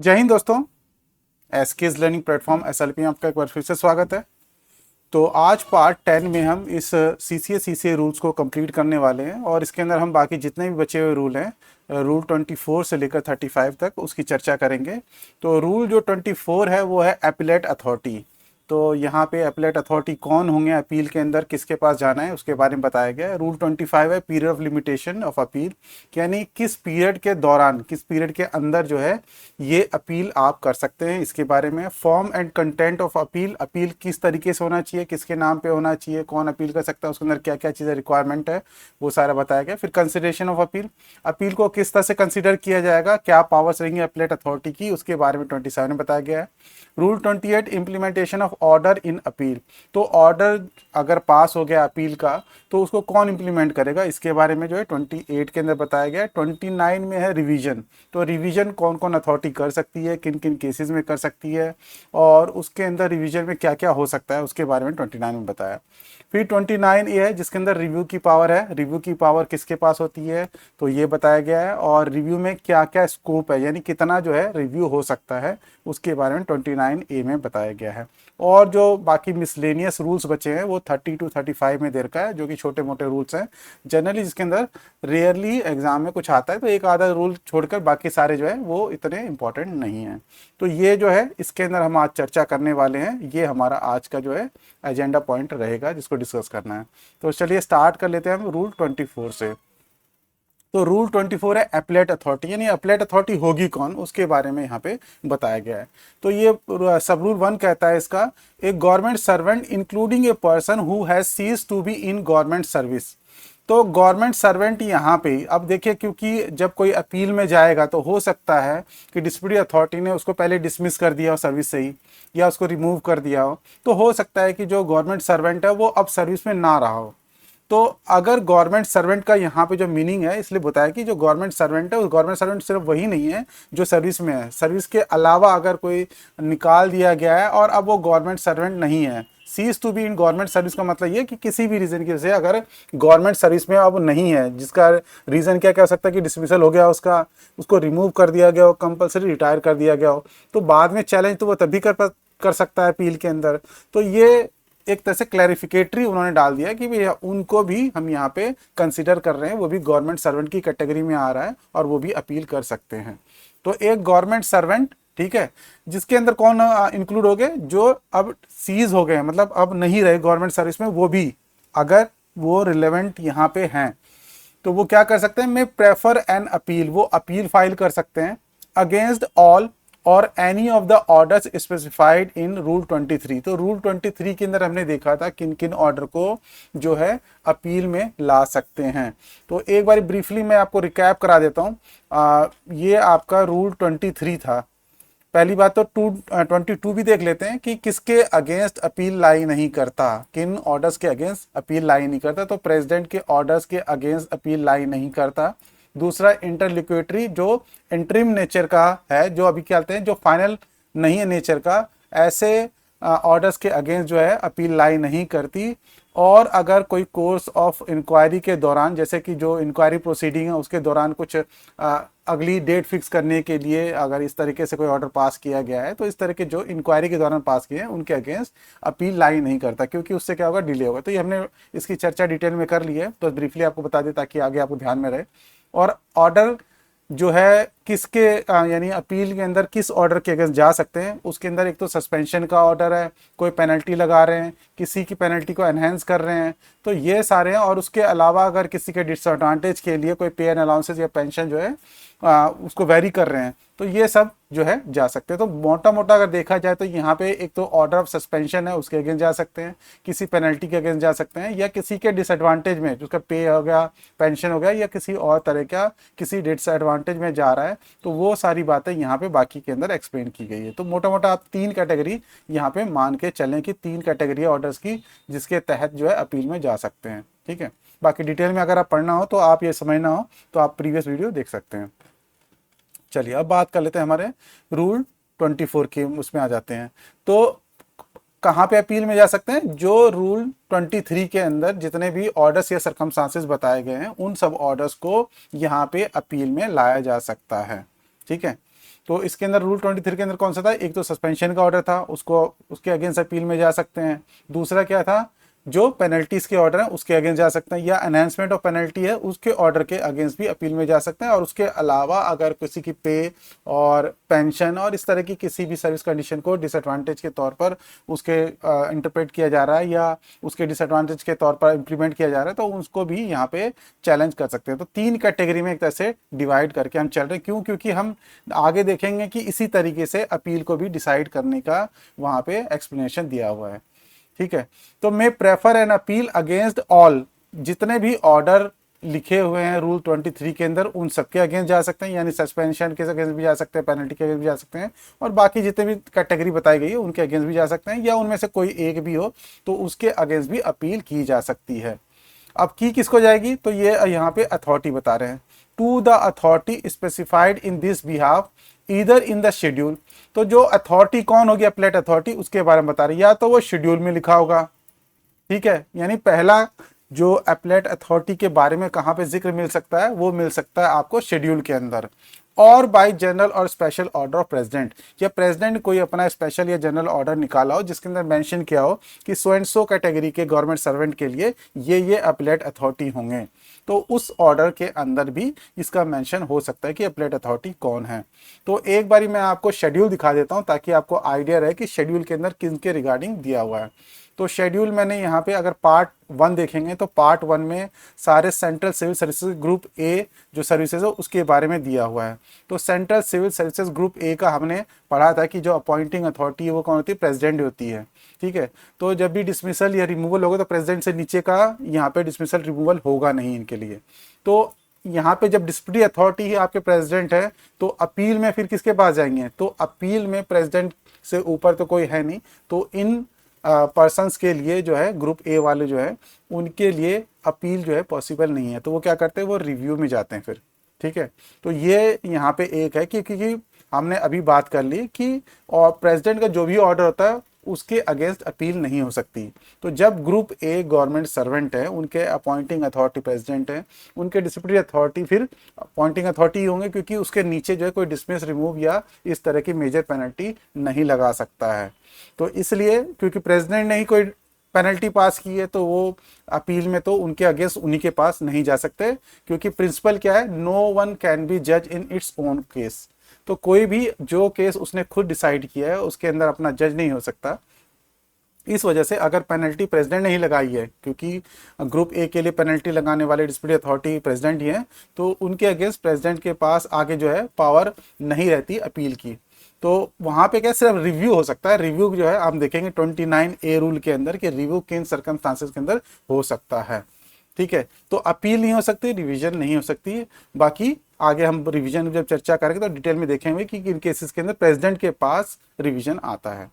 जय हिंद दोस्तों। एसकेज learning platform SLP में आपका एक बार फिर से स्वागत है। तो आज पार्ट 10 में हम इस सीसीए रूल्स को कंप्लीट करने वाले हैं और इसके अंदर हम बाकी जितने भी बचे हुए रूल हैं रूल 24 से लेकर 35 तक उसकी चर्चा करेंगे। तो रूल जो 24 है वो है अपीलेट अथॉरिटी। तो यहाँ पे अपीलेट अथॉरिटी कौन होंगे, अपील के अंदर किसके पास जाना है उसके बारे में बताया गया है। रूल 25 है period of limitation of appeal, यानी किस पीरियड के दौरान, किस पीरियड के अंदर जो है ये अपील आप कर सकते हैं, इसके बारे में। Form and content of appeal, appeal किस तरीके से होना चाहिए, किसके नाम पे होना चाहिए, कौन अपील कर सकता है, उसके अंदर क्या क्या चीज़ें रिक्वायरमेंट है वो सारा बताया गया। फिर कंसिडरेशन ऑफ अपील, अपील को किस तरह से कंसिडर किया जाएगा, क्या पावर्स रहेंगी अपीलेट अथॉरिटी की, उसके बारे में 27 में बताया गया है। Rule 28 implementation of order in appeal, तो ऑर्डर अगर पास हो गया अपील का तो उसको कौन इंप्लीमेंट करेगा, इसके बारे में जो है 28 के अंदर बताया गया है। 29 में है रिवीजन, तो रिवीजन कौन कौन अथॉरिटी कर सकती है, किन किन केसेस में कर सकती है और उसके अंदर रिवीजन में क्या क्या हो सकता है उसके बारे में 29 में बताया। फिर 29 ये है जिसके अंदर रिव्यू की पावर है, रिव्यू की पावर किसके पास होती है तो ये बताया गया है, और रिव्यू में क्या क्या स्कोप है, यानी कितना जो है रिव्यू हो सकता है उसके बारे में 29A में बताया गया है। और जो बाकी मिसलेनियस रूल्स बचे हैं वो 30 to 35 में दे रखा है, जो कि छोटे मोटे रूल्स हैं जनरली, जिसके अंदर रेयरली एग्जाम में कुछ आता है, तो एक आधा रूल छोड़कर बाकी सारे जो है वो इतने इंपॉर्टेंट नहीं हैं। तो ये जो है इसके अंदर हम आज चर्चा करने वाले हैं, ये हमारा आज का जो है एजेंडा पॉइंट रहेगा जिसको डिस्कस करना है। तो चलिए स्टार्ट कर लेते हैं हम रूल 24 से। तो रूल 24 है अपीलेट अथॉरिटी, यानी अपीलेट अथॉरिटी होगी कौन उसके बारे में यहाँ पे बताया गया है। तो ये सब रूल 1 कहता है इसका, एक government servant including a person who has ceased to be in government service. तो गवर्नमेंट सर्वेंट यहाँ पे अब देखिए, क्योंकि जब कोई अपील में जाएगा तो हो सकता है कि डिस्प्यूट अथॉरिटी ने उसको पहले डिसमिस कर दिया हो सर्विस से ही, या उसको रिमूव कर दिया हो, तो हो सकता है कि जो गवर्नमेंट सर्वेंट है वो अब सर्विस में ना रहा हो। तो अगर गवर्नमेंट सर्वेंट का यहाँ पे जो मीनिंग है, इसलिए बताया कि जो गवर्नमेंट सर्वेंट है, उस गवर्नमेंट सर्वेंट सिर्फ वही नहीं है जो सर्विस में है, सर्विस के अलावा अगर कोई निकाल दिया गया है और अब वो गवर्नमेंट सर्वेंट नहीं है, cease to be in government service का मतलब ये कि किसी भी रीजन की वजह से अगर गवर्नमेंट सर्विस में अब नहीं है, जिसका रीजन क्या कह सकता है कि डिसमिसल हो गया उसका, उसको रिमूव कर दिया गया हो, कंपलसरी रिटायर कर दिया गया हो, तो बाद में चैलेंज तो वो तभी कर सकता है अपील के अंदर। तो ये एक तरह से क्लैरिफिकेटरी उन्होंने डाल दिया कि भैया उनको भी हम यहाँ पे कंसिडर कर रहे हैं, वो भी गवर्नमेंट सर्वेंट की कैटेगरी में आ रहा है और वो भी अपील कर सकते हैं। तो एक गवर्नमेंट सर्वेंट, ठीक है, जिसके अंदर कौन इंक्लूड हो गए, जो अब सीज हो गए, मतलब अब नहीं रहे गवर्नमेंट सर्विस में, वो भी अगर वो रिलेवेंट यहाँ पे हैं तो वो क्या कर सकते हैं, मे प्रेफर एन अपील, वो अपील फाइल कर सकते हैं अगेंस्ट ऑल और any of the orders specified in rule 23। तो रूल 23 के अंदर हमने देखा था किन किन ऑर्डर को जो है अपील में ला सकते हैं। तो एक बार ब्रीफली मैं आपको रिकैप करा देता हूँ। ये आपका रूल 23 था। पहली बात तो 22 भी देख लेते हैं कि किसके अगेंस्ट अपील लाई नहीं करता, किन ऑर्डर्स के अगेंस्ट अपील लाई नहीं करता। तो प्रेसिडेंट के ऑर्डर्स के अगेंस्ट अपील लाई नहीं करता। दूसरा इंटरलिक्वेटरी, जो इंटरिम नेचर का है, जो अभी क्या कहते हैं जो फाइनल नहीं है नेचर का, ऐसे ऑर्डर्स के अगेंस्ट जो है अपील लाई नहीं करती। और अगर कोई कोर्स ऑफ इंक्वायरी के दौरान, जैसे कि जो इंक्वायरी प्रोसीडिंग है उसके दौरान कुछ अगली डेट फिक्स करने के लिए अगर इस तरीके से कोई ऑर्डर पास किया गया है, तो इस तरह के जो इंक्वायरी के दौरान पास किए हैं उनके अगेंस्ट अपील लाई नहीं करता, क्योंकि उससे क्या होगा, डिले होगा। तो ये हमने इसकी चर्चा डिटेल में कर ली है, तो ब्रीफली आपको बता दें ताकि आगे आपको ध्यान में रहे। और ऑर्डर जो है किसके यानी अपील के अंदर किस ऑर्डर के अगेंस्ट जा सकते हैं, उसके अंदर एक तो सस्पेंशन का ऑर्डर है, कोई पेनल्टी लगा रहे हैं, किसी की पेनल्टी को एनहेंस कर रहे हैं, तो ये सारे हैं। और उसके अलावा अगर किसी के डिसएडवांटेज के लिए कोई पे एंड अलाउंसेस या पेंशन जो है उसको वेरी कर रहे हैं, तो ये सब जो है जा सकते हैं। तो मोटा मोटा अगर देखा जाए तो यहाँ पे एक तो ऑर्डर ऑफ सस्पेंशन है उसके अगेंस्ट जा सकते हैं, किसी पेनल्टी के अगेंस्ट जा सकते हैं, या किसी के डिसएडवांटेज में, जिसका पे हो गया, पेंशन हो गया, या किसी और तरह का किसी डिसएडवांटेज में जा रहा है, तो वो सारी बातें यहाँ पे बाकी के अंदर एक्सप्लेन की गई है। तो मोटा मोटा आप 3 कैटेगरी यहाँ पे मान के चलें कि 3 कैटेगरी ऑर्डर्स की जिसके तहत जो है अपील में जा सकते हैं, ठीक है। बाकी डिटेल में अगर आप पढ़ना हो तो आप ये समझना हो तो आप प्रीवियस वीडियो देख सकते हैं। चलिए अब बात कर लेते हैं हमारे रूल 24 के, उसमें आ जाते हैं। तो कहाँ पे अपील में जा सकते हैं, जो रूल 23 के अंदर जितने भी ऑर्डर्स या सरकमस्टांसेस बताए गए हैं उन सब ऑर्डर्स को यहाँ पे अपील में लाया जा सकता है, ठीक है। तो इसके अंदर रूल 23 के अंदर कौन सा था, एक तो सस्पेंशन का ऑर्डर था, उसको उसके अगेंस्ट अपील में जा सकते हैं। दूसरा क्या था, जो पेनल्टीज के ऑर्डर हैं उसके अगेंस्ट जा सकते हैं, या एनहांसमेंट ऑफ पेनल्टी है उसके ऑर्डर के अगेंस्ट भी अपील में जा सकते हैं। और उसके अलावा अगर किसी की पे और पेंशन और इस तरह की किसी भी सर्विस कंडीशन को डिसएडवांटेज के तौर पर उसके इंटरप्रेट किया जा रहा है या उसके डिसएडवांटेज के तौर पर इंप्लीमेंट किया जा रहा है, तो उसको भी यहाँ पे चैलेंज कर सकते हैं। तो 3 कैटेगरी में एक तरह से डिवाइड करके हम चल रहे हैं। क्यों? क्योंकि हम आगे देखेंगे कि इसी तरीके से अपील को भी डिसाइड करने का वहाँ पे एक्सप्लेनेशन दिया हुआ है। ठीक है, तो मैं prefer an appeal against all, जितने भी ऑर्डर लिखे हुए हैं रूल 23 के अंदर उन सबके अगेंस्ट जा सकते हैं, यानी सस्पेंशन के अगेंस्ट भी जा सकते हैं, पेनल्टी के अगेंस्ट भी जा सकते हैं, और बाकी जितने भी कैटेगरी बताई गई है उनके अगेंस्ट भी जा सकते हैं, या उनमें से कोई एक भी हो तो उसके अगेंस्ट भी अपील की जा सकती है। अब की किसको जाएगी, तो ये यहाँ पे अथॉरिटी बता रहे हैं, to the authority specified in this behalf either in the schedule. तो जो अथॉरिटी कौन होगी, अपीलेट अथॉरिटी, उसके बारे में बता रहे हैं, या तो वो शेड्यूल में लिखा होगा। ठीक है, यानी पहला जो अपीलेट अथॉरिटी के बारे में कहाँ पे जिक्र मिल सकता है, वो मिल सकता है आपको शेड्यूल के अंदर, और bye general or special order of president, या प्रेसिडेंट कोई अपना स्पेशल या जनरल ऑर्डर निकाला हो जिसके अंदर मेंशन किया हो कि सो एंड सो कैटेगरी के गवर्नमेंट सर्वेंट के लिए ये अपीलेट अथॉरिटी होंगे, तो उस ऑर्डर के अंदर भी इसका मेंशन हो सकता है कि अपीलेट अथॉरिटी कौन है। तो एक बारी मैं आपको शेड्यूल दिखा देता हूं ताकि आपको आइडिया रहे कि शेड्यूल के अंदर किनके रिगार्डिंग दिया हुआ है। तो शेड्यूल मैंने यहाँ पे अगर पार्ट 1 देखेंगे तो पार्ट 1 में सारे central civil services group A जो सर्विसेज है उसके बारे में दिया हुआ है। तो central civil services group A का हमने पढ़ा था कि जो अपॉइंटिंग अथॉरिटी है वो कौन होती है, प्रेसिडेंट होती है। ठीक है, तो जब भी डिसमिसल या रिमूवल होगा तो प्रेसिडेंट से नीचे का यहाँ पे डिसमिसल रिमूवल होगा नहीं इनके लिए। तो यहाँ पे जब डिस्प्यूटी अथॉरिटी ही आपके प्रेसिडेंट है तो अपील में फिर किसके पास जाएंगे, तो अपील में प्रेसिडेंट से ऊपर तो कोई है नहीं, तो इन पर्सन्स के लिए जो है ग्रुप ए वाले जो है उनके लिए अपील जो है पॉसिबल नहीं है। तो वो क्या करते हैं, वो रिव्यू में जाते हैं फिर। ठीक है, तो ये यहाँ पे एक है कि क्योंकि हमने अभी बात कर ली कि और प्रेसिडेंट का जो भी ऑर्डर होता है उसके अगेंस्ट अपील नहीं हो सकती। तो जब ग्रुप ए गवर्नमेंट सर्वेंट है, उनके अपॉइंटिंग अथॉरिटी प्रेसिडेंट है, उनके डिसिप्लिनरी अथॉरिटी फिर अपॉइंटिंग अथॉरिटी होंगे, क्योंकि उसके नीचे जो है कोई डिसमिस, रिमूव या इस तरह की मेजर पेनल्टी नहीं लगा सकता है। तो इसलिए क्योंकि प्रेसिडेंट ने ही कोई पेनल्टी पास की है तो वो अपील में तो उनके अगेंस्ट उन्हीं के पास नहीं जा सकते, क्योंकि प्रिंसिपल क्या है, नो वन कैन बी जज इन इट्स ओन केस। तो कोई भी जो केस उसने खुद डिसाइड किया है उसके अंदर अपना जज नहीं हो सकता। इस वजह से अगर पेनल्टी प्रेसिडेंट ने ही लगाई है, क्योंकि ग्रुप ए के लिए पेनल्टी लगाने वाले डिस्प्यूटी अथॉरिटी प्रेसिडेंट ही है, तो उनके अगेंस्ट प्रेसिडेंट के पास आगे जो है पावर नहीं रहती अपील की। तो वहां पे क्या सिर्फ रिव्यू हो सकता है। रिव्यू जो है हम देखेंगे 29A रूल के अंदर कि रिव्यू किन सर्कमस्टांसेस के अंदर हो सकता है। ठीक है, तो अपील नहीं हो सकती, रिवीजन नहीं हो सकती। बाकी आगे हम रिवीजन जब चर्चा करेंगे तो डिटेल में देखेंगे कि किन केसेस के अंदर प्रेसिडेंट के पास रिवीजन आता है।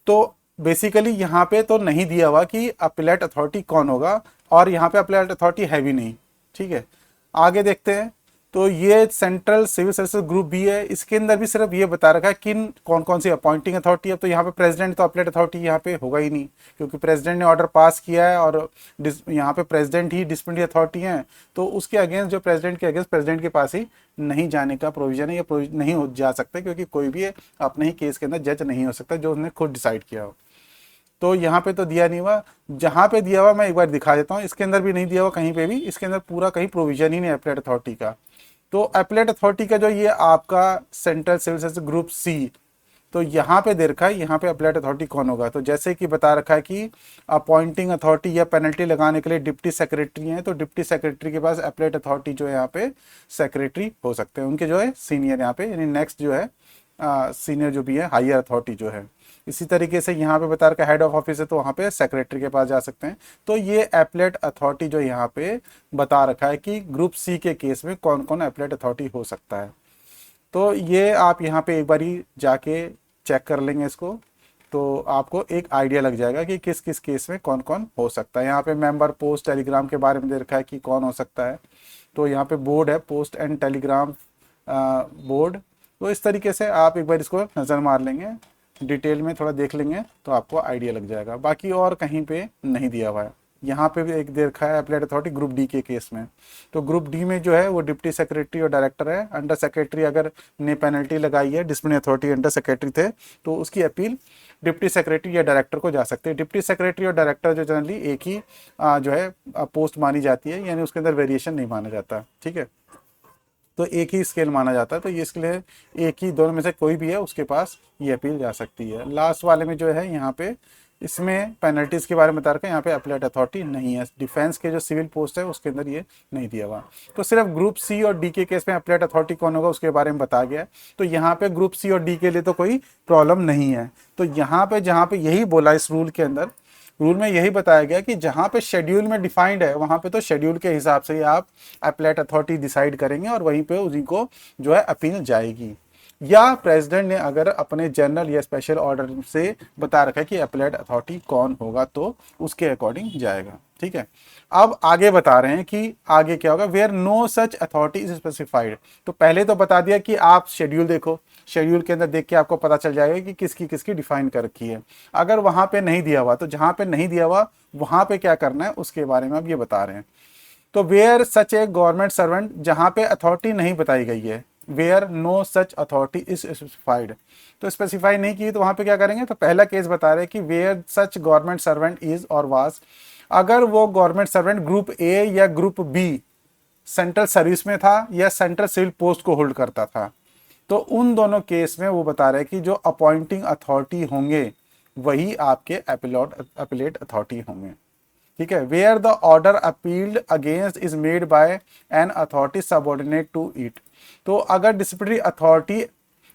तो बेसिकली यहाँ पे तो नहीं दिया हुआ कि अपीलेट अथॉरिटी कौन होगा, और यहाँ पे अपीलेट अथॉरिटी है भी नहीं। ठीक है, आगे देखते हैं। तो ये central civil services group B है, इसके अंदर भी सिर्फ ये बता रखा है किन कौन कौन सी अपॉइंटिंग अथॉरिटी है। तो यहाँ पे प्रेसिडेंट तो अपीलेट अथॉरिटी यहाँ पे होगा ही नहीं, क्योंकि प्रेसिडेंट ने ऑर्डर पास किया है और यहाँ पे प्रेसिडेंट ही डिसिप्लिनरी अथॉरिटी है, तो उसके अगेंस्ट जो प्रेसिडेंट के अगेंस्ट प्रेसिडेंट के पास ही नहीं जाने का प्रोविजन है, या नहीं हो जा सकता, क्योंकि कोई भी अपने ही केस के अंदर जज नहीं हो सकता जो उसने खुद डिसाइड किया हो। तो यहाँ पे तो दिया नहीं हुआ, जहाँ पे दिया हुआ मैं एक बार दिखा देता हूँ। इसके अंदर भी नहीं दिया हुआ कहीं पे भी, इसके अंदर पूरा कहीं प्रोविजन ही नहीं अपीलेट अथॉरिटी का। तो अपीलेट अथॉरिटी का जो ये आपका central civil service group C, तो यहाँ पे दे रखा है यहाँ पे अपीलेट अथॉरिटी कौन होगा। तो जैसे कि बता रखा है कि अपॉइंटिंग अथॉरिटी या पेनल्टी लगाने के लिए डिप्टी सेक्रेटरी हैं, तो डिप्टी सेक्रेटरी के पास अपीलेट अथॉरिटी जो है यहाँ पे सेक्रेटरी हो सकते हैं, उनके जो है सीनियर यहाँ पे, यानी नेक्स्ट जो है सीनियर जो भी है हायर अथॉरिटी जो है। इसी तरीके से यहाँ पे बता रखा है हेड ऑफ ऑफिस है, तो वहाँ पे सेक्रेटरी के पास जा सकते हैं। तो ये अपीलेट अथॉरिटी जो यहाँ पे बता रखा है कि ग्रुप सी के केस में कौन कौन अपीलेट अथॉरिटी हो सकता है। तो ये आप यहाँ पे एक बारी जाके चेक कर लेंगे इसको, तो आपको एक आइडिया लग जाएगा कि किस किस केस में कौन कौन हो सकता है। यहाँ पे मेंबर पोस्ट टेलीग्राम के बारे में दे रखा है कि कौन हो सकता है। तो यहाँ पे बोर्ड है, पोस्ट एंड टेलीग्राम बोर्ड। तो इस तरीके से आप एक बार इसको नज़र मार लेंगे, डिटेल में थोड़ा देख लेंगे तो आपको आइडिया लग जाएगा। बाकी और कहीं पे नहीं दिया हुआ है, यहाँ पे भी एक दे रखा है एप्लाइड अथॉरिटी ग्रुप डी के केस में। तो ग्रुप डी में जो है वो डिप्टी सेक्रेटरी और डायरेक्टर है। अंडर सेक्रेटरी अगर ने पेनल्टी लगाई है, डिसिप्लिनरी अथॉरिटी अंडर सेक्रेटरी थे, तो उसकी अपील डिप्टी सेक्रेटरी या डायरेक्टर को जा सकते हैं। डिप्टी सेक्रेटरी और डायरेक्टर जो जनरली एक ही जो है पोस्ट मानी जाती है, यानी उसके अंदर वेरिएशन नहीं माना जाता। ठीक है, तो एक ही स्केल माना जाता है, तो ये इसके लिए एक ही दोनों में से कोई भी है उसके पास ये अपील जा सकती है। लास्ट वाले में जो है यहाँ पे इसमें पेनल्टीज के बारे में बता रखा है, यहाँ पे अपीलेट अथॉरिटी नहीं है। डिफेंस के जो सिविल पोस्ट है उसके अंदर ये नहीं दिया हुआ। तो सिर्फ ग्रुप सी और डी के केस में अपीलेट अथॉरिटी कौन होगा उसके बारे में बता गया है। तो यहाँ पे ग्रुप सी और डी के लिए तो कोई प्रॉब्लम नहीं है। तो यहाँ पे जहाँ पे यही बोला इस रूल के अंदर, रूल में यही बताया गया कि जहाँ पे शेड्यूल में डिफाइंड है वहाँ पे तो शेड्यूल के हिसाब से ही आप अपीलेट अथॉरिटी डिसाइड करेंगे और वहीं पे उसी को जो है अपील जाएगी। या प्रेसिडेंट ने अगर अपने जनरल या स्पेशल ऑर्डर से बता रखा है कि अपीलेट अथॉरिटी कौन होगा तो उसके अकॉर्डिंग जाएगा। ठीक है, अब आगे बता रहे हैं कि आगे क्या होगा, where no such authority is specified. तो पहले तो बता दिया कि आप शेड्यूल देखो, शेड्यूल के अंदर देख के आपको पता चल जाएगा कि किसकी किसकी डिफाइन कर रखी है। अगर वहां पे नहीं दिया हुआ तो जहां पे नहीं दिया हुआ वहां पे क्या करना है उसके बारे में अब ये बता रहे हैं। तो where such a government servant, जहां पे अथॉरिटी नहीं बताई गई है, where no such authority is specified, तो स्पेसिफाई नहीं की तो वहां पे क्या करेंगे। तो पहला केस बता रहे हैं कि where such government servant is और वाज, अगर वो गवर्नमेंट सर्वेंट ग्रुप ए या ग्रुप बी सेंट्रल सर्विस में था या सेंट्रल सिविल पोस्ट को होल्ड करता था, तो उन दोनों केस में वो बता रहे हैं कि जो अपॉइंटिंग अथॉरिटी होंगे वही आपके अपीलेट अथॉरिटी होंगे। ठीक है, where the order appealed against is made by an authority subordinate to it, तो अगर डिसिप्लिनरी अथॉरिटी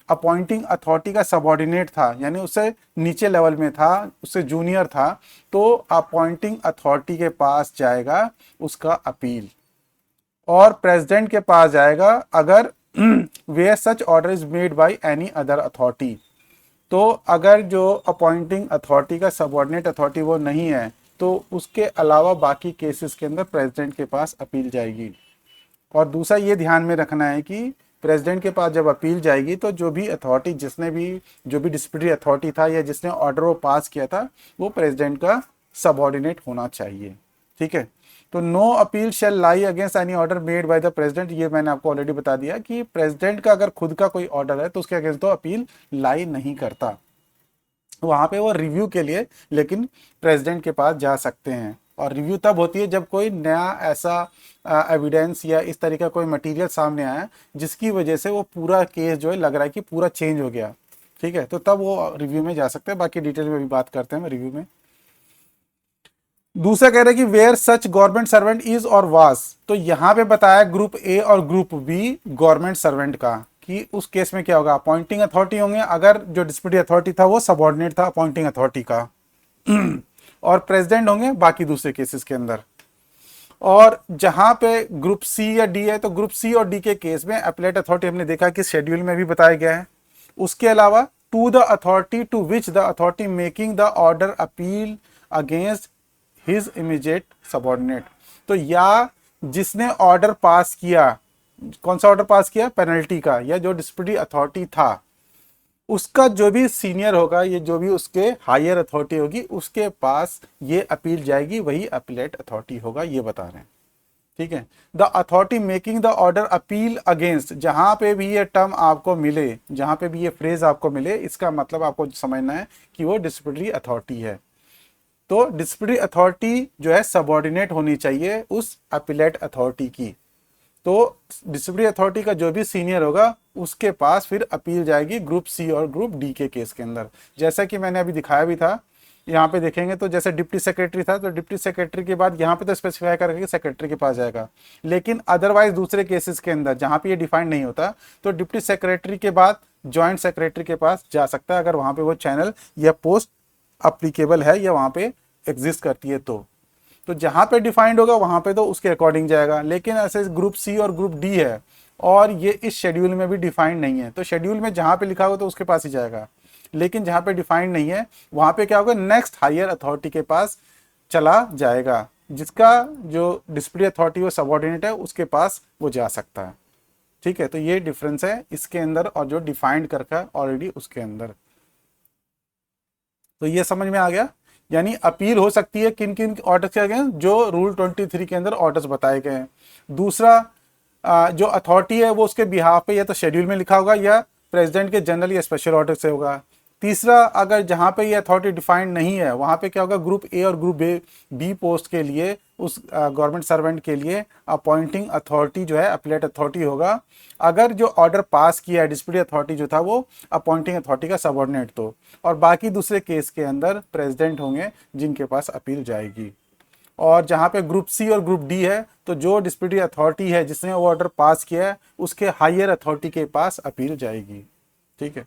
अपॉइंटिंग अथॉरिटी का सबऑर्डिनेट था, यानी उससे नीचे लेवल में था, उससे जूनियर था, तो अपॉइंटिंग अथॉरिटी के पास जाएगा उसका अपील, और प्रेसिडेंट के पास जाएगा अगर where such order is made by any other authority. तो अगर जो अपॉइंटिंग अथॉरिटी का सबऑर्डिनेट अथॉरिटी वो नहीं है तो उसके अलावा बाकी केसेस के अंदर प्रेसिडेंट के पास अपील जाएगी। और दूसरा ये ध्यान में रखना है कि प्रेसिडेंट के पास जब अपील जाएगी तो जो भी अथॉरिटी जो भी डिसिप्लिनरी अथॉरिटी था या जिसने ऑर्डर वो पास किया था वो प्रेसिडेंट का सबऑर्डिनेट होना चाहिए। ठीक है, तो no appeal shall lie against any order made by the president, ये मैंने आपको ऑलरेडी बता दिया कि प्रेसिडेंट का अगर खुद का कोई ऑर्डर है तो उसके अगेंस्ट तो अपील लाई नहीं करता, वहां पे वो रिव्यू के लिए लेकिन प्रेसिडेंट के पास जा सकते हैं। और रिव्यू तब होती है जब कोई नया ऐसा एविडेंस या इस तरह का कोई मटेरियल सामने आया जिसकी वजह से वो पूरा केस जो है लग रहा है कि पूरा चेंज हो गया। ठीक है, तो तब वो रिव्यू में जा सकते हैं। बाकी डिटेल में भी बात करते हैं रिव्यू में। दूसरा कह रहे हैं कि where such government servant is और वाज, तो यहां पे बताया ग्रुप ए और ग्रुप बी गवर्नमेंट सर्वेंट का कि उस केस में क्या होगा, अपॉइंटिंग अथॉरिटी होंगे अगर जो डिस्प्यूटी अथॉरिटी था वो सबऑर्डिनेट था अपॉइंटिंग अथॉरिटी का और प्रेसिडेंट होंगे बाकी दूसरे केसेस के अंदर। और जहां पे ग्रुप सी या डी है तो ग्रुप सी और डी के केस में अपीलेट अथॉरिटी हमने देखा कि शेड्यूल में भी बताया गया है। उसके अलावा to the authority to which the authority making the order appeal against his immediate subordinate, तो या जिसने ऑर्डर पास किया, कौन सा ऑर्डर पास किया, पेनल्टी का, या जो डिस्प्यूटी अथॉरिटी था उसका जो भी सीनियर होगा, ये जो भी उसके हायर अथॉरिटी होगी उसके पास ये अपील जाएगी, वही अपीलेट अथॉरिटी होगा, ये बता रहे हैं। ठीक है, the authority making the order appeal against, जहां पे भी ये टर्म आपको मिले, जहां पे भी ये फ्रेज आपको मिले, इसका मतलब आपको समझना है कि वो डिस्प्यूटरी अथॉरिटी है। तो डिस्प्यूटरी अथॉरिटी जो है सबऑर्डिनेट होनी चाहिए उस अपीलेट अथॉरिटी की। तो डिस्प्यूटरी अथॉरिटी का जो भी सीनियर होगा उसके पास फिर अपील जाएगी ग्रुप सी और ग्रुप डी के केस के अंदर। जैसा कि मैंने अभी दिखाया भी था, यहाँ पे देखेंगे तो जैसे डिप्टी सेक्रेटरी था तो डिप्टी सेक्रेटरी के बाद यहाँ पे तो स्पेसिफाई करके सेक्रेटरी के पास जाएगा, लेकिन अदरवाइज दूसरे केसेस के अंदर जहाँ पे ये डिफाइंड नहीं होता तो डिप्टी सेक्रेटरी के बाद ज्वाइंट सेक्रेटरी के पास जा सकता है, अगर वहाँ पे वो चैनल या पोस्ट अप्लीकेबल है या वहाँ पे एग्जिस्ट करती है। तो जहां पे डिफाइंड होगा वहां पे तो उसके अकॉर्डिंग जाएगा। लेकिन ऐसे ग्रुप सी और ग्रुप डी है और ये इस शेड्यूल में भी डिफाइंड नहीं है, तो शेड्यूल में जहां पे लिखा होगा तो उसके पास ही जाएगा, लेकिन जहां पे डिफाइंड नहीं है वहां पे क्या होगा, नेक्स्ट हायर अथॉरिटी के पास चला जाएगा, जिसका जो डिस्प्यूटरी अथॉरिटी वो सबऑर्डिनेट है उसके पास वो जा सकता है। ठीक है, तो ये डिफरेंस है इसके अंदर और जो डिफाइंड करके ऑलरेडी उसके अंदर। तो ये समझ में आ गया। यानी अपील हो सकती है किन किन ऑर्डर्स के अगेंस्ट, जो रूल 23 के अंदर ऑर्डर्स बताए गए हैं। दूसरा जो अथॉरिटी है वो उसके बिहाफ पे या तो शेड्यूल में लिखा होगा या प्रेसिडेंट के जनरल या स्पेशल ऑर्डर से होगा। तीसरा, अगर जहाँ पे ये अथॉरिटी डिफाइंड नहीं है वहाँ पे क्या होगा, ग्रुप ए और ग्रुप बी पोस्ट के लिए उस गवर्नमेंट सर्वेंट के लिए अपॉइंटिंग अथॉरिटी जो है अपीलेट अथॉरिटी होगा। अगर जो ऑर्डर पास किया है डिस्प्यूट अथॉरिटी जो था वो अपॉइंटिंग अथॉरिटी का सबऑर्डिनेट, तो और बाकी दूसरे केस के अंदर प्रेसिडेंट होंगे जिनके पास अपील जाएगी। और जहाँ पे ग्रुप सी और ग्रुप डी है तो जो डिस्प्यूटरी अथॉरिटी है जिसने वो ऑर्डर पास किया है उसके हायर अथॉरिटी के पास अपील जाएगी। ठीक है।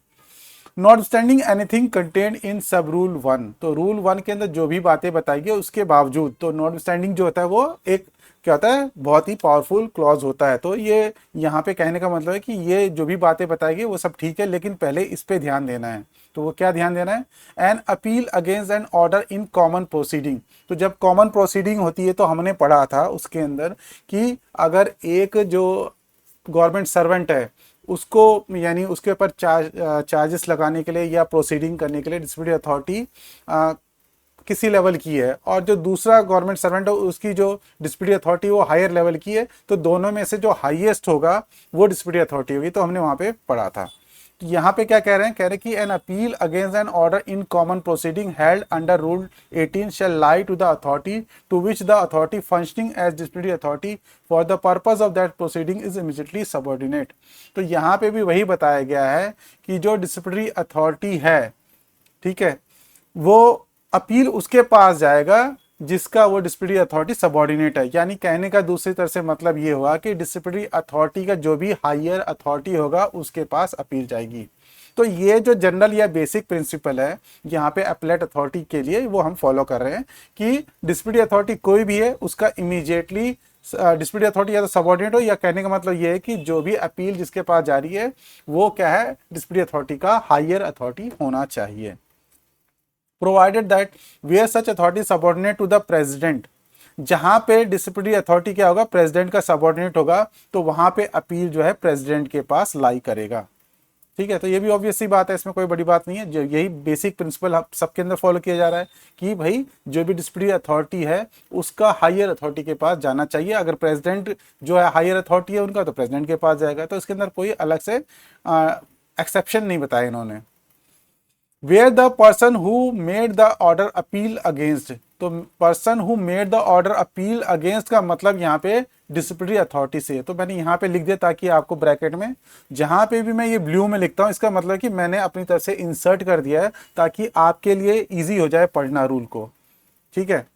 Not standing anything content in सब रूल 1, तो रूल 1 के अंदर जो भी बातें बताई गई उसके बावजूद, तो नॉट स्टैंडिंग जो होता है वो एक क्या होता है, बहुत ही पावरफुल क्लॉज होता है। तो ये यहाँ पे कहने का मतलब है कि ये जो भी बातें बताई गई वो सब ठीक है, लेकिन पहले इस पे ध्यान देना है। तो वो क्या ध्यान देना है, N appeal against an order in common proceeding. तो जब कॉमन प्रोसीडिंग होती है तो हमने पढ़ा था उसके अंदर कि अगर एक जो गवर्नमेंट सर्वेंट है उसको यानी उसके ऊपर चार्जेस लगाने के लिए या प्रोसीडिंग करने के लिए डिस्ट्रिब्यूटरी अथॉरिटी किसी लेवल की है और जो दूसरा गवर्नमेंट सर्वेंट है उसकी जो डिस्ट्रिब्यूटरी अथॉरिटी वो हायर लेवल की है, तो दोनों में से जो हाईएस्ट होगा वो डिस्ट्रिब्यूटरी अथॉरिटी होगी। तो हमने वहाँ पे पढ़ा था। तो यहाँ पे क्या कह रहे हैं, कह रहे हैं कि N appeal against an order in common proceeding held under rule 18 shall lie to the authority to which the authority functioning as disciplinary authority for the purpose of that proceeding is immediately subordinate। तो यहाँ पे भी वही बताया गया है कि जो डिसिप्लिनरी अथॉरिटी है, ठीक है, वो अपील उसके पास जाएगा जिसका वो डिसिप्लिनरी अथॉरिटी सबऑर्डिनेट है। यानी कहने का दूसरी तरह से मतलब ये हुआ कि डिसिप्लिनरी अथॉरिटी का जो भी हायर अथॉरिटी होगा उसके पास अपील जाएगी। तो ये जो जनरल या बेसिक प्रिंसिपल है यहाँ पे अपीलेट अथॉरिटी के लिए वो हम फॉलो कर रहे हैं कि डिसिप्लिनरी अथॉरिटी कोई भी है उसका इमीडिएटली डिसिप्लिनरी अथॉरिटी या तो सबऑर्डिनेट हो, या कहने का मतलब ये है कि जो भी अपील जिसके पास जा रही है वो क्या है, डिसिप्लिनरी अथॉरिटी का हायर अथॉरिटी होना चाहिए। Provided that where such authority subordinate to the president, जहां पे डिसिप्लिनरी अथॉरिटी क्या होगा, प्रेसिडेंट का सबऑर्डिनेट होगा, तो वहां पे अपील जो है प्रेसिडेंट के पास लाई करेगा। ठीक है। तो ये भी ऑब्वियस सी बात है, इसमें कोई बड़ी बात नहीं है। जो यही बेसिक प्रिंसिपल सबके अंदर फॉलो किया जा रहा है कि भाई जो भी डिसिप्लिनरी अथॉरिटी है उसका हायर अथॉरिटी के पास जाना चाहिए। अगर प्रेसिडेंट जो है हायर अथॉरिटी है उनका, तो प्रेसिडेंट के पास जाएगा। तो इसके अंदर कोई अलग से एक्सेप्शन नहीं बताया इन्होंने। Where the person who made the order appeal against, तो person who made the order appeal against का मतलब यहाँ पे डिसिप्लिनरी अथॉरिटी से है। तो मैंने यहाँ पे लिख दिया ताकि आपको ब्रैकेट में जहाँ पे भी मैं ये ब्लू में लिखता हूँ इसका मतलब कि मैंने अपनी तरफ से इंसर्ट कर दिया है ताकि आपके लिए इजी हो जाए पढ़ना रूल को। ठीक है।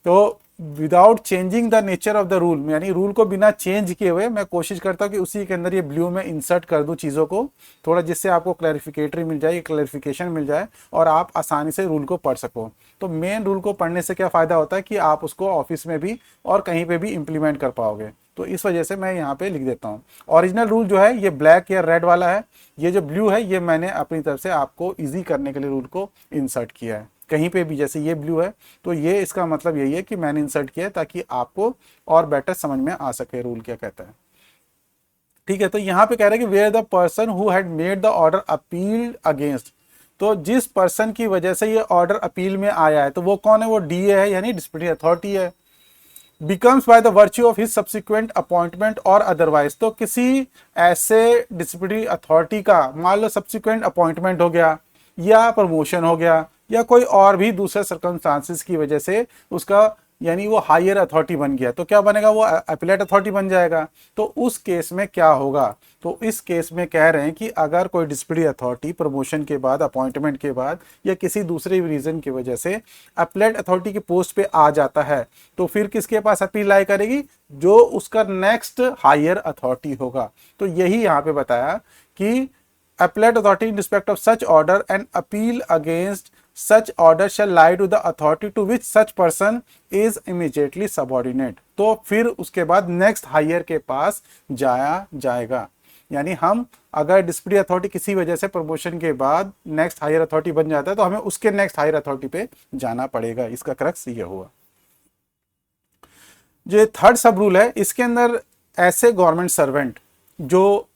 तो without changing the nature of the rule, यानी रूल को बिना चेंज किए हुए मैं कोशिश करता हूँ कि उसी के अंदर ये ब्लू में इंसर्ट कर दूँ चीज़ों को थोड़ा, जिससे आपको क्लैरिफिकेटरी मिल जाए, क्लैरिफिकेशन मिल जाए और आप आसानी से रूल को पढ़ सको। तो मेन रूल को पढ़ने से क्या फ़ायदा होता है कि आप उसको ऑफिस में भी और कहीं पर भी इम्प्लीमेंट कर पाओगे। तो इस वजह से मैं यहाँ पे लिख देता हूँ। ओरिजिनल रूल जो है ये ब्लैक या रेड वाला है, ये जो ब्लू है ये मैंने अपनी तरफ से आपको ईजी करने के लिए रूल को इंसर्ट किया है। कहीं पे भी जैसे ये ब्लू है तो ये इसका मतलब यही है कि मैंने इंसर्ट किया है ताकि आपको और बेटर समझ में आ सके रूल क्या कहता है। ठीक है। तो यहाँ पे कह रहे हैं कि where the person who had made the order appeal against, तो जिस पर्सन की वजह से ये ऑर्डर अपील में आया है तो वो कौन है, वो डीए है यानी डिसिप्लिनरी अथॉरिटी है। Becomes by the virtue of his subsequent appointment और अदरवाइज, तो किसी ऐसे डिसिप्लिनरी अथॉरिटी का मान लो सब्सिक्वेंट अपॉइंटमेंट हो गया या प्रमोशन हो गया या कोई और भी दूसरे सर्कमस्टांसेस की वजह से उसका यानी वो हायर अथॉरिटी बन गया, तो क्या बनेगा, वो अपीलेट अथॉरिटी बन जाएगा। तो उस केस में क्या होगा, तो इस केस में कह रहे हैं कि अगर कोई डिसिप्लिनरी अथॉरिटी प्रमोशन के बाद, अपॉइंटमेंट के बाद या किसी दूसरे रीजन की वजह से अपीलेट अथॉरिटी की पोस्ट पे आ जाता है तो फिर किसके पास अपील लाई करेगी, जो उसका नेक्स्ट हायर अथॉरिटी होगा। तो यही यहाँ पे बताया कि appellate authority in respect of such order and appeal against such order shall lie to the authority to which such person is immediately subordinate। तो फिर उसके बाद नेक्स्ट हायर के पास जाया जाएगा। यानी हम अगर डिसिप्लिनरी अथॉरिटी किसी वजह से प्रमोशन के बाद नेक्स्ट हायर अथॉरिटी बन जाता है तो हमें उसके नेक्स्ट हायर अथॉरिटी पे जाना पड़ेगा। इसका क्रक्स ये हुआ। जो थर्ड सब रूल है इसके अंदर ऐसे गवर्नमेंट सर्वेंट जो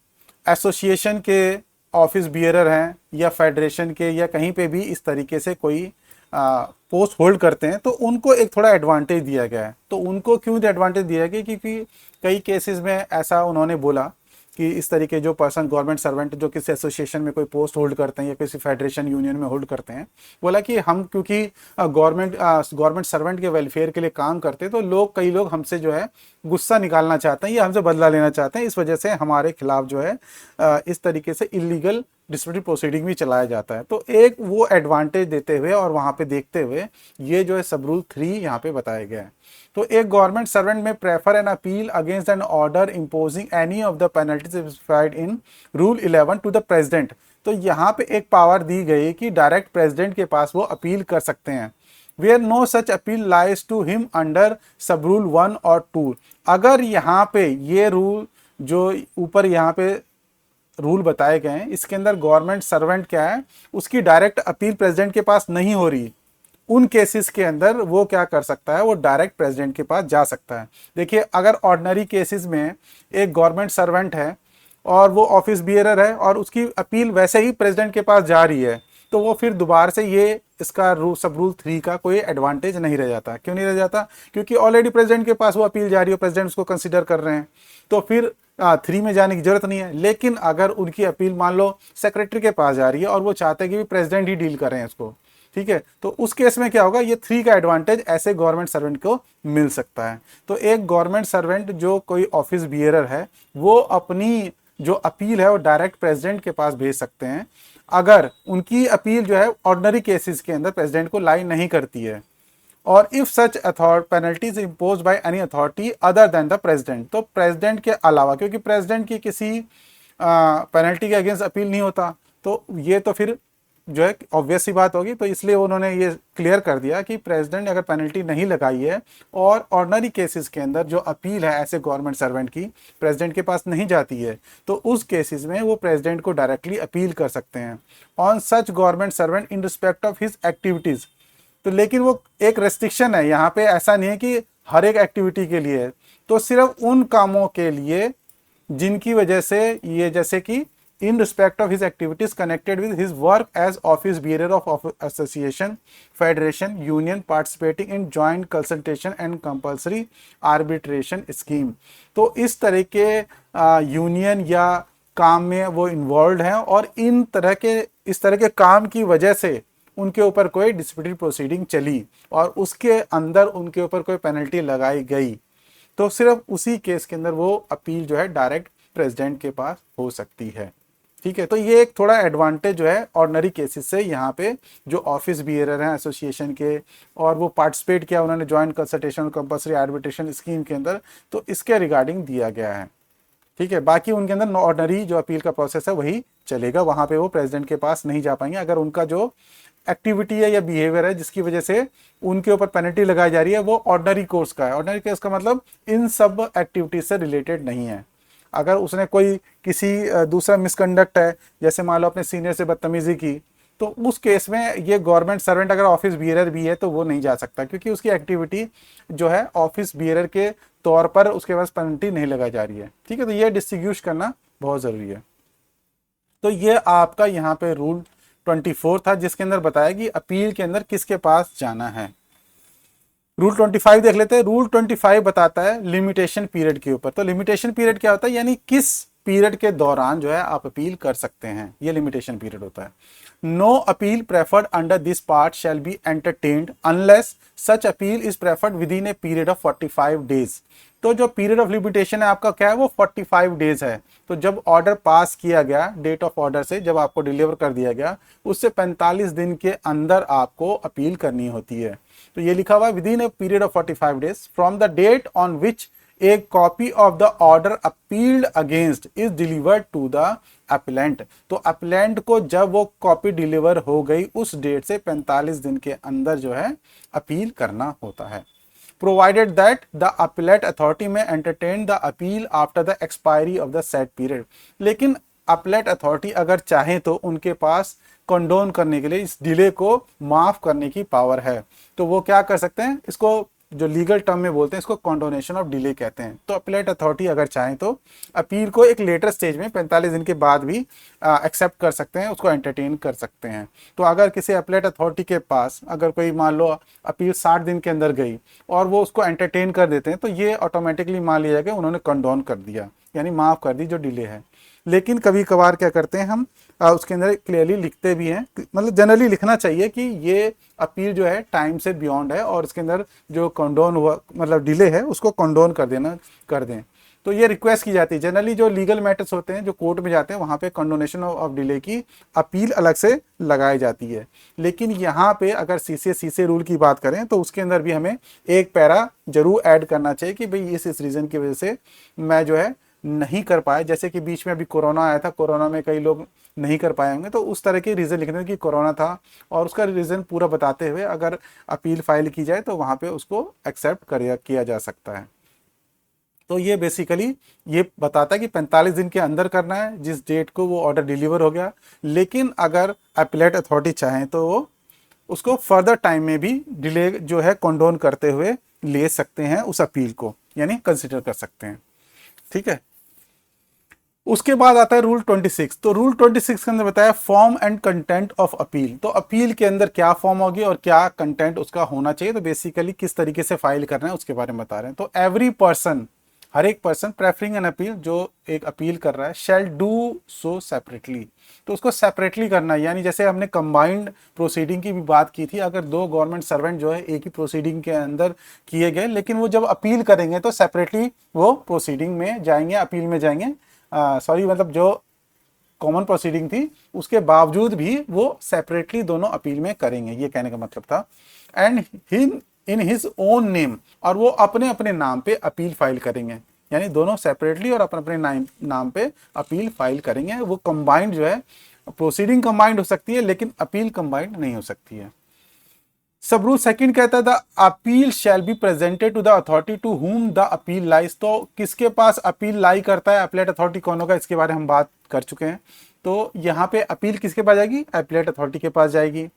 एसोसिएशन के ऑफिस बियरर हैं या फेडरेशन के या कहीं पे भी इस तरीके से कोई पोस्ट होल्ड करते हैं तो उनको एक थोड़ा एडवांटेज दिया गया है। तो उनको क्यों एडवांटेज दिया गया, क्योंकि कई केसेस में ऐसा उन्होंने बोला कि इस तरीके जो पर्सन गवर्नमेंट सर्वेंट जो किसी एसोसिएशन में कोई पोस्ट होल्ड करते हैं या किसी फेडरेशन यूनियन में होल्ड करते हैं, बोला कि हम क्योंकि गवर्नमेंट सर्वेंट के वेलफेयर के लिए काम करते हैं तो कई लोग हमसे जो है गुस्सा निकालना चाहते हैं या हमसे बदला लेना चाहते हैं, इस वजह से हमारे खिलाफ जो है इस तरीके से इलीगल डिस्प्यूट प्रोसीडिंग भी चलाया जाता है। तो एक वो एडवांटेज देते हुए और वहाँ पे देखते हुए ये जो है सब रूल 3 यहाँ पे बताया गया है। तो एक गवर्नमेंट सर्वेंट में prefer an appeal against an order imposing any of the penalties specified in rule 11 to the president. तो यहाँ पे एक पावर दी गई कि डायरेक्ट प्रेसिडेंट के पास वो अपील कर सकते हैं। Where no such appeal lies to him under sub rule 1 और 2। अगर यहाँ पे ये रूल जो ऊपर यहाँ पे रूल बताए गए हैं इसके अंदर गवर्नमेंट सर्वेंट क्या है, उसकी डायरेक्ट अपील प्रेसिडेंट के पास नहीं हो रही, उन केसेस के अंदर वो क्या कर सकता है, वो डायरेक्ट प्रेसिडेंट के पास जा सकता है। देखिए अगर ऑर्डिनरी केसेस में एक गवर्नमेंट सर्वेंट है और वो ऑफिस बियरर है और उसकी अपील वैसे ही प्रेसिडेंट के पास जा रही है, तो वो फिर दोबारा से ये इसका सब रूल 3 का कोई एडवांटेज नहीं रह जाता। क्यों नहीं रह जाता, क्योंकि ऑलरेडी प्रेसिडेंट के पास वो अपील जा रही है, प्रेसिडेंट उसको कंसिडर कर रहे हैं, तो फिर 3 में जाने की जरूरत नहीं है। लेकिन अगर उनकी अपील मान लो सेक्रेटरी के पास जा रही है और वो चाहते हैं कि प्रेसिडेंट ही डील करें इसको, ठीक है, तो उस केस में क्या होगा, ये 3 का एडवांटेज ऐसे गवर्नमेंट सर्वेंट को मिल सकता है। तो एक गवर्नमेंट सर्वेंट जो कोई ऑफिस बियरर है वो अपनी जो अपील है वो डायरेक्ट प्रेसिडेंट के पास भेज सकते हैं अगर उनकी अपील जो है ऑर्डिनरी केसेस के अंदर प्रेसिडेंट को लाई नहीं करती है, और if such penalties impose by any authority other than the president. तो प्रेसिडेंट के अलावा, क्योंकि प्रेसिडेंट की किसी पेनल्टी के अगेंस्ट अपील नहीं होता, तो ये तो फिर जो है ऑब्वियस सी बात होगी, तो इसलिए उन्होंने ये क्लियर कर दिया कि प्रेसिडेंट अगर पेनल्टी नहीं लगाई है और ऑर्डिनरी केसेस के अंदर जो अपील है ऐसे गवर्नमेंट सर्वेंट की प्रेसिडेंट के पास नहीं जाती है, तो उस केसेस में वो प्रेसिडेंट को डायरेक्टली अपील कर सकते हैं on such government servant in respect of his activities. तो लेकिन वो एक रेस्ट्रिक्शन है यहाँ पे, ऐसा नहीं है कि हर एक एक्टिविटी के लिए, तो सिर्फ उन कामों के लिए जिनकी वजह से ये, जैसे कि in respect of his activities connected with his work as office bearer of association, federation, union participating in joint consultation and compulsory arbitration scheme। तो इस तरह के यूनियन या काम में वो इन्वॉल्व हैं और इस तरह के काम की वजह से उनके ऊपर कोई डिस्प्यूटेड प्रोसीडिंग चली और उसके अंदर उनके ऊपर कोई पेनल्टी लगाई गई, तो सिर्फ उसी केस के अंदर वो अपील जो है डायरेक्ट प्रेसिडेंट के पास हो सकती है। ठीक है, तो ये एक थोड़ा एडवांटेज जो है ऑर्डिनरी केसेस से यहाँ पे जो ऑफिस बियरर हैं एसोसिएशन के और वो पार्टिसिपेट किया उन्होंने joint consultation compulsory arbitration scheme के अंदर, तो इसके रिगार्डिंग दिया गया है। ठीक है, बाकी उनके अंदर ऑर्डिनरी जो अपील का प्रोसेस है वही चलेगा, वहाँ पे वो प्रेसिडेंट के पास नहीं जा पाएंगे अगर उनका जो एक्टिविटी है या बिहेवियर है जिसकी वजह से उनके ऊपर पेनल्टी लगाई जा रही है वो ऑर्डिनरी कोर्स का है। ऑर्डिनरी केस का मतलब इन सब एक्टिविटीज से रिलेटेड नहीं है। अगर उसने कोई किसी दूसरा मिसकंडक्ट है, जैसे मान लो अपने सीनियर से बदतमीजी की, तो उस केस में ये गवर्नमेंट सर्वेंट अगर ऑफिस बियरर भी है तो वो नहीं जा सकता, क्योंकि उसकी एक्टिविटी जो है ऑफिस बियरर के तौर पर उसके पास पेनल्टी नहीं लगाई जा रही है। ठीक है, तो ये डिस्टिंग्विश करना बहुत ज़रूरी है। तो ये आपका यहाँ पे रूल 24 था जिसके अंदर बताया कि अपील के अंदर किसके पास जाना है। रूल 25 देख लेते हैं। रूल 25 बताता है लिमिटेशन पीरियड के ऊपर। तो लिमिटेशन पीरियड क्या होता है, यानी किस पीरियड के दौरान जो है आप अपील कर सकते हैं, ये लिमिटेशन पीरियड होता है। No appeal preferred under this part shall be entertained unless such appeal is preferred within a period of 45 days. तो जो पीरियड ऑफ लिमिटेशन है आपका क्या है, वो 45 डेज है। तो जब ऑर्डर पास किया गया, डेट ऑफ ऑर्डर से जब आपको डिलीवर कर दिया गया, उससे 45 दिन के अंदर आपको अपील करनी होती है। तो ये लिखा हुआ है within a period of 45 days from the date on which a copy of the order appealed against is delivered to the appellant। तो appellant को जब वो कॉपी डिलीवर हो गई उस डेट से 45 दिन के अंदर जो है अपील करना होता है। provided that the appellate authority may entertain the appeal after the expiry of the said period। लेकिन appellate authority अगर चाहे तो उनके पास कंडोन करने के लिए, इस डिले को माफ करने की पावर है। तो वो क्या कर सकते हैं, इसको जो लीगल टर्म में बोलते हैं इसको कंडोनेशन ऑफ डिले कहते हैं। तो अपीलेट अथॉरिटी अगर चाहें तो अपील को एक लेटर स्टेज में 45 दिन के बाद भी एक्सेप्ट कर सकते हैं, उसको एंटरटेन कर सकते हैं। तो अगर किसी अपीलेट अथॉरिटी के पास अगर कोई मान लो अपील 60 दिन के अंदर गई और वो उसको एंटरटेन कर देते हैं तो ये ऑटोमेटिकली मान लिया जाएगा उन्होंने कंडोन कर दिया, यानी माफ़ कर दी जो डिले है। लेकिन कभी कभार क्या करते हैं हम उसके अंदर क्लियरली लिखते भी हैं, मतलब जनरली लिखना चाहिए कि ये अपील जो है टाइम से बियॉन्ड है और इसके अंदर जो कंडोन हुआ मतलब डिले है उसको कंडोन कर दें। तो ये रिक्वेस्ट की जाती है। जनरली जो लीगल मैटर्स होते हैं जो कोर्ट में जाते हैं वहाँ पे कंडोनेशन ऑफ डिले की अपील अलग से लगाई जाती है। लेकिन यहाँ पे अगर सीसीए रूल की बात करें तो उसके अंदर भी हमें एक पैरा जरूर ऐड करना चाहिए कि भाई इस रीज़न की वजह से मैं जो है नहीं कर पाए। जैसे कि बीच में अभी कोरोना आया था, कोरोना में कई लोग नहीं कर पाए होंगे, तो उस तरह के रीज़न लिखने कि कोरोना था और उसका रीज़न पूरा बताते हुए अगर अपील फाइल की जाए तो वहाँ पे उसको एक्सेप्ट किया जा सकता है। तो ये बेसिकली ये बताता है कि 45 दिन के अंदर करना है जिस डेट को वो ऑर्डर डिलीवर हो गया। लेकिन अगर अपीलेट अथॉरिटी चाहें तो वो उसको फर्दर टाइम में भी डिले जो है कंडोन करते हुए ले सकते हैं उस अपील को, यानी कंसिडर कर सकते हैं। ठीक है, उसके बाद आता है रूल 26। तो रूल 26 के अंदर बताया form and content of appeal. तो अपील के अंदर क्या फॉर्म होगी और क्या कंटेंट उसका होना चाहिए, तो बेसिकली किस तरीके से फाइल करना है उसके बारे में बता रहे हैं। तो एवरी पर्सन, हर एक पर्सन प्रेफरिंग एन अपील, जो एक अपील कर रहा है, शैल डू सो सेपरेटली। तो उसको सेपरेटली करना है, यानी जैसे हमने कंबाइंड प्रोसीडिंग की भी बात की थी, अगर दो गवर्नमेंट सर्वेंट जो है एक ही प्रोसीडिंग के अंदर किए गए लेकिन वो जब अपील करेंगे तो सेपरेटली वो प्रोसीडिंग में जाएंगे, अपील में जाएंगे। सॉरी मतलब जो कॉमन प्रोसीडिंग थी उसके बावजूद भी वो सेपरेटली दोनों अपील में करेंगे, ये कहने का मतलब था। And in his own name, और वो अपने अपने नाम पे अपील फाइल करेंगे, यानी दोनों सेपरेटली और अपने अपने नाम पे अपील फाइल करेंगे। वो कंबाइंड जो है, प्रोसीडिंग कंबाइंड हो सकती है लेकिन अपील कंबाइंड नहीं हो सकती है। सब रूल सेकंड कहता है the appeal shall be presented to the authority to whom the appeal lies. तो किसके पास अपील लाई करता है, अपीलेट अथॉरिटी कौन होगा, इसके बारे में हम बात कर चुके हैं। तो यहाँ पे अपील किसके पास जाएगी, अपीलेट अथॉरिटी के पास जाएगी।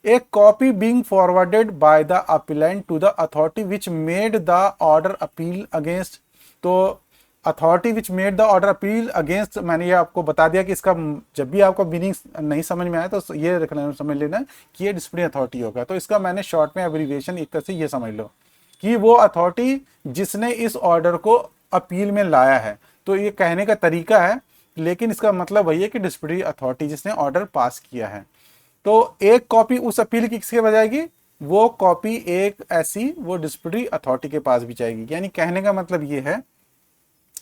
एक copy being forwarded by the appellant to the authority which made the order appeal against. तो authority which made the order appeal against, मैंने ये आपको बता दिया कि इसका जब भी आपको मीनिंग नहीं समझ में आए तो ये समझ लेना कि ये डिसिप्लिनरी अथॉरिटी होगा। तो इसका मैंने शॉर्ट में एब्रीविएशन एक तरह से ये समझ लो कि वो अथॉरिटी जिसने इस ऑर्डर को अपील में लाया है। तो ये कहने का तरीका है, लेकिन इसका मतलब वही है कि डिसिप्लिनरी अथॉरिटी जिसने ऑर्डर पास किया है। तो एक कॉपी उस अपील की किसके पास जाएगी, वो कॉपी एक ऐसी वो डिसिप्लिनरी अथॉरिटी के पास भी जाएगी। यानी कहने का मतलब ये है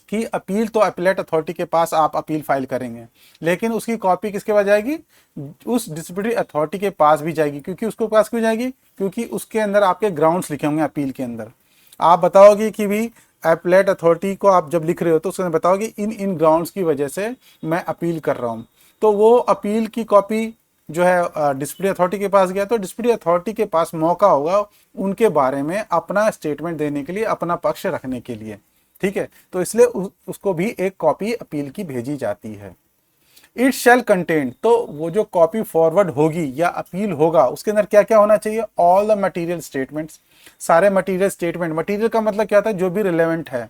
कि अपील तो अपीलेट अथॉरिटी के पास आप अपील फाइल करेंगे, लेकिन उसकी कॉपी किसके पास जाएगी, उस डिसिप्लिनरी अथॉरिटी के पास भी जाएगी। क्योंकि उसके पास क्यों जाएगी, क्योंकि उसके अंदर आपके ग्राउंड्स लिखे होंगे अपील के अंदर। आप बताओगे कि भी अपीलेट अथॉरिटी को आप जब लिख रहे हो तो उसमें बताओगे इन इन ग्राउंड्स की वजह से मैं अपील कर रहा हूँ। तो वो अपील की कॉपी जो है डिसिप्लिनरी अथॉरिटी के पास गया तो डिसिप्लिनरी अथॉरिटी के पास मौका होगा उनके बारे में अपना स्टेटमेंट देने के लिए, अपना पक्ष रखने के लिए। ठीक है, तो इसलिए उसको भी एक कॉपी अपील की भेजी जाती है। इट शैल कंटेन, तो वो जो कॉपी फॉरवर्ड होगी या अपील होगा उसके अंदर क्या क्या होना चाहिए, ऑल द मटेरियल स्टेटमेंट्स, सारे मटेरियल स्टेटमेंट। मटेरियल का मतलब क्या होता है, जो भी रिलेवेंट है,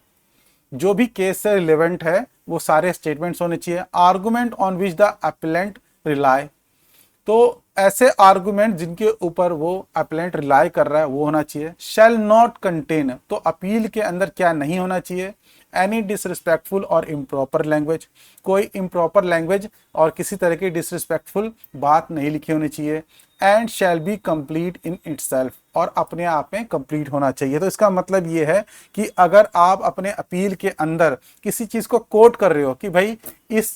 जो भी केस से रिलेवेंट है वो सारे स्टेटमेंट्स होने चाहिए। Argument on which the appellate rely, तो ऐसे आर्गुमेंट जिनके ऊपर वो अपीलेंट रिलाई कर रहा है वो होना चाहिए। शैल नॉट कंटेन, तो अपील के अंदर क्या नहीं होना चाहिए, एनी डिसरिस्पेक्टफुल और इम्प्रॉपर लैंग्वेज, कोई इम्प्रॉपर लैंग्वेज और किसी तरह की डिसरिस्पेक्टफुल बात नहीं लिखी होनी चाहिए। And shall be complete in itself, और अपने आप में कंप्लीट होना चाहिए। तो इसका मतलब ये है कि अगर आप अपने अपील के अंदर किसी चीज को कोट कर रहे हो कि भाई इस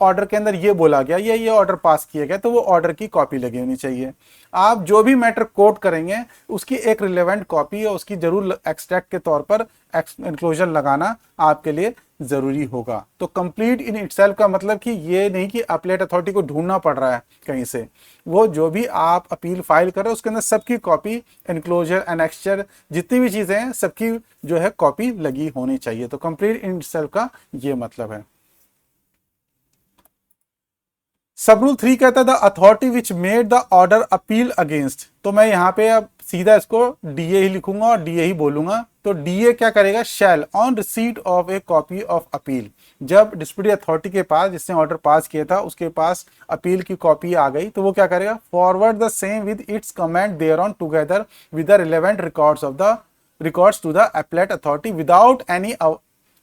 ऑर्डर के अंदर ये बोला गया या ये ऑर्डर पास किया गया, तो वो ऑर्डर की कॉपी लगी होनी चाहिए। आप जो भी मैटर कोट करेंगे उसकी एक रिलेवेंट कॉपी या उसकी जरूर एक्सट्रैक्ट के तौर पर एनक्लोजर लगाना आपके लिए जरूरी होगा। तो कंप्लीट इन इटसेल्फ का मतलब कि ये नहीं कि अपीलेट अथॉरिटी को ढूंढना पड़ रहा है कहीं से, वो जो भी आप अपील फाइल कर रहे हो उसके अंदर सबकी कॉपी, एनक्लोजर, एनेक्स्चर, जितनी भी चीजें हैं सबकी जो है कॉपी लगी होनी चाहिए। तो कंप्लीट इन इटसेल्फ का ये मतलब है। सब रूल 3 कहता है the authority which made the order appeal against. तो मैं यहाँ पे अब सीधा इसको डीए ही लिखूंगा और डीए ही बोलूंगा। तो डीए क्या करेगा, शैल on receipt of A copy of appeal, जब डिस्प्यूट अथॉरिटी के पास जिसने ऑर्डर पास किया था उसके पास अपील की कॉपी आ गई, तो वो क्या करेगा, forward the same with its comment thereon together with the relevant records to the appellate authority without any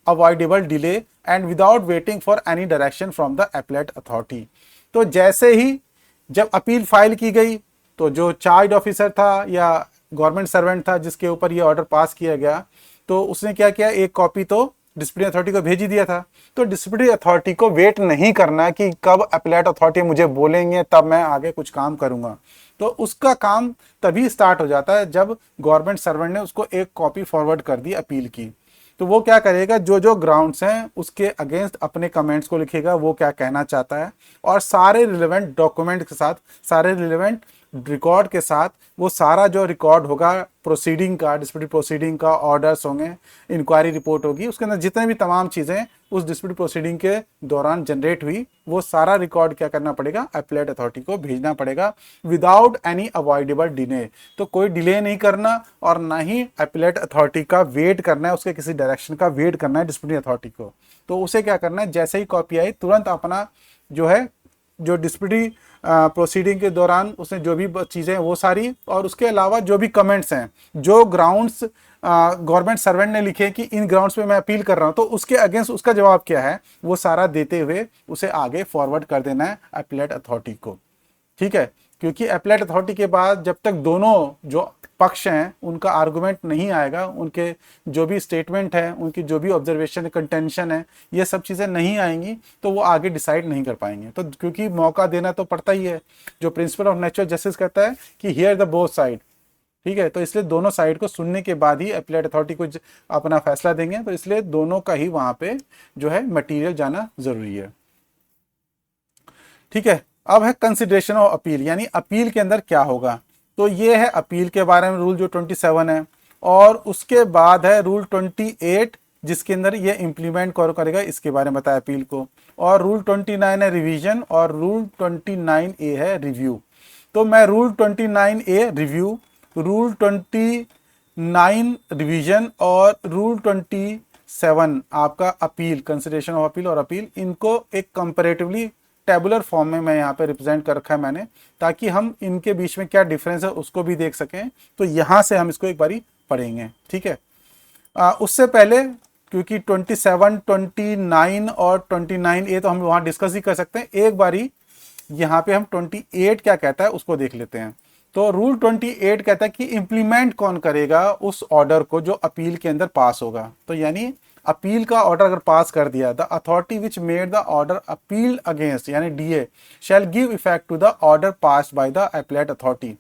avoidable delay and without waiting for any direction from the appellate authority. तो जैसे ही जब appeal file की गई तो जो charge officer था या government servant था जिसके ऊपर ये ऑर्डर पास किया गया, तो उसने क्या किया, एक कॉपी तो डिस्प्यूटिंग अथॉरिटी को भेज ही दिया था। तो डिस्प्यूटिंग अथॉरिटी को वेट नहीं करना कि कब अपीलेट अथॉरिटी मुझे बोलेंगे तब मैं आगे कुछ काम करूंगा। तो उसका काम तभी स्टार्ट हो जाता है जब गवर्नमेंट सर्वेंट ने उसको एक कॉपी फॉरवर्ड कर दी अपील की। तो वो क्या करेगा, जो जो ग्राउंड्स हैं उसके अगेंस्ट अपने कमेंट्स को लिखेगा, वो क्या कहना चाहता है, और सारे रिलेवेंट डॉक्यूमेंट के साथ, सारे रिलेवेंट रिकॉर्ड के साथ, वो सारा जो रिकॉर्ड होगा प्रोसीडिंग का, डिस्प्यूट प्रोसीडिंग का, ऑर्डर्स होंगे, इंक्वायरी रिपोर्ट होगी, उसके अंदर जितने भी तमाम चीज़ें उस डिस्प्यूट प्रोसीडिंग के दौरान जनरेट हुई, वो सारा रिकॉर्ड क्या करना पड़ेगा, अपीलेट अथॉरिटी को भेजना पड़ेगा विदाउट एनी अवॉइडेबल डिले। तो कोई डिले नहीं करना और ना ही अपीलेट अथॉरिटी का वेट करना है, उसके किसी डायरेक्शन का वेट करना है डिस्प्यूटिंग अथॉरिटी को। तो उसे क्या करना है, जैसे ही कॉपी आई तुरंत अपना जो है, जो डिस्प्यूटिंग प्रोसीडिंग के दौरान उसने जो भी चीज़ें वो सारी, और उसके अलावा जो भी कमेंट्स हैं, जो ग्राउंड्स गवर्नमेंट सर्वेंट ने लिखे कि इन ग्राउंड्स पे मैं अपील कर रहा हूं, तो उसके अगेंस्ट उसका जवाब क्या है वो सारा देते हुए उसे आगे फॉरवर्ड कर देना है अपीलेट अथॉरिटी को। ठीक है, क्योंकि अपीलेट अथॉरिटी के बाद जब तक दोनों जो पक्ष हैं उनका आर्गुमेंट नहीं आएगा, उनके जो भी स्टेटमेंट है, उनकी जो भी ऑब्जर्वेशन कंटेंशन है, ये सब चीज़ें नहीं आएंगी, तो वो आगे डिसाइड नहीं कर पाएंगे। तो क्योंकि मौका देना तो पड़ता ही है, जो प्रिंसिपल ऑफ नेचुरल जस्टिस कहता है कि हियर द बोथ साइड। ठीक है, तो इसलिए दोनों साइड को सुनने के बाद ही अपीलेट अथॉरिटी को अपना फैसला देंगे, तो इसलिए दोनों का ही वहां पे जो है मटीरियल जाना जरूरी है। ठीक है, अब है कंसिडरेशन ऑफ अपील, यानी अपील के अंदर क्या होगा। तो ये है अपील के बारे में रूल जो 27 है, और उसके बाद है रूल 28 जिसके अंदर ये इम्प्लीमेंट करेगा, इसके बारे में बताया अपील को। और रूल 29 है रिवीजन, और रूल 29A है रिव्यू। तो मैं rule 29A review, rule 29 revision और रूल 27 आपका अपील, कंसिडरेशन ऑफ अपील और अपील, इनको एक कंपैरेटिवली टेबुलर फॉर्म में मैं यहाँ पे रिप्रेजेंट कर रखा है मैंने, ताकि हम इनके बीच में क्या डिफरेंस है उसको भी देख सकें। तो यहाँ से हम इसको एक बारी पढ़ेंगे। ठीक है, उससे पहले क्योंकि 27, 29 और 29A तो हम वहाँ डिस्कस ही कर सकते हैं, एक बारी यहाँ पे हम 28 क्या कहता है उसको देख लेते हैं। तो रूल 28 कहता है कि इंप्लीमेंट कौन करेगा उस ऑर्डर को जो अपील के अंदर पास होगा। तो यानी अपील का ऑर्डर अगर पास कर दिया, the authority which made the order appeal against, यानी DA, shall give effect to the order passed by the appellate authority.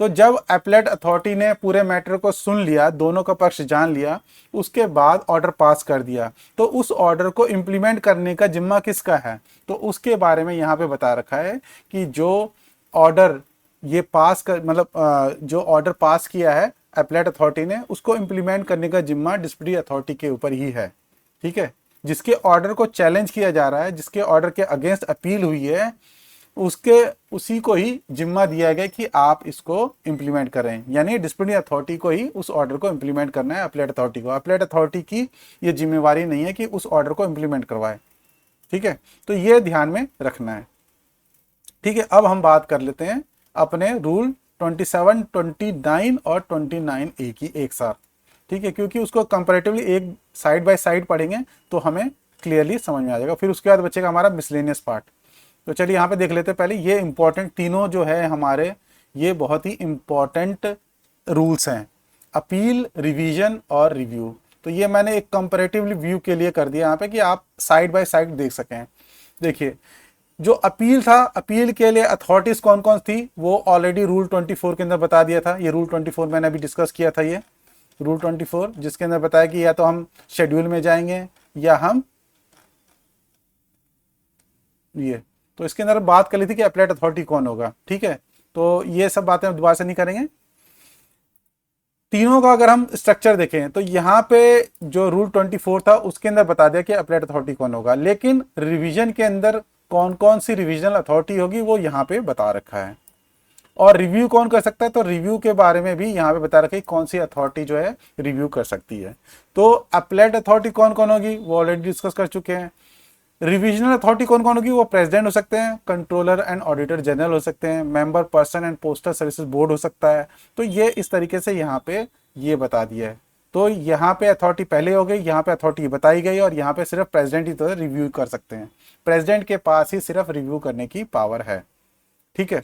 तो जब अपीलेट अथॉरिटी ने पूरे मैटर को सुन लिया, दोनों का पक्ष जान लिया, उसके बाद ऑर्डर पास कर दिया, तो उस ऑर्डर को इंप्लीमेंट करने का जिम्मा किसका है, तो उसके बारे में यहाँ पे बता रखा है कि जो ऑर्डर ये पास कर, मतलब जो ऑर्डर पास किया है अपीलेट अथॉरिटी ने, उसको इंप्लीमेंट करने का जिम्मा डिस्प्यूटिंग अथॉरिटी के ऊपर ही है। ठीक है, जिसके ऑर्डर को चैलेंज किया जा रहा है, जिसके ऑर्डर के अगेंस्ट अपील हुई है, उसी को ही जिम्मा दिया गया कि आप इसको इंप्लीमेंट करें, यानी डिस्प्यूटिंग अथॉरिटी को ही उस ऑर्डर को इंप्लीमेंट करना है, अपीलेट अथॉरिटी को। अपीलेट अथॉरिटी की ये जिम्मेवारी नहीं है कि उस ऑर्डर को इंप्लीमेंट करवाए। ठीक है, तो ये ध्यान में रखना है। ठीक है, अब हम बात कर लेते हैं अपने रूल 27, 29 और 29A की एक साथ। ठीक है, क्योंकि उसको कंपैरेटिवली एक साइड बाय साइड पढ़ेंगे तो हमें क्लियरली समझ में आ जाएगा। फिर उसके बाद बचेगा हमारा मिसलेनियस पार्ट। तो चलिए यहाँ पे देख लेते हैं पहले ये इंपॉर्टेंट तीनों जो है हमारे, ये बहुत ही इंपॉर्टेंट रूल्स हैं, अपील, रिवीजन और रिव्यू। तो ये मैंने एक कंपैरेटिवली व्यू के लिए कर दिया यहाँ पे कि आप साइड बाय साइड देख सकें। देखिए, जो अपील था, अपील के लिए अथॉरिटीज कौन कौन थी वो ऑलरेडी रूल 24 के अंदर बता दिया था। ये रूल 24 मैंने अभी डिस्कस किया था, ये रूल 24 जिसके अंदर बताया कि या तो हम शेड्यूल में जाएंगे या हम ये, तो इसके अंदर बात कर ली थी कि अपीलेट अथॉरिटी कौन होगा। ठीक है, तो ये सब बातें हम दोबारा से नहीं करेंगे। तीनों का अगर हम स्ट्रक्चर देखें तो यहाँ पे जो रूल 24 था उसके अंदर बता दिया कि अपीलेट अथॉरिटी कौन होगा, लेकिन रिवीजन के अंदर कौन कौन सी रिवीजनल अथॉरिटी होगी वो यहाँ पे बता रखा है। और रिव्यू कौन कर सकता है, तो रिव्यू के बारे में भी यहाँ पे बता रखा है कौन सी अथॉरिटी जो है रिव्यू कर सकती है। तो अपीलेट अथॉरिटी कौन कौन होगी वो ऑलरेडी डिस्कस कर चुके हैं। रिविजनल अथॉरिटी कौन कौन होगी, वो प्रेसिडेंट हो सकते हैं, कंट्रोलर एंड ऑडिटर जनरल हो सकते हैं, member person and postal services board हो सकता है। तो ये इस तरीके से यहाँ पे ये बता दिया है। तो यहाँ पे अथॉरिटी पहले हो गई, यहाँ पे अथॉरिटी बताई गई, और यहाँ पे सिर्फ प्रेसिडेंट ही तो रिव्यू कर सकते हैं। प्रेसिडेंट के पास ही सिर्फ रिव्यू करने की पावर है। ठीक है,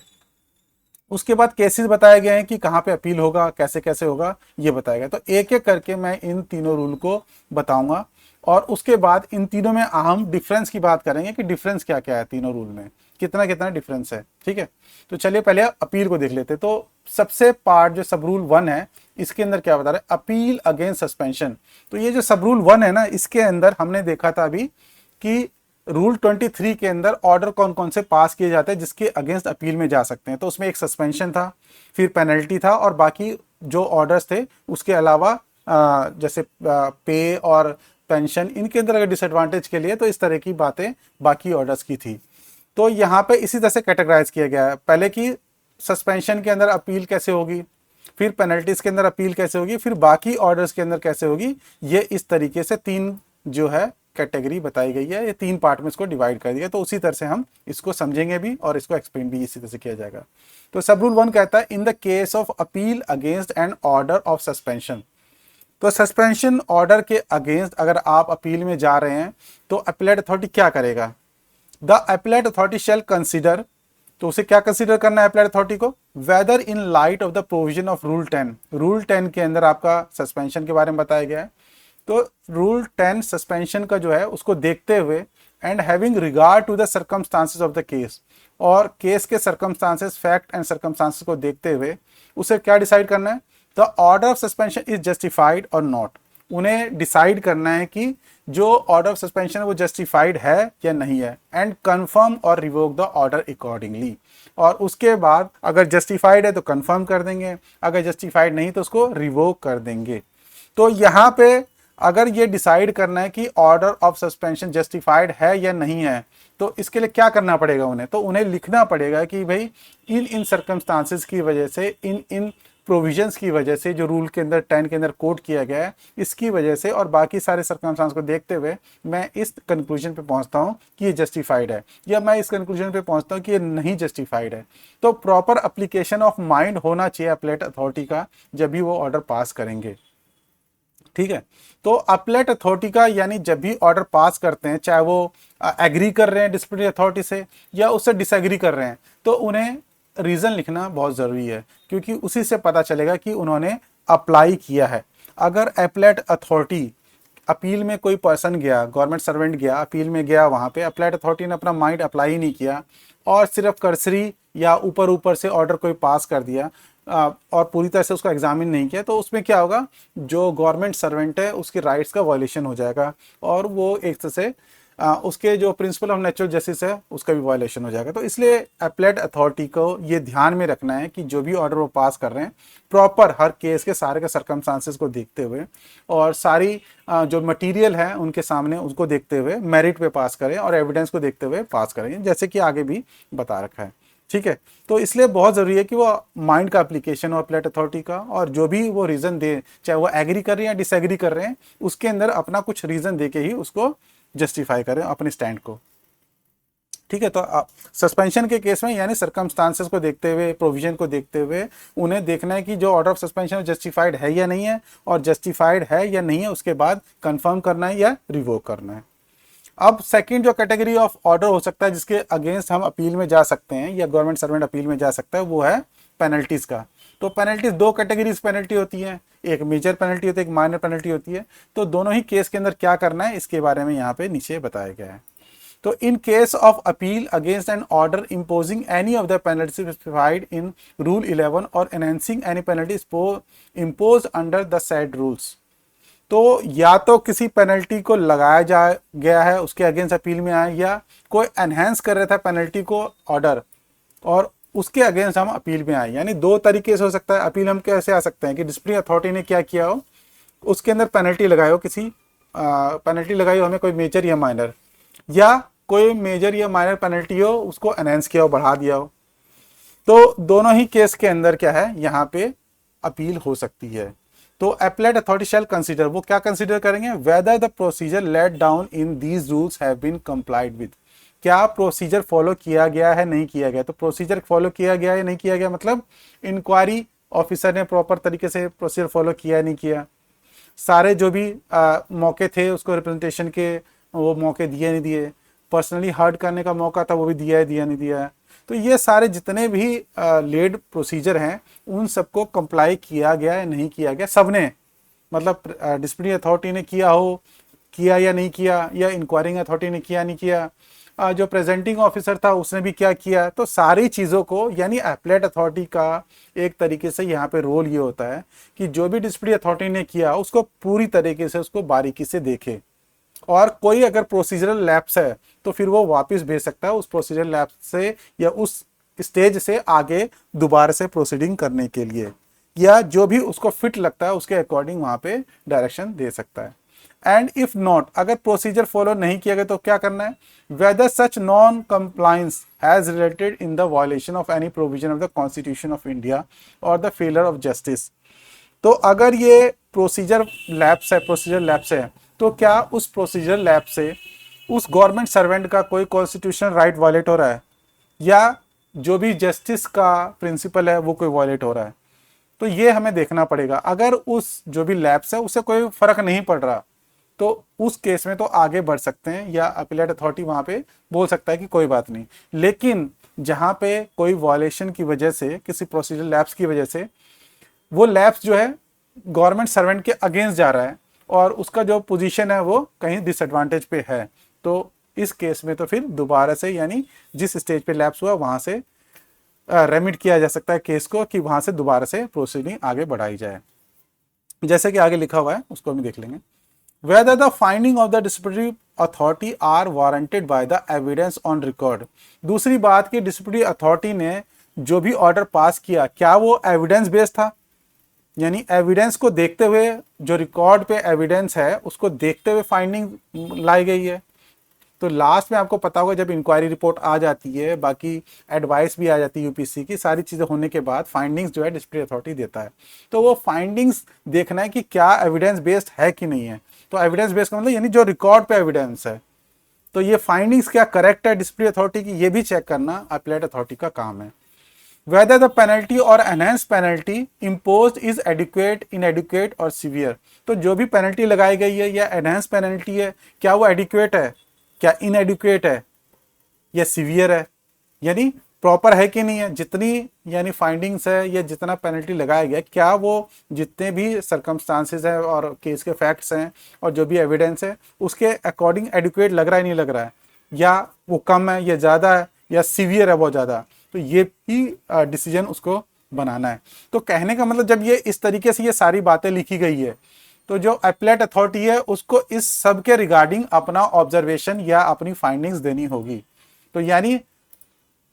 उसके बाद केसेस बताए गए हैं कि कहाँ पे अपील होगा, कैसे कैसे होगा, ये बताया गया। तो एक एक करके मैं इन तीनों रूल को बताऊंगा, और उसके बाद इन तीनों में अहम डिफरेंस की बात करेंगे कि डिफरेंस क्या क्या है तीनों रूल में, कितना कितना डिफरेंस है। ठीक है, तो चलिए पहले अपील को देख लेते हैं। तो सबसे पार्ट जो सब रूल 1 है, इसके अंदर क्या बता रहे हैं, अपील अगेंस्ट सस्पेंशन। तो ये जो सब रूल 1 है ना, इसके अंदर हमने देखा था अभी कि रूल 23 के अंदर ऑर्डर कौन कौन से पास किए जाते हैं जिसके अगेंस्ट अपील में जा सकते हैं। तो उसमें एक सस्पेंशन था, फिर पेनल्टी था, और बाकी जो ऑर्डर्स थे उसके अलावा जैसे पे और पेंशन, इनके अंदर अगर डिसएडवांटेज के लिए, तो इस तरह की बातें बाकी ऑर्डर्स की थी। तो यहाँ पे इसी तरह से कैटेगराइज किया गया है, पहले की सस्पेंशन के अंदर अपील कैसे होगी, फिर पेनल्टीज के अंदर अपील कैसे होगी, फिर बाकी ऑर्डर्स के अंदर कैसे होगी। ये इस तरीके से 3 जो है कैटेगरी बताई गई है, ये 3 पार्ट में इसको डिवाइड कर दिया। तो उसी तरह से हम इसको समझेंगे भी और इसको एक्सप्लेन भी इसी तरह से किया जाएगा। तो सब रूल 1 कहता है इन the case of appeal against an order of suspension. तो सस्पेंशन ऑर्डर के अगेंस्ट अगर आप अपील में जा रहे हैं तो अपीलेट अथॉरिटी क्या करेगा, the appellate authority shall consider. तो उसे क्या कंसीडर करना है अपीलेट अथॉरिटी को, whether in light of the provision of rule 10। Rule 10 के अंदर आपका सस्पेंशन के बारे में बताया गया है। तो रूल 10 सस्पेंशन का जो है उसको देखते हुए, and having regard to the circumstances of the case, और केस के सर्कमस्टांसेस, फैक्ट एंड सर्कमस्टांसेस को देखते हुए उसे क्या डिसाइड करना है, the order of suspension is justified or not. उन्हें डिसाइड करना है कि जो ऑर्डर ऑफ सस्पेंशन है वो जस्टिफाइड है या नहीं है, एंड कंफर्म और रिवोक द ऑर्डर अकॉर्डिंगली। और उसके बाद अगर जस्टिफाइड है तो कंफर्म कर देंगे, अगर जस्टिफाइड नहीं तो उसको रिवोक कर देंगे। तो यहाँ पे अगर ये डिसाइड करना है कि ऑर्डर ऑफ सस्पेंशन जस्टिफाइड है या नहीं है, तो इसके लिए क्या करना पड़ेगा उन्हें, तो उन्हें लिखना पड़ेगा कि भाई इन इन सर्कमस्टांसेस की वजह से, इन इन प्रोविजंस की वजह से, जो रूल के अंदर 10 के अंदर कोट किया गया है, इसकी वजह से और बाकी सारे सर्कमस्टांस को देखते हुए मैं इस कंक्लूजन पे पहुंचता हूं कि ये जस्टिफाइड है, या मैं इस कंक्लूजन पे पहुंचता हूं कि ये नहीं जस्टिफाइड है। तो प्रॉपर एप्लीकेशन ऑफ माइंड होना चाहिए अपीलेट अथॉरिटी का जब भी वो ऑर्डर पास करेंगे। ठीक है, तो अपीलेट अथॉरिटी का यानी जब भी ऑर्डर पास करते हैं, चाहे वो एग्री कर रहे हैं डिसिप्लिनरी अथॉरिटी से या उससे डिसएग्री कर रहे हैं, तो उन्हें रीजन लिखना बहुत जरूरी है, क्योंकि उसी से पता चलेगा कि उन्होंने अप्लाई किया है। अगर अपीलेट अथॉरिटी, अपील में कोई पर्सन गया, गवर्नमेंट सर्वेंट गया, अपील में गया, वहां पे अपीलेट अथॉरिटी ने अपना माइंड अप्लाई नहीं किया और सिर्फ कर्सरी या ऊपर ऊपर से ऑर्डर कोई पास कर दिया और पूरी तरह से उसको एग्जामिन नहीं किया, तो उसमें क्या होगा, जो गवर्नमेंट सर्वेंट है उसके राइट्स का वायलेशन हो जाएगा, और वो एक तरह से उसके जो प्रिंसिपल ऑफ नेचुरल जस्टिस है उसका भी वायलेशन हो जाएगा। तो इसलिए अपीलेट अथॉरिटी को ये ध्यान में रखना है कि जो भी ऑर्डर वो पास कर रहे हैं, प्रॉपर हर केस के सारे के सर्कमस्टांसेस को देखते हुए और सारी जो मटेरियल है उनके सामने उसको देखते हुए मेरिट पे पास करें और एविडेंस को देखते हुए पास करें, जैसे कि आगे भी बता रखा है। ठीक है, तो इसलिए बहुत ज़रूरी है कि वो माइंड का एप्लीकेशन हो अपीलेट अथॉरिटी का, और जो भी वो रीज़न दे, चाहे वो एग्री कर रहे हैं या डिसएग्री कर रहे हैं, उसके अंदर अपना कुछ रीज़न दे के ही उसको जस्टिफाई करें अपने स्टैंड को। ठीक है, तो सस्पेंशन के केस में यानी सर्कमस्टांसेस को देखते हुए, प्रोविजन को देखते हुए उन्हें देखना है कि जो ऑर्डर ऑफ सस्पेंशन जस्टिफाइड है या नहीं है, और जस्टिफाइड है या नहीं है उसके बाद कंफर्म करना है या रिवोक करना है। अब सेकंड जो कैटेगरी ऑफ ऑर्डर हो सकता है जिसके अगेंस्ट हम अपील में जा सकते हैं या गवर्नमेंट सर्वेंट अपील में जा सकता है, वो है पेनल्टीज का। तो पेनल्टीज 2 कैटेगरीज पेनल्टी होती है, एक मेजर पेनल्टी होती है, एक माइनर पेनल्टी होती है। तो दोनों ही केस के अंदर क्या करना है इसके बारे में यहाँ पे नीचे बताया गया है। तो in case of appeal against an order imposing any of the penalty specified in rule 11 और enhancing any penalty impose under the said rules. तो या तो किसी पेनल्टी को लगाया जा गया है उसके अगेंस्ट अपील में आए, या कोई एनहेंस कर रहा था पेनल्टी को ऑर्डर और उसके अगेंस्ट हम अपील में आए। यानी 2 तरीके से हो सकता है अपील। हम कैसे आ सकते हैं कि डिसिप्लिनरी अथॉरिटी ने क्या किया हो, उसके अंदर पेनल्टी लगाई हो, किसी पेनल्टी लगाई हो हमें कोई मेजर या माइनर, या कोई मेजर या माइनर पेनल्टी हो उसको एनहेंस किया हो, बढ़ा दिया हो। तो दोनों ही केस के अंदर क्या है, यहाँ पे अपील हो सकती है। तो अपेलेट अथॉरिटी शैल कंसीडर, वो क्या कंसीडर करेंगे, whether the procedure laid down in these rules have been complied with, क्या प्रोसीजर फॉलो किया गया है नहीं किया गया। तो प्रोसीजर फॉलो किया गया है नहीं किया गया मतलब इंक्वायरी ऑफिसर ने प्रॉपर तरीके से प्रोसीजर फॉलो किया नहीं किया, सारे जो भी मौके थे उसको रिप्रेजेंटेशन के वो मौके दिए नहीं दिए, पर्सनली हर्ट करने का मौका था वो भी दिया है दिया नहीं दिया है। तो ये सारे जितने भी लेड प्रोसीजर हैं उन सबको कंप्लाई किया गया है नहीं किया गया, सबने, मतलब डिसिप्लिनरी अथॉरिटी ने किया हो, किया या नहीं किया, या इंक्वायरिंग अथॉरिटी ने किया नहीं किया, जो प्रेजेंटिंग ऑफिसर था उसने भी क्या किया। तो सारी चीज़ों को, यानी एपेलेट अथॉरिटी का एक तरीके से यहाँ पे रोल ये होता है कि जो भी डिसिप्लिनरी अथॉरिटी ने किया उसको पूरी तरीके से उसको बारीकी से देखे, और कोई अगर प्रोसीजरल लैप्स है तो फिर वो वापस भेज सकता है उस प्रोसीजरल लैप्स से या उस स्टेज से आगे दोबारा से प्रोसीडिंग करने के लिए, या जो भी उसको फिट लगता है उसके अकॉर्डिंग वहां पे डायरेक्शन दे सकता है। एंड इफ नॉट, अगर प्रोसीजर फॉलो नहीं किया गया तो क्या करना है, whether such non compliance has related in the violation of any provision of the constitution of India or the failure of justice. तो अगर ये प्रोसीजर लैप्स है तो क्या उस प्रोसीजर लैब से उस गवर्नमेंट सर्वेंट का कोई कॉन्स्टिट्यूशनल राइट वायलेट हो रहा है, या जो भी जस्टिस का प्रिंसिपल है वो कोई वायलेट हो रहा है। तो ये हमें देखना पड़ेगा। अगर उस जो भी लैब्स है उससे कोई फर्क नहीं पड़ रहा तो उस केस में तो आगे बढ़ सकते हैं, या अपीलेट अथॉरिटी वहां पे बोल सकता है कि कोई बात नहीं। लेकिन जहां पे कोई वायलेशन की वजह से, किसी प्रोसीजर लैब्स की वजह से वो लैब्स जो है गवर्नमेंट सर्वेंट के अगेंस्ट जा रहा है और उसका जो पोजीशन है वो कहीं डिसएडवांटेज पे है, तो इस केस में तो फिर दोबारा से, यानी जिस स्टेज पे लैप्स हुआ वहां से रेमिट किया जा सकता है केस को, कि वहां से दोबारा से प्रोसीडिंग आगे बढ़ाई जाए। जैसे कि आगे लिखा हुआ है उसको भी देख लेंगे। Whether the finding of the disciplinary authority are warranted by the evidence on record। दूसरी बात कि डिसिप्लिनरी अथॉरिटी ने जो भी ऑर्डर पास किया क्या वो एविडेंस बेस्ड था, यानी एविडेंस को देखते हुए, जो रिकॉर्ड पे एविडेंस है उसको देखते हुए फाइंडिंग लाई गई है। तो लास्ट में आपको पता होगा जब इंक्वायरी रिपोर्ट आ जाती है, बाकी एडवाइस भी आ जाती है यूपीसी की, सारी चीज़ें होने के बाद फाइंडिंग्स जो है डिसिप्लिनरी अथॉरिटी देता है। तो वो फाइंडिंग्स देखना है कि क्या एविडेंस बेस्ड है कि नहीं है। तो एविडेंस बेस्ड का मतलब यानी जो रिकॉर्ड पे एविडेंस है, तो ये फाइंडिंग्स क्या करेक्ट है डिसिप्लिनरी अथॉरिटी की, ये भी चेक करना अपीलेट अथॉरिटी का काम है। वेदर द पेनल्टी और enhance penalty impose is adequate, इनएडिक्वेट और सीवियर। तो जो भी पेनल्टी लगाई गई है या एनहेंस पेनल्टी है, क्या वो एडिक्वेट है, क्या इनएडिक्वेट है, या सीवियर है, यानी प्रॉपर है कि नहीं है। जितनी यानी फाइंडिंग्स है या जितना पेनल्टी लगाया गया, क्या वो जितने भी सरकमस्टांसेस हैं और केस के फैक्ट्स हैं और जो भी एविडेंस है उसके अकॉर्डिंग एडिक्वेट लग रहा है नहीं लग रहा है, या वो कम है या ज़्यादा है, या सीवियर है बहुत ज़्यादा। तो ये भी डिसीजन उसको बनाना है। तो कहने का मतलब जब ये इस तरीके से ये सारी बातें लिखी गई है तो जो अपीलेट अथॉरिटी है उसको इस सब के रिगार्डिंग अपना ऑब्जर्वेशन या अपनी फाइंडिंग्स देनी होगी। तो यानी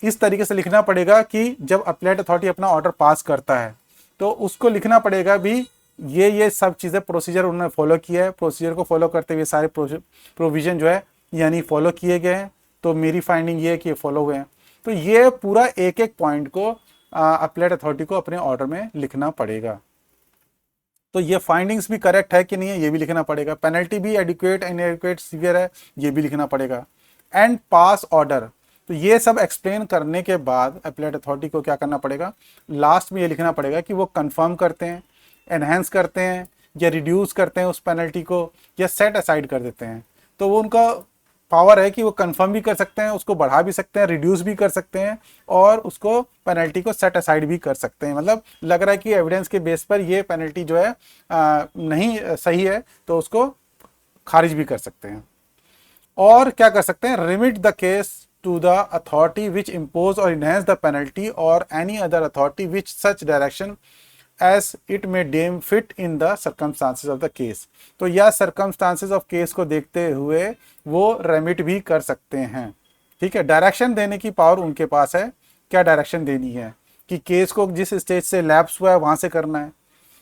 इस तरीके से लिखना पड़ेगा कि जब अपीलेट अथॉरिटी अपना ऑर्डर पास करता है तो उसको लिखना पड़ेगा भी ये सब चीज़ें प्रोसीजर उन्होंने फॉलो किया है, प्रोसीजर को फॉलो करते हुए सारे प्रोविजन जो है यानी फॉलो किए गए हैं, तो मेरी फाइंडिंग ये है कि ये फॉलो हुए हैं। तो ये पूरा एक एक पॉइंट को अपीलेट अथॉरिटी को अपने ऑर्डर में लिखना पड़ेगा। तो ये फाइंडिंग्स भी करेक्ट है कि नहीं है ये भी लिखना पड़ेगा, पेनल्टी भी एडिक्वेट इनएडिक्वेट सीवियर है ये भी लिखना पड़ेगा, एंड पास ऑर्डर। तो ये सब एक्सप्लेन करने के बाद अपीलेट अथॉरिटी को क्या करना पड़ेगा, लास्ट में ये लिखना पड़ेगा कि वो कंफर्म करते हैं, एनहेंस करते हैं, या रिड्यूस करते हैं उस पेनल्टी को, या सेट असाइड कर देते हैं। तो वो उनका पावर है कि वो कंफर्म भी कर सकते हैं, उसको बढ़ा भी सकते हैं, रिड्यूस भी कर सकते हैं, और उसको पेनल्टी को सेट असाइड भी कर सकते हैं। मतलब लग रहा है कि एविडेंस के बेस पर ये पेनल्टी जो है नहीं सही है तो उसको खारिज भी कर सकते हैं। और क्या कर सकते हैं, remit the case to the authority which impose or enhance the penalty or any other authority which such direction as it may deem fit in the circumstances of the case. तो या सर्कमस्टांसेस ऑफ केस को देखते हुए वो remit भी कर सकते हैं। ठीक है, डायरेक्शन देने की पावर उनके पास है, क्या डायरेक्शन देनी है कि केस को जिस स्टेज से लैप्स हुआ है वहां से करना है,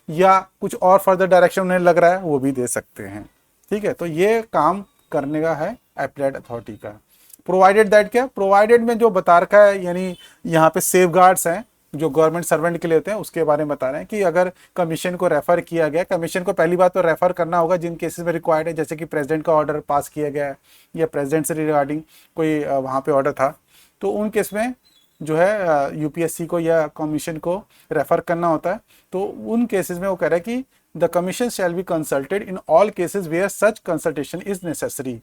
या कुछ और फर्दर डायरेक्शन उन्हें लग रहा है वो भी दे सकते हैं। ठीक है, तो ये काम करने का है अपीलेट अथॉरिटी का। प्रोवाइडेड दैट क्या, प्रोवाइडेड में जो बता रखा है, यानी यहाँ पे सेफ गार्ड्स हैं जो गवर्नमेंट सर्वेंट के लिए होते हैं, उसके बारे में बता रहे हैं कि अगर कमीशन को रेफर किया गया, कमीशन को पहली बात तो रेफर करना होगा जिन केसेस में रिक्वायर्ड है, जैसे कि प्रेसिडेंट का ऑर्डर पास किया गया है या प्रेसिडेंट से रिगार्डिंग कोई वहाँ पे ऑर्डर था, तो उन केस में जो है यूपीएससी को या कमीशन को रेफर करना होता है। तो उन केसेस में वो कह रहा है कि the commission shall be consulted in all cases where such consultation is necessary.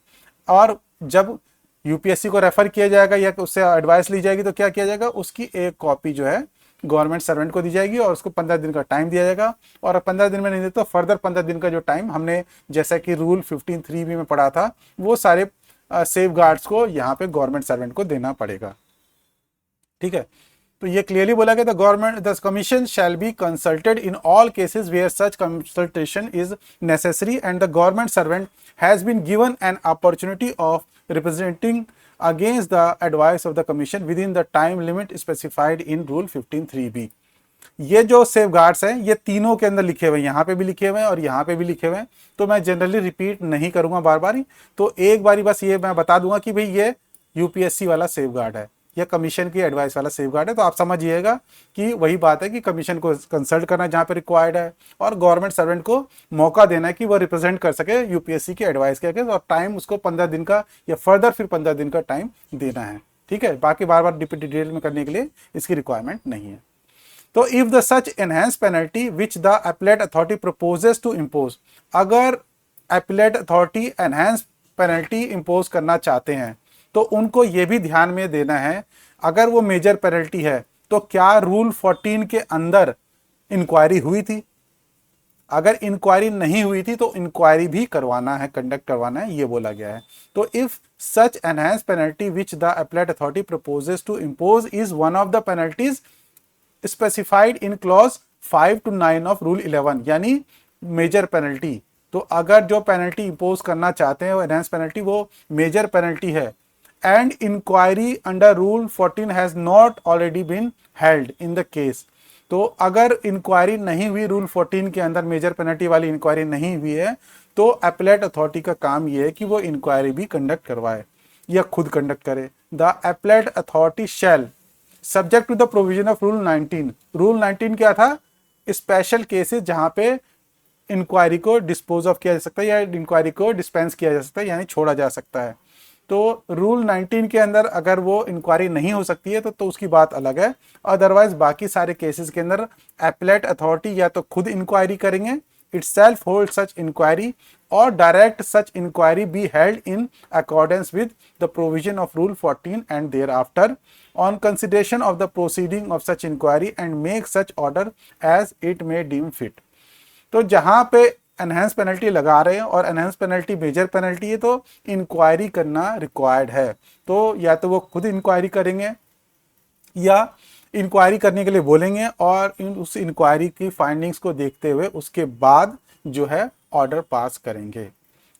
और जब यूपीएससी को रेफर किया जाएगा या उससे एडवाइस ली जाएगी तो क्या किया जाएगा, उसकी एक कॉपी जो है गवर्नमेंट सर्वेंट को दी जाएगी और उसको 15 दिन का टाइम दिया जाएगा। और 15 दिन में नहीं देते तो फर्दर 15 दिन का जो टाइम हमने जैसा कि रूल 15(3)B में पढ़ा था, वो सारे सेफ गार्ड्स को यहाँ पे गवर्नमेंट सर्वेंट को देना पड़ेगा। ठीक है, तो ये क्लियरली बोला गया, the commission shall be consulted in all cases where such consultation is necessary and the government servant has been given an opportunity of representing against the advice of the commission within the time limit specified in rule 15(3)B। ये जो safe guards हैं ये तीनों के अंदर लिखे हुए हैं, यहाँ पे भी लिखे हुए हैं और यहाँ पे भी लिखे हुए हैं, तो मैं जनरली रिपीट नहीं करूंगा बार बार ही, तो एक बारी बस ये मैं बता दूंगा कि भाई ये यूपीएससी वाला सेफ गार्ड है या कमीशन की एडवाइस वाला सेफ गार्ड है। तो आप समझिएगा कि वही बात है कि कमीशन को कंसल्ट करना जहाँ पे रिक्वायर्ड है और गवर्नमेंट सर्वेंट को मौका देना है कि वो रिप्रेजेंट कर सके यूपीएससी की एडवाइस के अगेंस्ट, और टाइम उसको 15 दिन का या फर्दर फिर 15 दिन का टाइम देना है। ठीक है, बाकी बार बार डिटेल में करने के लिए इसकी रिक्वायरमेंट नहीं है। तो if the such enhance penalty which the appellate authority proposes to impose, अगर appellate authority enhance penalty impose करना चाहते हैं तो उनको ये भी ध्यान में देना है, अगर वो मेजर पेनल्टी है तो क्या रूल 14 के अंदर इंक्वायरी हुई थी, अगर इंक्वायरी नहीं हुई थी तो इंक्वायरी भी करवाना है, कंडक्ट करवाना है, ये बोला गया है। तो if such enhance penalty which the appellate authority proposes to impose is one of the penalties specified in clause 5 to 9 of rule 11, यानी मेजर पेनल्टी, तो अगर जो पेनल्टी इंपोज करना चाहते हैं वो एनहेंस पेनल्टी वो मेजर पेनल्टी है and inquiry under rule 14 has not already been held in the case, तो अगर इंक्वायरी नहीं हुई रूल 14 के अंदर, मेजर पेनल्टी वाली इंक्वायरी नहीं हुई है, तो अपीलेट अथॉरिटी का काम ये है कि वो इंक्वायरी भी कंडक्ट करवाए या खुद कंडक्ट करे। The appellate authority shall subject to the provision of rule 19, rule 19 क्या था, स्पेशल केसेस जहां पे इंक्वायरी को डिस्पोज ऑफ किया जा सकता है या इंक्वायरी को डिस्पेंस किया जा सकता है, यानी छोड़ा जा सकता है। तो रूल 19 के अंदर अगर वो इंक्वायरी नहीं हो सकती है तो उसकी बात अलग है, अदरवाइज बाकी सारे केसेस के अंदर अपीलेट अथॉरिटी या तो खुद इंक्वायरी करेंगे, itself hold such inquiry or direct such inquiry be held in accordance with the provision of rule 14 and thereafter on consideration of the proceeding of such inquiry and make such order as it may deem fit। तो जहां पे enhance penalty लगा रहे हैं और enhance penalty major penalty है तो inquiry करना रिक्वायर्ड है, तो या तो वो खुद इंक्वायरी करेंगे या इंक्वायरी करने के लिए बोलेंगे और उस इंक्वायरी की फाइंडिंग्स को देखते हुए उसके बाद जो है ऑर्डर पास करेंगे।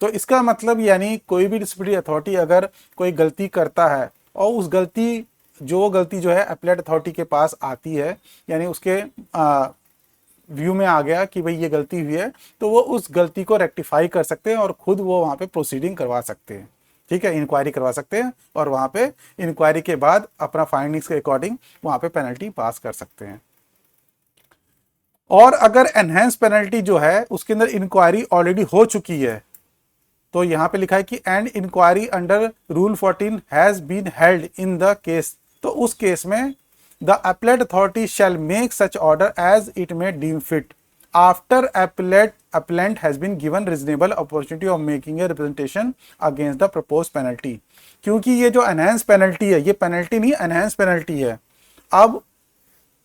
तो इसका मतलब यानी कोई भी डिस्प्यूटरी अथॉरिटी अगर कोई गलती करता है और उस गलती जो है अपीलेट अथॉरिटी के पास आती है, यानी उसके व्यू में आ गया कि भाई ये गलती हुई है, तो वो उस गलती को रेक्टिफाई कर सकते हैं और खुद वो वहाँ पे प्रोसीडिंग करवा सकते हैं। ठीक है, इंक्वायरी करवा सकते हैं और वहाँ पे इंक्वायरी के बाद अपना फाइंडिंग्स के अकॉर्डिंग वहाँ पे पेनल्टी पास कर सकते हैं। और अगर एनहेंस पेनल्टी जो है उसके अंदर इंक्वायरी ऑलरेडी हो चुकी है, तो यहाँ पे लिखा है कि and inquiry under rule 14 has been held in the case, तो उस केस में the appellate authority shall make such order as it may deem fit after appellant has been given reasonable opportunity of making a representation against the proposed penalty। क्योंकि ये जो enhanced penalty है, ये penalty नहीं enhanced penalty है, अब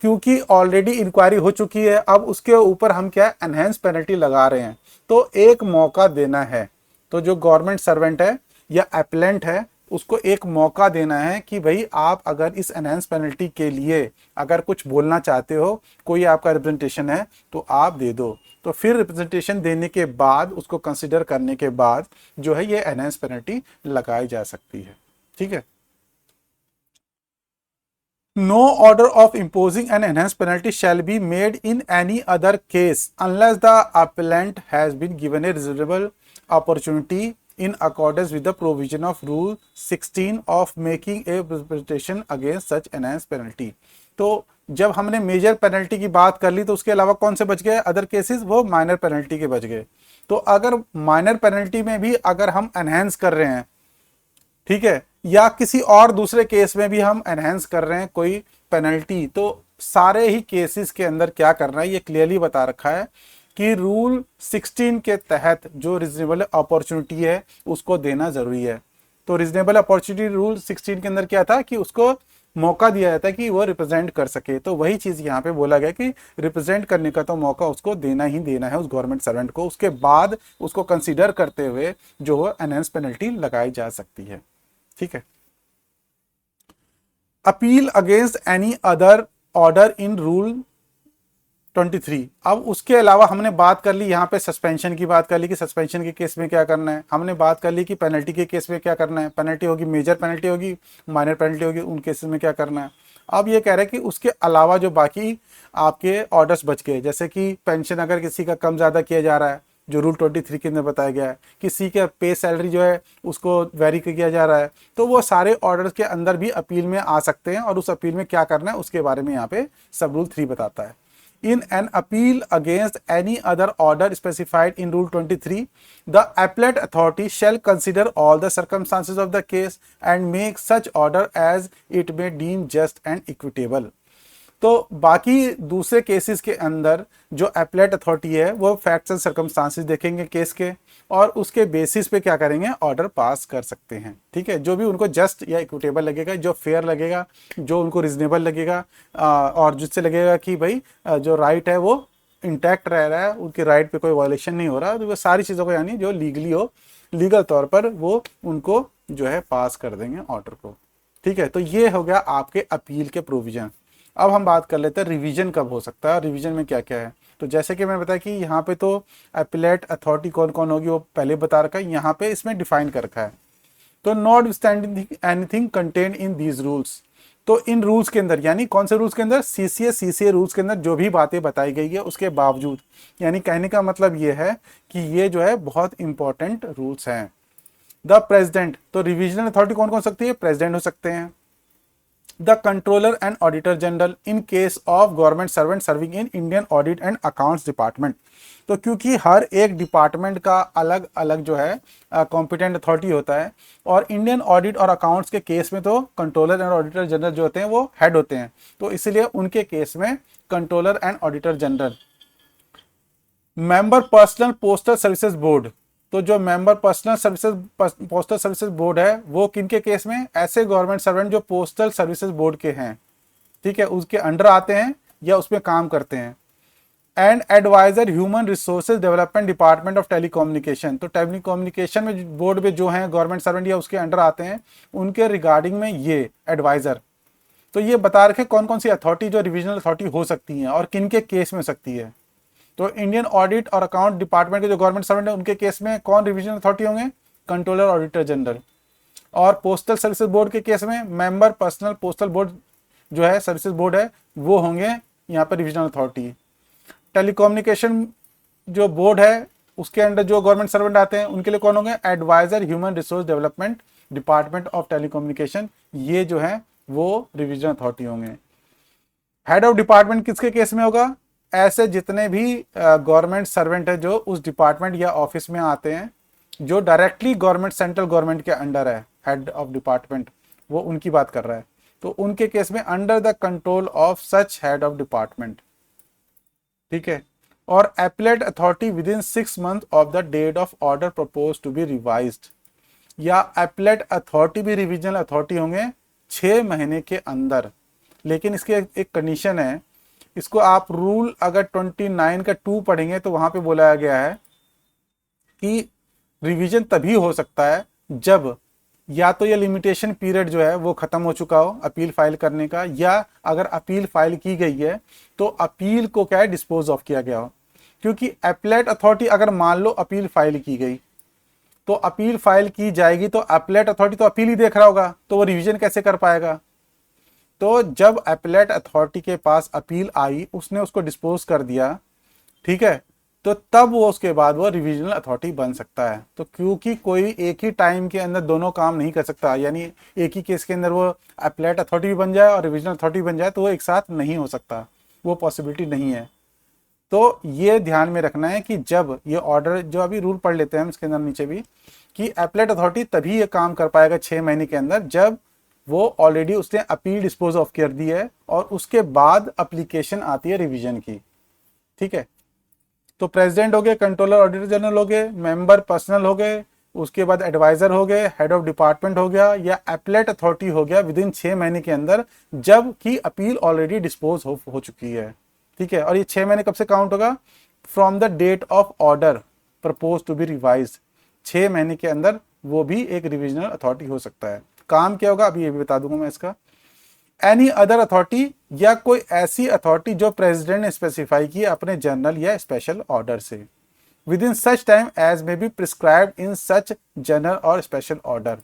क्योंकि already inquiry हो चुकी है, अब उसके ऊपर हम क्या enhanced penalty लगा रहे हैं, तो एक मौका देना है। तो जो गवर्नमेंट सर्वेंट है या appellant है उसको एक मौका देना है कि भाई आप अगर इस एनहेंस पेनल्टी के लिए अगर कुछ बोलना चाहते हो, कोई आपका रिप्रेजेंटेशन है तो आप दे दो। तो फिर रिप्रेजेंटेशन देने के बाद उसको कंसिडर करने के बाद जो है ये एनहेंस पेनल्टी लगाई जा सकती है। ठीक है, no order of imposing an enhance penalty shall be made in any other case unless the appellant has been given a reasonable opportunity in accordance with the provision of rule 16 of making a presentation against such enhance penalty. तो जब हमने major penalty की बात कर ली तो उसके अलावा कौन से बच गए अदर केसेस, वो माइनर पेनल्टी के बच गए। तो अगर माइनर पेनल्टी में भी अगर हम एनहांस कर रहे हैं, ठीक है, या किसी और दूसरे केस में भी हम एनहांस कर रहे हैं कोई पेनल्टी, तो सारे ही केसेस के अंदर क्या करना है ये क्लियरली बता रखा है कि रूल 16 के तहत जो रीजनेबल अपॉर्चुनिटी है उसको देना जरूरी है। तो रीजनेबल अपॉर्चुनिटी रूल 16 के अंदर क्या था कि उसको मौका दिया जाता है कि वो रिप्रेजेंट कर सके। तो वही चीज यहाँ पे बोला गया कि रिप्रेजेंट करने का तो मौका उसको देना ही देना है उस गवर्नमेंट सर्वेंट को, उसके बाद उसको कंसीडर करते हुए जो है एनहांस पेनल्टी लगाई जा सकती है। ठीक है। Appeal against any other order in rule 23। अब उसके अलावा हमने बात कर ली यहाँ पे सस्पेंशन की बात कर ली कि सस्पेंशन के केस में क्या करना है, हमने बात कर ली कि पेनल्टी के केस में क्या करना है, पेनल्टी होगी मेजर पेनल्टी होगी, माइनर पेनल्टी होगी, उन केसेस में क्या करना है। अब ये कह रहे हैं कि उसके अलावा जो बाकी आपके ऑर्डर्स बच गए, जैसे कि पेंशन अगर किसी का कम ज़्यादा किया जा रहा है जो रूल 23 के अंदर बताया गया है, किसी के पे सैलरी जो है उसको वेरी किया जा रहा है, तो वो सारे ऑर्डर्स के अंदर भी अपील में आ सकते हैं और उस अपील में क्या करना है उसके बारे में यहाँ पे सब रूल 3 बताता है। In an appeal against any other order specified in Rule 23, the appellate authority shall consider all the circumstances of the case and make such order as it may deem just and equitable. तो बाकी दूसरे cases के अंदर जो appellate authority है वो facts and circumstances देखेंगे case के और उसके बेसिस पे क्या करेंगे ऑर्डर पास कर सकते हैं। ठीक है, जो भी उनको जस्ट या इक्विटेबल लगेगा, जो फेयर लगेगा, जो उनको रिजनेबल लगेगा और जिससे लगेगा कि भाई जो राइट है वो इंटैक्ट रह रहा है, उनके राइट पे कोई वायलेशन नहीं हो रहा, तो वो सारी चीज़ों को यानी जो लीगली हो, लीगल तौर पर वो उनको जो है पास कर देंगे ऑर्डर को। ठीक है, तो ये हो गया आपके अपील के प्रोविजन। अब हम बात कर लेते हैं रिवीजन कब हो सकता है, रिवीजन में क्या क्या है। तो जैसे कि मैंने बताया कि यहाँ पे तो अपीलेट अथॉरिटी कौन कौन होगी वो पहले बता रखा है, यहाँ पे इसमें डिफाइन कर रखा है। तो not standing anything contain in these rules, तो इन रूल्स के अंदर यानी कौन से रूल्स के अंदर, सीसीए रूल्स के अंदर जो भी बातें बताई गई है उसके बावजूद, यानी कहने का मतलब ये है कि ये जो है बहुत इंपॉर्टेंट रूल्स हैं। द प्रेसिडेंट, तो रिविजनल अथॉरिटी कौन कौन सकती है, प्रेसिडेंट हो सकते हैं। The controller and auditor general in case of government servant serving in Indian audit and accounts department. तो क्योंकि हर एक डिपार्टमेंट का अलग अलग जो है कॉम्पिटेंट अथॉरिटी होता है और इंडियन ऑडिट और अकाउंट्स के केस में तो कंट्रोलर एंड ऑडिटर जनरल जो होते हैं वो हेड होते हैं, तो इसलिए उनके केस में controller and auditor general. Member personnel postal services board, तो जो member personal services postal services board है वो किनके केस में, ऐसे गवर्नमेंट सर्वेंट जो पोस्टल सर्विसेज बोर्ड के हैं, ठीक है, उसके अंडर आते हैं या उसमें काम करते हैं। And adviser human resources development department of telecommunication, तो टेलीकम्युनिकेशन में बोर्ड में जो हैं गवर्नमेंट सर्वेंट या उसके अंडर आते हैं उनके रिगार्डिंग में ये एडवाइजर। तो ये बता रखे कौन कौन सी अथॉरिटी जो रिविजनल अथॉरिटी हो सकती हैं और किन के केस में हो सकती है। तो इंडियन ऑडिट और अकाउंट डिपार्टमेंट के जो गवर्नमेंट सर्वेंट है उनके केस में कौन रिविजनल अथॉरिटी होंगे, कंट्रोलर ऑडिटर जनरल। और पोस्टल सर्विसेज बोर्ड के केस में मेंबर पर्सनल पोस्टल बोर्ड जो है सर्विसेज बोर्ड है वो होंगे यहाँ पर रिविजनल अथॉरिटी। टेलीकम्युनिकेशन जो बोर्ड है उसके अंडर जो गवर्नमेंट सर्वेंट आते हैं उनके लिए कौन होंगे, adviser human resource development department of telecommunication, ये जो है वो रिविजनल अथॉरिटी होंगे। हेड ऑफ डिपार्टमेंट किसके केस में होगा, ऐसे जितने भी गवर्नमेंट सर्वेंट है जो उस डिपार्टमेंट या ऑफिस में आते हैं जो डायरेक्टली गवर्नमेंट सेंट्रल गवर्नमेंट के अंडर है, हेड ऑफ डिपार्टमेंट वो उनकी बात कर रहा है, तो उनके केस में under the control of such head of department. ठीक है, और appellate authority within 6 months of the date of order propose to be revised, या अपीलेट अथॉरिटी भी रिविजनल अथॉरिटी होंगे 6 महीने के अंदर। लेकिन इसके एक कंडीशन है, इसको आप रूल अगर 29 का 2 पढ़ेंगे तो वहां पे बोला गया है कि रिवीजन तभी हो सकता है जब या तो ये लिमिटेशन पीरियड जो है वो खत्म हो चुका हो अपील फाइल करने का, या अगर अपील फाइल की गई है तो अपील को क्या है डिस्पोज ऑफ किया गया हो। क्योंकि अपीलेट अथॉरिटी अगर मान लो अपील फाइल की गई तो अपील फाइल की जाएगी तो अपीलेट अथॉरिटी तो अपील ही देख रहा होगा, तो वो रिवीजन कैसे कर पाएगा। तो जब अपीलेट अथॉरिटी के पास अपील आई उसने उसको डिस्पोज कर दिया, ठीक है, तो तब वो उसके बाद वो रिविजनल अथॉरिटी बन सकता है। तो क्योंकि कोई एक ही टाइम के अंदर दोनों काम नहीं कर सकता, यानी एक ही केस के अंदर वो अपीलेट अथॉरिटी भी बन जाए और रिविजनल अथॉरिटी बन जाए, तो वो एक साथ नहीं हो सकता, वो पॉसिबिलिटी नहीं है। तो ये ध्यान में रखना है कि जब ये ऑर्डर, जो अभी रूल पढ़ लेते हैं हम इसके अंदर नीचे भी, कि अपीलेट अथॉरिटी तभी ये काम कर पाएगा 6 महीने के अंदर जब वो ऑलरेडी उसने अपील डिस्पोज ऑफ कर दी है और उसके बाद अप्लीकेशन आती है रिवीजन की। ठीक है, तो प्रेसिडेंट हो गए, कंट्रोलर ऑडिटर जनरल हो गए, मेंबर पर्सनल हो गए, उसके बाद एडवाइजर हो गए, हेड ऑफ डिपार्टमेंट हो गया, या अपीलेट अथॉरिटी हो गया विद इन 6 महीने के अंदर जब की अपील ऑलरेडी डिस्पोज हो चुकी है। ठीक है, और ये 6 महीने कब से काउंट होगा? From the date of order propose to be revise. 6 महीने के अंदर वो भी एक रिविजनल अथॉरिटी हो सकता है। काम क्या होगा अभी ये भी बता दूंगा मैं इसका। एनी अदर अथॉरिटी, या कोई ऐसी अथॉरिटी जो प्रेसिडेंट ने स्पेसिफाई की अपने जनरल या स्पेशल ऑर्डर से, within such time as may be prescribed in such general or special order.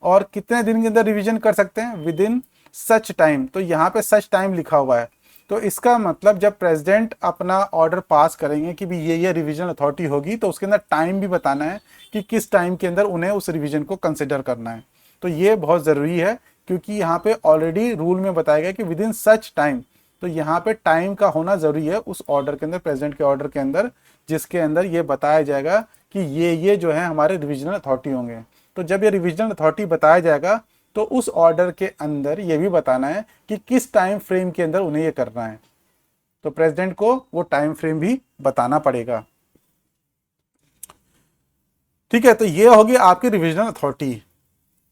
और कितने दिन के अंदर रिवीजन कर सकते हैं? Within such time. तो यहाँ पे सच टाइम लिखा हुआ है, तो इसका मतलब जब प्रेसिडेंट अपना ऑर्डर पास करेंगे कि भी ये रिवीजन अथॉरिटी होगी, तो उसके अंदर टाइम भी बताना है कि किस टाइम के अंदर उन्हें उस रिवीजन को कंसिडर करना है। तो ये बहुत ज़रूरी है, क्योंकि यहाँ पे ऑलरेडी रूल में बताया गया कि विद इन सच टाइम, तो यहाँ पे टाइम का होना ज़रूरी है उस ऑर्डर के अंदर, प्रेसिडेंट के ऑर्डर के अंदर, जिसके अंदर ये बताया जाएगा कि ये जो है हमारे रिविजनल अथॉरिटी होंगे। तो जब ये रिविजनल अथॉरिटी बताया जाएगा तो उस ऑर्डर के अंदर ये भी बताना है कि किस टाइम फ्रेम के अंदर उन्हें ये करना है। तो प्रेसिडेंट को वो टाइम फ्रेम भी बताना पड़ेगा। ठीक है, तो ये होगी आपकी रिविजनल अथॉरिटी।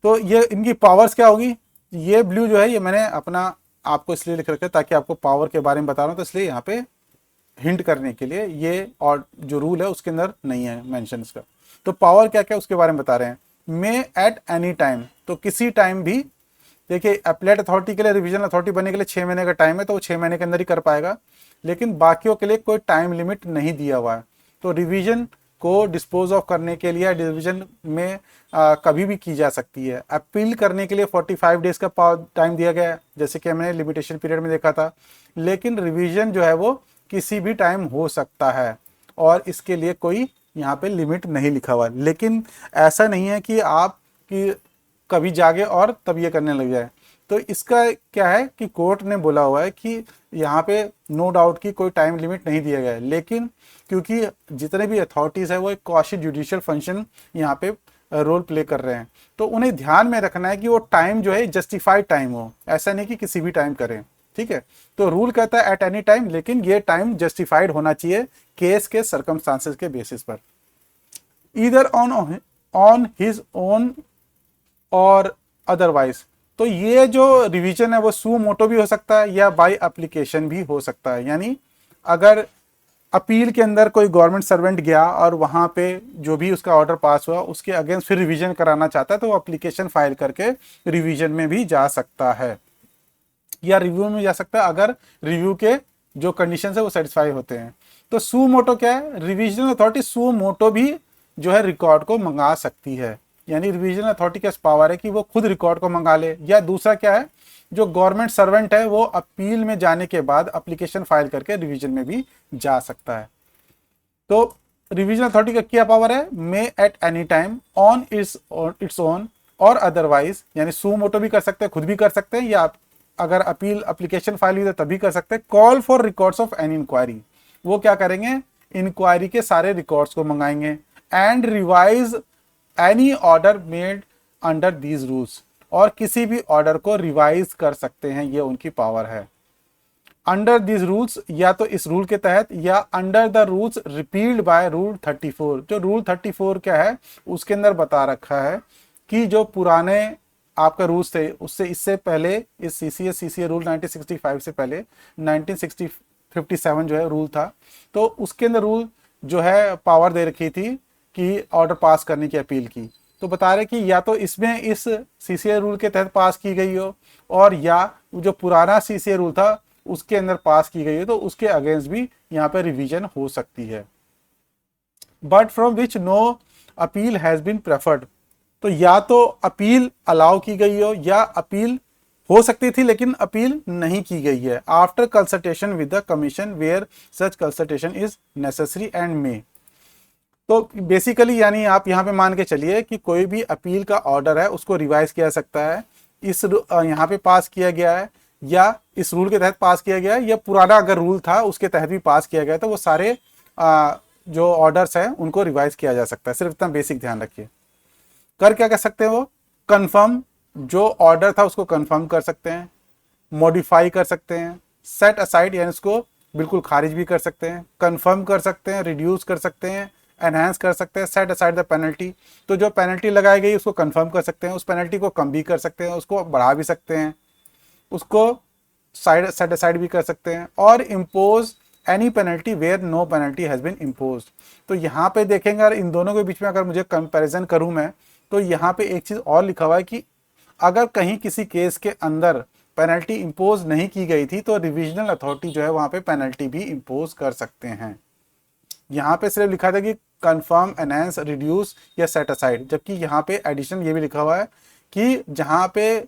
तो ये इनकी पावर्स क्या होगी? ये ब्लू जो है ये मैंने अपना आपको इसलिए लिख रखा है ताकि आपको पावर के बारे में बता रहा हूँ, तो इसलिए यहाँ पे हिंट करने के लिए, ये और जो रूल है उसके अंदर नहीं है मेंशन इसका। तो पावर क्या क्या उसके बारे में बता रहे हैं। मे एट एनी टाइम, तो किसी टाइम भी, देखिए अपीलेट अथॉरिटी के लिए, रिवीजन अथॉरिटी बनने के लिए 6 महीने का टाइम है, तो वो 6 महीने के अंदर ही कर पाएगा, लेकिन बाकियों के लिए कोई टाइम लिमिट नहीं दिया हुआ है। तो रिवीजन को डिस्पोज ऑफ करने के लिए डिवीजन में कभी भी की जा सकती है। अपील करने के लिए 45 डेज का टाइम दिया गया है, जैसे कि हमने लिमिटेशन पीरियड में देखा था, लेकिन रिवीजन जो है वो किसी भी टाइम हो सकता है और इसके लिए कोई यहाँ पे लिमिट नहीं लिखा हुआ। लेकिन ऐसा नहीं है कि आप कि कभी जागे और तब ये करने लग जाए। तो इसका क्या है कि कोर्ट ने बोला हुआ है कि यहाँ पे नो डाउट कि कोई टाइम लिमिट नहीं दिया गया है, लेकिन क्योंकि जितने भी अथॉरिटीज़ है वो एक क्वासी जुडिशियल फंक्शन यहाँ पे रोल प्ले कर रहे हैं, तो उन्हें ध्यान में रखना है कि वो टाइम जो है जस्टिफाइड टाइम हो, ऐसा नहीं कि किसी भी टाइम करें। ठीक है, तो रूल कहता है एट एनी टाइम, लेकिन ये टाइम जस्टिफाइड होना चाहिए केस के सर्कमस्टांसेस के बेसिस पर, ईदर ऑन हिज ओन और अदरवाइज। तो ये जो रिवीजन है वो सू मोटो भी हो सकता है या बाय एप्लीकेशन भी हो सकता है। यानी अगर अपील के अंदर कोई गवर्नमेंट सर्वेंट गया और वहाँ पे जो भी उसका ऑर्डर पास हुआ उसके अगेंस्ट फिर रिवीजन कराना चाहता है, तो वो एप्लीकेशन फाइल करके रिवीजन में भी जा सकता है या रिव्यू में जा सकता है, अगर रिव्यू के जो कंडीशन है वो सेटिस्फाई होते हैं। तो सू मोटो क्या है? रिवीजनल अथॉरिटी सू मोटो भी जो है रिकॉर्ड को मंगा सकती है, यानी रिवीजनल अथॉरिटी के पावर है कि वो खुद रिकॉर्ड को मंगा ले। या दूसरा क्या है, जो गवर्नमेंट सर्वेंट है वो अपील में जाने के बाद एप्लीकेशन फाइल करके रिवीजन में भी जा सकता है। तो रिवीजन अथॉरिटी का क्या पावर है? May at any time on its own और अदरवाइज, यानी सू मोटो भी कर सकते हैं, खुद भी कर सकते हैं, या अगर अपील एप्लीकेशन फाइल हुई तो तभी कर सकते हैं। Call for records of any inquiry, वो क्या करेंगे? इंक्वायरी के सारे रिकॉर्ड्स को मंगाएंगे। And revise any order made under these rules, और किसी भी ऑर्डर को रिवाइज कर सकते हैं, ये उनकी पावर है। अंडर दीज रूल्स, या तो इस रूल के तहत, या under the rules repealed by rule 34। जो रूल 34 क्या है उसके अंदर बता रखा है कि जो पुराने आपका रूल्स थे उससे इससे पहले, इस सीसीए रूल 1965 से पहले 1957 जो है रूल था, तो उसके अंदर रूल जो है पावर दे रखी थी कि ऑर्डर पास करने की अपील की। तो बता रहे कि या तो इसमें इस सीसीए रूल के तहत पास की गई हो, और या जो पुराना सीसीए रूल था उसके अंदर पास की गई हो, तो उसके अगेंस्ट भी यहाँ पे रिवीजन हो सकती है। But from which no appeal has been preferred, तो या तो अपील अलाउ की गई हो या अपील हो सकती थी लेकिन अपील नहीं की गई है। After consultation with the commission where such consultation is necessary and may. तो बेसिकली यानी आप यहाँ पे मान के चलिए कि कोई भी अपील का ऑर्डर है उसको रिवाइज किया जा सकता है, इस यहाँ पे पास किया गया है या इस रूल के तहत पास किया गया है, या पुराना अगर रूल था उसके तहत भी पास किया गया, तो वो सारे जो ऑर्डर्स हैं उनको रिवाइज किया जा सकता है। सिर्फ इतना बेसिक ध्यान रखिए। कर क्या कर सकते हैं वो, कंफर्म, जो ऑर्डर था उसको कंफर्म कर सकते हैं, मॉडिफाई कर सकते हैं, सेट असाइड यानी उसको बिल्कुल खारिज भी कर सकते हैं, कंफर्म कर सकते हैं, रिड्यूस कर सकते हैं, एनहांस कर सकते हैं, सेट असाइड द पेनल्टी। तो जो पेनल्टी लगाई गई उसको कंफर्म कर सकते हैं, उस पेनल्टी को कम भी कर सकते हैं, उसको बढ़ा भी सकते हैं, उसको सेट असाइड भी कर सकते हैं, और impose any penalty where no penalty has been impose. तो यहाँ पे देखेंगे अगर इन दोनों के बीच में अगर मुझे कंपैरिजन करूँ मैं, तो यहाँ पे एक चीज़ और लिखा हुआ है कि अगर कहीं किसी केस के अंदर पेनल्टी इम्पोज नहीं की गई थी तो रिविजनल अथॉरिटी जो है वहाँ पे पेनल्टी भी इम्पोज कर सकते हैं। यहाँ पे सिर्फ लिखा था कि कंफर्म, एनहांस, रिड्यूस या सेट असाइड, जबकि यहाँ पे एडिशन ये भी लिखा हुआ है कि जहाँ पे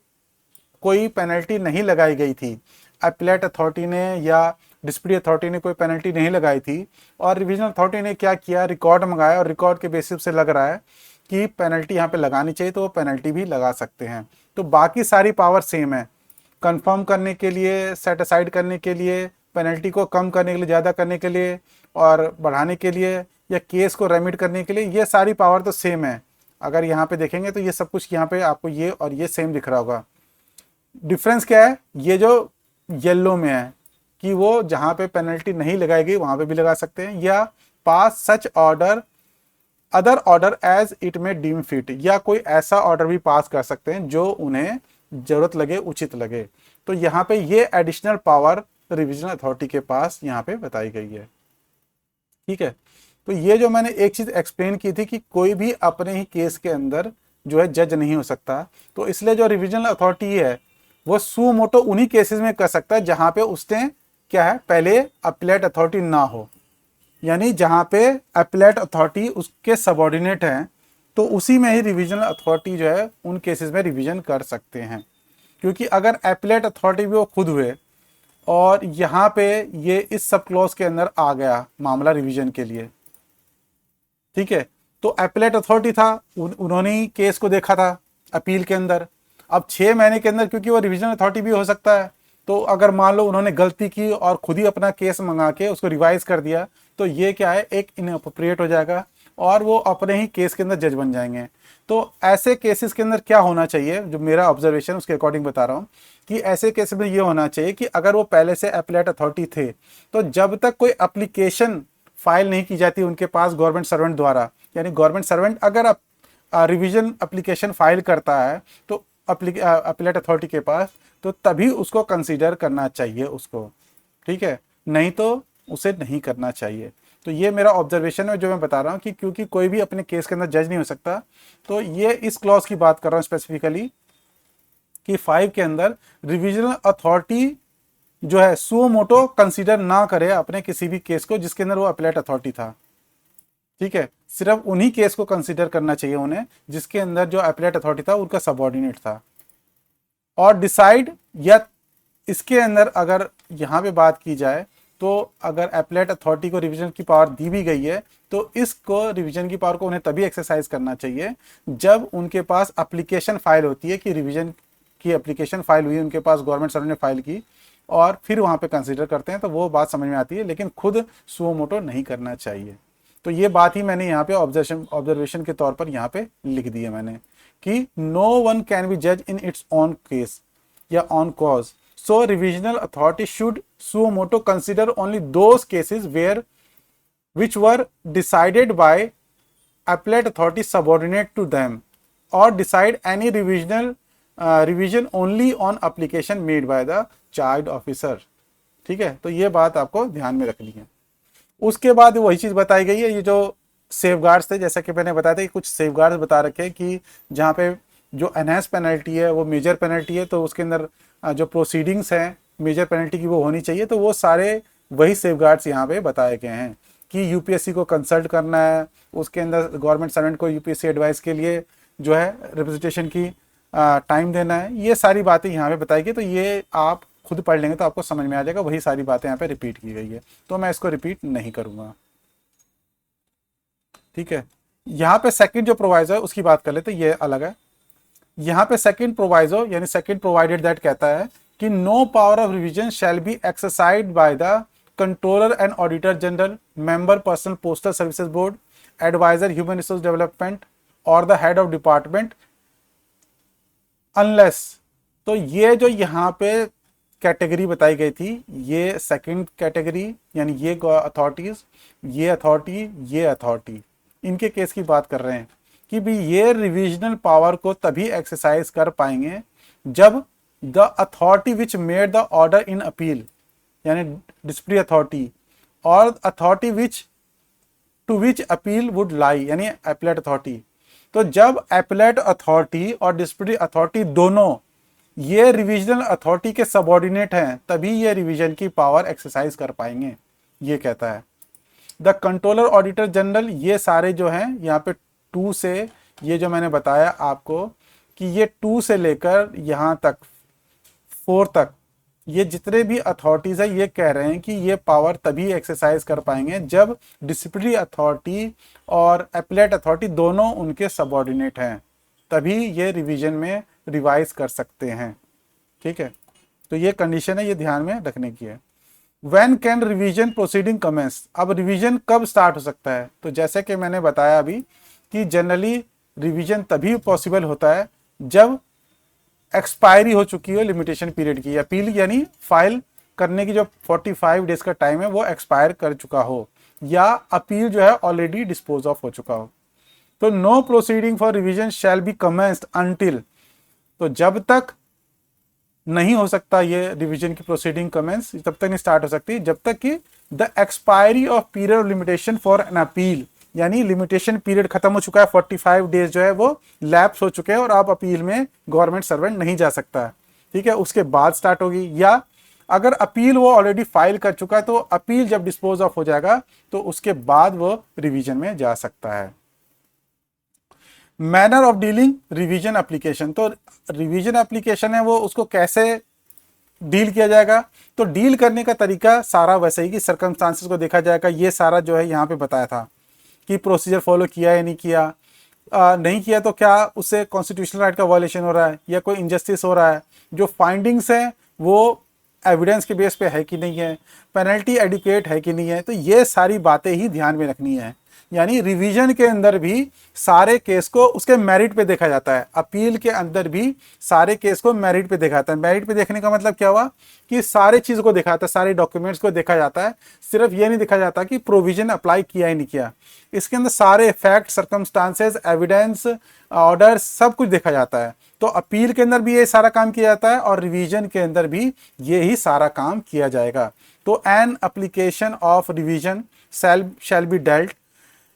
कोई पेनल्टी नहीं लगाई गई थी, अपीलेट अथॉरिटी ने या डिस्प्यूट अथॉरिटी ने कोई पेनल्टी नहीं लगाई थी, और रिविजनल अथॉरिटी ने क्या किया, रिकॉर्ड मंगाया और रिकॉर्ड के बेसिस से लग रहा है कि पेनल्टी यहाँ पे लगानी चाहिए, तो वो पेनल्टी भी लगा सकते हैं। तो बाकी सारी पावर सेम है, कंफर्म करने के लिए, सेट असाइड करने के लिए, पेनल्टी को कम करने के लिए, ज़्यादा करने के लिए और बढ़ाने के लिए, या केस को रेमिट करने के लिए, ये सारी पावर तो सेम है। अगर यहाँ पे देखेंगे तो ये सब कुछ यहाँ पे आपको ये और ये सेम दिख रहा होगा। डिफरेंस क्या है, ये जो येलो में है कि वो जहाँ पे पेनल्टी नहीं लगाई गई वहाँ पे भी लगा सकते हैं, या pass such order other order as it may deem fit, या कोई ऐसा ऑर्डर भी पास कर सकते हैं जो उन्हें जरूरत लगे, उचित लगे। तो यहाँ पे ये एडिशनल पावर रिविजनल अथॉरिटी के पास यहाँ पे बताई गई है। ठीक है, तो ये जो मैंने एक चीज एक्सप्लेन की थी कि कोई भी अपने ही केस के अंदर जो है जज नहीं हो सकता, तो इसलिए जो रिविजनल अथॉरिटी है वो सू मोटो उन्हीं केसेस में कर सकता है जहां पे उसने क्या है, पहले अपीलेट अथॉरिटी ना हो, यानी जहां पे अपीलेट अथॉरिटी उसके सबऑर्डिनेट हैं, तो उसी में ही रिविजनल अथॉरिटी जो है उन केसेस में रिवीजन कर सकते हैं। क्योंकि अगर अपीलेट अथॉरिटी भी वो खुद हुए और यहाँ पे ये इस सब क्लॉज के अंदर आ गया मामला रिवीजन के लिए, ठीक है, तो अपीलेट अथॉरिटी था, उन्होंने ही केस को देखा था अपील के अंदर। अब 6 महीने के अंदर क्योंकि वो रिवीजन अथॉरिटी भी हो सकता है, तो अगर मान लो उन्होंने गलती की और खुद ही अपना केस मंगा के उसको रिवाइज कर दिया, तो ये क्या है, एक इनअप्रोप्रिएट हो जाएगा और वो अपने ही केस के अंदर जज बन जाएंगे। तो ऐसे केसेस के अंदर क्या होना चाहिए, जो मेरा ऑब्जर्वेशन उसके अकॉर्डिंग बता रहा हूँ कि ऐसे केस में ये होना चाहिए कि अगर वो पहले से अपीलेट अथॉरिटी थे, तो जब तक कोई एप्लीकेशन फाइल नहीं की जाती उनके पास गवर्नमेंट सर्वेंट द्वारा, यानी गवर्नमेंट सर्वेंट अगर रिवीजन एप्लीकेशन फाइल करता है तो अपीलेट अथॉरिटी के पास, तो तभी उसको कंसीडर करना चाहिए उसको, ठीक है, नहीं तो उसे नहीं करना चाहिए। तो ये मेरा ऑब्जर्वेशन है जो मैं बता रहा हूँ कि क्योंकि कोई भी अपने केस के अंदर जज नहीं हो सकता, तो ये इस क्लॉज की बात कर रहा हूँ स्पेसिफिकली कि 5 के अंदर रिविजनल अथॉरिटी जो है सुओ मोटो कंसीडर ना करे अपने किसी भी केस को जिसके अंदर वो अपीलेट अथॉरिटी था, ठीक है, सिर्फ उन्हीं केस को कंसीडर करना चाहिए उन्हें जिसके अंदर जो अपीलेट अथॉरिटी था उनका सबऑर्डिनेट था। और डिसाइड, या इसके अंदर अगर यहाँ पे बात की जाए तो अगर अपीलेट अथॉरिटी को रिवीजन की पावर दी भी गई है, तो इसको रिवीजन की पावर को उन्हें तभी एक्सरसाइज करना चाहिए जब उनके पास एप्लीकेशन फाइल होती है कि रिवीजन की एप्लीकेशन फाइल हुई उनके पास, गवर्नमेंट सर्वेंट ने फाइल की, और फिर वहाँ पे कंसीडर करते हैं, तो वो बात समझ में आती है, लेकिन खुद सुओ मोटो नहीं करना चाहिए। तो ये बात ही मैंने यहाँ पे ऑब्जर्वेशन के तौर पर यहाँ पे लिख दी है मैंने कि नो वन कैन बी जज इन इट्स ऑन केस या on cause, so revisional authority should suo moto consider only those cases where which were decided by appellate authority subordinate to them, or decide any revision only on application made by the charged officer। ठीक है, तो ये बात आपको ध्यान में रखनी है। उसके बाद वही चीज बताई गई है, ये जो सेफगार्ड्स थे, जैसा कि मैंने बताया था कि कुछ सेफगार्ड्स बता रखे हैं कि जहाँ पे जो एनहांस पेनल्टी है वो मेजर पेनल्टी है, तो उसके अंदर जो प्रोसीडिंग्स हैं मेजर पेनल्टी की वो होनी चाहिए, तो वो सारे वही सेफगार्ड्स यहाँ पे बताए गए हैं कि यूपीएससी को कंसल्ट करना है, उसके अंदर गवर्नमेंट सर्वेंट को यूपीएससी एडवाइस के लिए जो है रिप्रेजेंटेशन की टाइम देना है, ये सारी बातें यहाँ पे बताई गई। तो ये आप खुद पढ़ लेंगे तो आपको समझ में आ जाएगा, वही सारी बातें यहाँ पे रिपीट की गई है, तो मैं इसको रिपीट नहीं करूँगा। ठीक है, यहाँ पे सेकंड जो प्रोवाइजो है उसकी बात कर लेते, ये अलग है। यहाँ पे सेकंड प्रोवाइजो यानी सेकंड प्रोवाइडेड दैट कहता है कि no power of revision shall be exercised by the controller and auditor general, member personnel postal services board, adviser human resource development और the head of department unless. तो ये जो यहाँ पे कैटेगरी बताई गई थी, ये सेकंड कैटेगरी यानी ये अथॉरिटीज, ये अथॉरिटी, ये अथॉरिटी, इनके केस की बात कर रहे हैं कि भी ये रिविजनल पावर को तभी एक्सरसाइज कर पाएंगे जब the authority which made the order in appeal यानी डिस्प्ली अथॉरिटी और authority which to which appeal would lie यानी एपलेट अथॉरिटी। तो जब एपलेट अथॉरिटी और डिस्प्ली अथॉरिटी दोनों ये रिविजनल अथॉरिटी के सबऑर्डिनेट हैं तभी ये रिवीजन की पावर एक्सरसाइज कर पाएंगे, ये कहता है। द कंट्रोलर ऑडिटर जनरल, ये सारे जो हैं यहाँ पे 2 से, ये जो मैंने बताया आपको कि ये 2 से लेकर यहाँ तक 4 तक ये जितने भी अथॉरिटीज़ है ये कह रहे हैं कि ये पावर तभी एक्सरसाइज कर पाएंगे जब डिसिप्लिनरी अथॉरिटी और एपलेट अथॉरिटी दोनों उनके सबऑर्डिनेट हैं, तभी ये रिवीजन में रिवाइज कर सकते हैं। ठीक है, तो ये कंडीशन है, ये ध्यान में रखने की है। When can revision proceeding commence, अब रिवीजन कब स्टार्ट हो सकता है? तो जैसे कि मैंने बताया अभी कि जनरली रिवीजन तभी पॉसिबल होता है जब एक्सपायरी हो चुकी हो लिमिटेशन पीरियड की, अपील यानी फाइल करने की जो 45 डेज का टाइम है वो एक्सपायर कर चुका हो या अपील जो है ऑलरेडी डिस्पोज ऑफ हो चुका हो। तो no proceeding for revision shall be commenced until, तो जब तक नहीं हो सकता ये रिवीजन की प्रोसीडिंग कमेंस, तब तक नहीं स्टार्ट हो सकती जब तक कि the expiry of period of limitation for an appeal, यानी लिमिटेशन पीरियड खत्म हो चुका है, 45 डेज जो है वो लैप्स हो चुके हैं और आप अपील में गवर्नमेंट सर्वेंट नहीं जा सकता है। ठीक है, उसके बाद स्टार्ट होगी, या अगर अपील वो ऑलरेडी फाइल कर चुका है तो अपील जब डिस्पोज ऑफ हो जाएगा तो उसके बाद वो रिवीजन में जा सकता है। Manner of dealing revision application, तो रिवीजन एप्लीकेशन है वो उसको कैसे डील किया जाएगा? तो डील करने का तरीका सारा वैसे ही कि सर्कमस्टांसेस को देखा जाएगा, ये सारा जो है यहाँ पे बताया था कि प्रोसीजर फॉलो किया या नहीं किया, नहीं किया तो क्या उससे कॉन्स्टिट्यूशनल राइट का वायलेशन हो रहा है या कोई इनजस्टिस हो रहा है, जो फाइंडिंग्स हैं वो एविडेंस के बेस पे है कि नहीं है, पेनल्टी एडुकेट है कि नहीं है, तो ये सारी बातें ही ध्यान में रखनी है। यानी रिवीजन के अंदर भी सारे केस को उसके मेरिट पे देखा जाता है, अपील के अंदर भी सारे केस को मेरिट पे देखा जाता है। मेरिट पे देखने का मतलब क्या हुआ कि सारे चीज़ को देखा जाता है, सारे डॉक्यूमेंट्स को देखा जाता है, सिर्फ ये नहीं देखा जाता कि प्रोविजन अप्लाई किया ही नहीं किया, इसके अंदर सारे फैक्ट, सर्कमस्टांसेस, एविडेंस, ऑर्डर सब कुछ देखा जाता है। तो अपील के अंदर भी ये सारा काम किया जाता है और रिवीजन के अंदर भी ये ही सारा काम किया जाएगा। तो an application of revision shall be dealt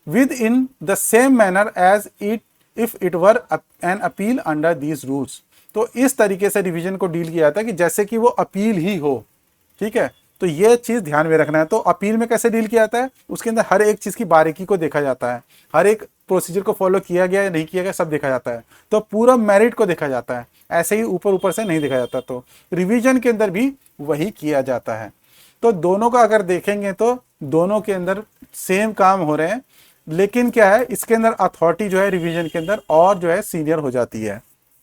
with in the same manner as it if it were an appeal under these rules। तो इस तरीके से रिवीजन को डील किया जाता है कि जैसे कि वो अपील ही हो। ठीक है, तो ये चीज़ ध्यान में रखना है। तो अपील में कैसे डील किया जाता है, उसके अंदर हर एक चीज़ की बारीकी को देखा जाता है, हर एक प्रोसीजर को फॉलो किया गया या नहीं किया गया सब देखा जाता है, तो पूरा मेरिट को देखा जाता है, ऐसे ही ऊपर ऊपर से नहीं देखा जाता। तो रिवीजन के अंदर भी वही किया जाता है। तो दोनों का अगर देखेंगे तो दोनों के अंदर सेम काम हो रहे हैं, लेकिन क्या है इसके अंदर अथॉरिटी जो है रिवीजन के अंदर और जो है सीनियर हो जाती है।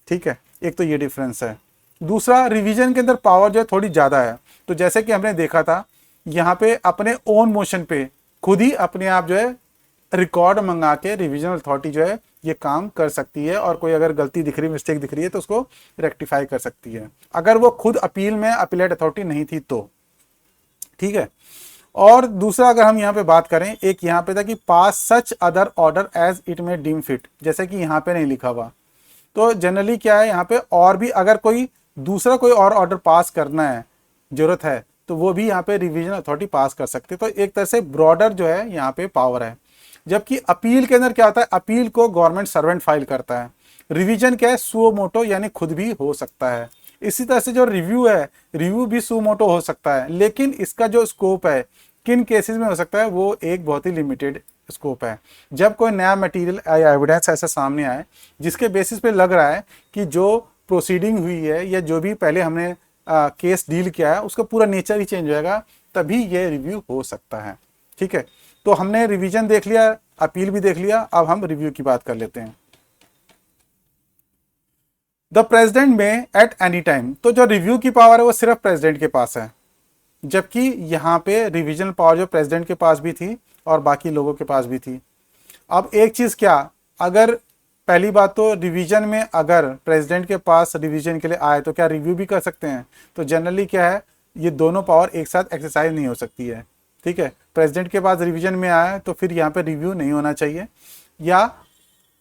ठीक है, एक तो ये डिफरेंस है। दूसरा, रिवीजन के अंदर पावर जो है थोड़ी ज़्यादा है। तो जैसे कि हमने देखा था यहाँ पे अपने ओन मोशन पे खुद ही अपने आप जो है रिकॉर्ड मंगा के रिवीजनल अथॉरिटी जो है ये काम कर सकती है, और कोई अगर गलती दिख रही है, मिस्टेक दिख रही है तो उसको रेक्टिफाई कर सकती है, अगर वो खुद अपील में अपीलेट अथॉरिटी नहीं थी तो। ठीक है, और दूसरा अगर हम यहाँ पे बात करें, एक यहाँ पे था कि pass such other order as it may deem fit, जैसे कि यहाँ पे नहीं लिखा हुआ। तो जनरली क्या है यहाँ पे और भी अगर कोई दूसरा कोई और ऑर्डर पास करना है, जरूरत है, तो वो भी यहाँ पे रिवीजन अथॉरिटी पास कर सकते। तो एक तरह से ब्रॉडर जो है यहाँ पे पावर है। जबकि अपील के अंदर क्या होता है, अपील को गवर्नमेंट सर्वेंट फाइल करता है, रिवीजन क्या है सुओ मोटो यानी खुद भी हो सकता है। इसी तरह से जो रिव्यू है, रिव्यू भी सुओ मोटो हो सकता है, लेकिन इसका जो स्कोप है किन केसेस में हो सकता है वो एक बहुत ही लिमिटेड स्कोप है। जब कोई नया मटेरियल या एविडेंस ऐसा सामने आए जिसके बेसिस पे लग रहा है कि जो प्रोसीडिंग हुई है या जो भी पहले हमने केस डील किया है उसका पूरा नेचर ही चेंज होएगा, तभी ये रिव्यू हो सकता है। ठीक है, तो हमने रिवीजन देख लिया, अपील भी देख लिया, अब हम रिव्यू की बात कर लेते हैं। द प्रेसिडेंट में एट एनी टाइम, तो जो रिव्यू की पावर है वो सिर्फ प्रेसिडेंट के पास है, जबकि यहाँ पे रिवीजन पावर जो प्रेसिडेंट के पास भी थी और बाकी लोगों के पास भी थी। अब एक चीज़ क्या, अगर पहली बात तो रिवीजन में अगर प्रेसिडेंट के पास रिवीजन के लिए आए तो क्या रिव्यू भी कर सकते हैं? तो जनरली क्या है, ये दोनों पावर एक साथ एक्सरसाइज नहीं हो सकती है। ठीक है, प्रेसिडेंट के पास रिवीजन में आया तो फिर यहाँ पे रिव्यू नहीं होना चाहिए, या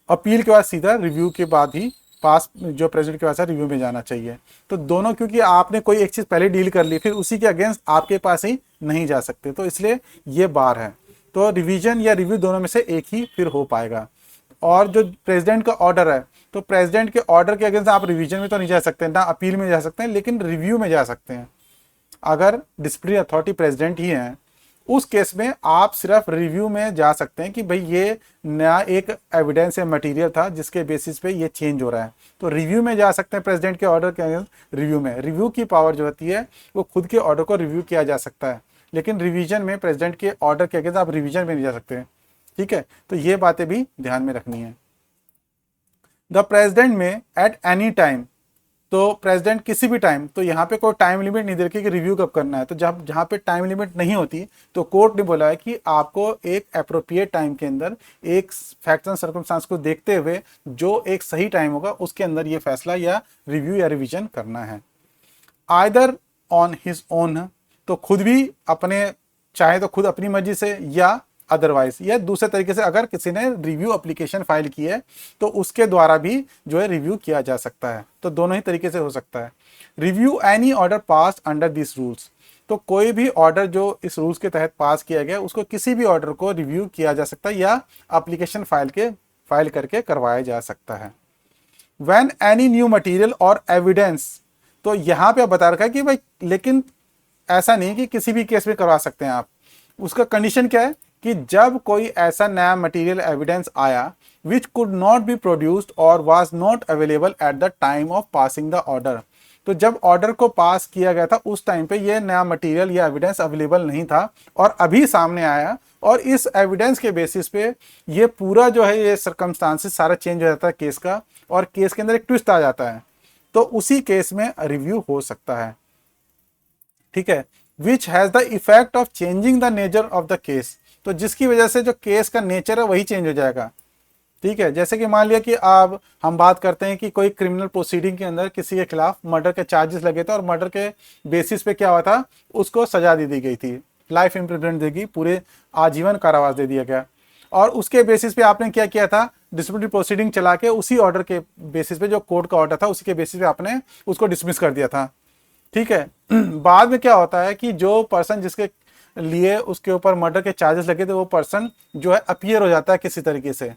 अपील के बाद सीधा रिव्यू के बाद ही पास जो प्रेसिडेंट के पास है रिव्यू में जाना चाहिए। तो दोनों, क्योंकि आपने कोई एक चीज़ पहले डील कर ली फिर उसी के अगेंस्ट आपके पास ही नहीं जा सकते, तो इसलिए ये बार है। तो रिवीजन या रिव्यू दोनों में से एक ही फिर हो पाएगा। और जो प्रेसिडेंट का ऑर्डर है, तो प्रेसिडेंट के ऑर्डर के अगेंस्ट आप रिवीजन में तो नहीं जा सकते, ना अपील में जा सकते हैं, लेकिन रिव्यू में जा सकते हैं। अगर डिसिप्लिनरी अथॉरिटी प्रेसिडेंट ही है, उस केस में आप सिर्फ रिव्यू में जा सकते हैं कि भाई ये नया एक एविडेंस या मटेरियल था जिसके बेसिस पे ये चेंज हो रहा है, तो रिव्यू में जा सकते हैं प्रेसिडेंट के ऑर्डर के अगेंस्ट। रिव्यू में रिव्यू की पावर जो होती है वो खुद के ऑर्डर को रिव्यू किया जा सकता है, लेकिन रिवीजन में प्रेसिडेंट के ऑर्डर के अगेंस्ट आप रिवीजन में नहीं जा सकते। ठीक है, तो ये बातें भी ध्यान में रखनी है। द प्रेसिडेंट में एट एनी टाइम, तो प्रेसिडेंट किसी भी टाइम, तो यहाँ पे कोई टाइम लिमिट नहीं दे रखी कि रिव्यू कब करना है। तो जब जहाँ पे टाइम लिमिट नहीं होती तो कोर्ट ने बोला है कि आपको एक अप्रोप्रिएट टाइम के अंदर एक फैक्ट्स एंड सर्कमस्टांस को देखते हुए जो एक सही टाइम होगा उसके अंदर ये फैसला या रिव्यू या रिवीजन करना है। आइदर ऑन हिज ओन, तो खुद भी अपने चाहे तो खुद अपनी मर्जी से, या अदरवाइज या दूसरे तरीके से अगर किसी ने रिव्यू एप्लीकेशन फाइल की है तो उसके द्वारा भी जो है रिव्यू किया जा सकता है। तो दोनों ही तरीके से हो सकता है। Review any order pass under this rules, तो कोई भी ऑर्डर जो इस रूल्स के तहत पास किया गया उसको किसी भी ऑर्डर को रिव्यू किया जा सकता है या एप्लीकेशन फाइल करके करवाया जा सकता है। व्हेन एनी न्यू मटेरियल और एविडेंस, तो यहाँ पे बता रखा है कि भाई लेकिन ऐसा नहीं कि किसी भी केस में करवा सकते हैं आप। उसका कंडीशन क्या है कि जब कोई ऐसा नया मटेरियल एविडेंस आया which could not be produced और was not available at the time of passing the order, तो जब ऑर्डर को पास किया गया था उस टाइम पे ये नया मटेरियल या एविडेंस अवेलेबल नहीं था और अभी सामने आया, और इस एविडेंस के बेसिस पे ये पूरा जो है ये सर्कमस्टांसेस सारा चेंज हो जाता है केस का, और केस के अंदर एक ट्विस्ट आ जाता है, तो उसी केस में रिव्यू हो सकता है। ठीक है, which has the effect of changing the nature of the case, तो जिसकी वजह से जो केस का नेचर है वही चेंज हो जाएगा। ठीक है, जैसे कि मान लिया कि अब हम बात करते हैं कि कोई क्रिमिनल प्रोसीडिंग के अंदर किसी के खिलाफ मर्डर के चार्जेस लगे थे और मर्डर के बेसिस पे क्या हुआ था, उसको सजा दे दी गई थी, लाइफ इम्प्रिजनमेंट देगी, पूरे आजीवन कारावास दे दिया गया, और उसके बेसिस पे आपने क्या किया था, डिसिप्लिनरी प्रोसीडिंग चला के उसी ऑर्डर के बेसिस पे जो कोर्ट का ऑर्डर था उसी के बेसिस पे आपने उसको डिसमिस कर दिया था। ठीक है, बाद में क्या होता है कि जो पर्सन जिसके लिए उसके ऊपर मर्डर के चार्जेस लगे थे वो पर्सन जो है अपीयर हो जाता है किसी तरीके से।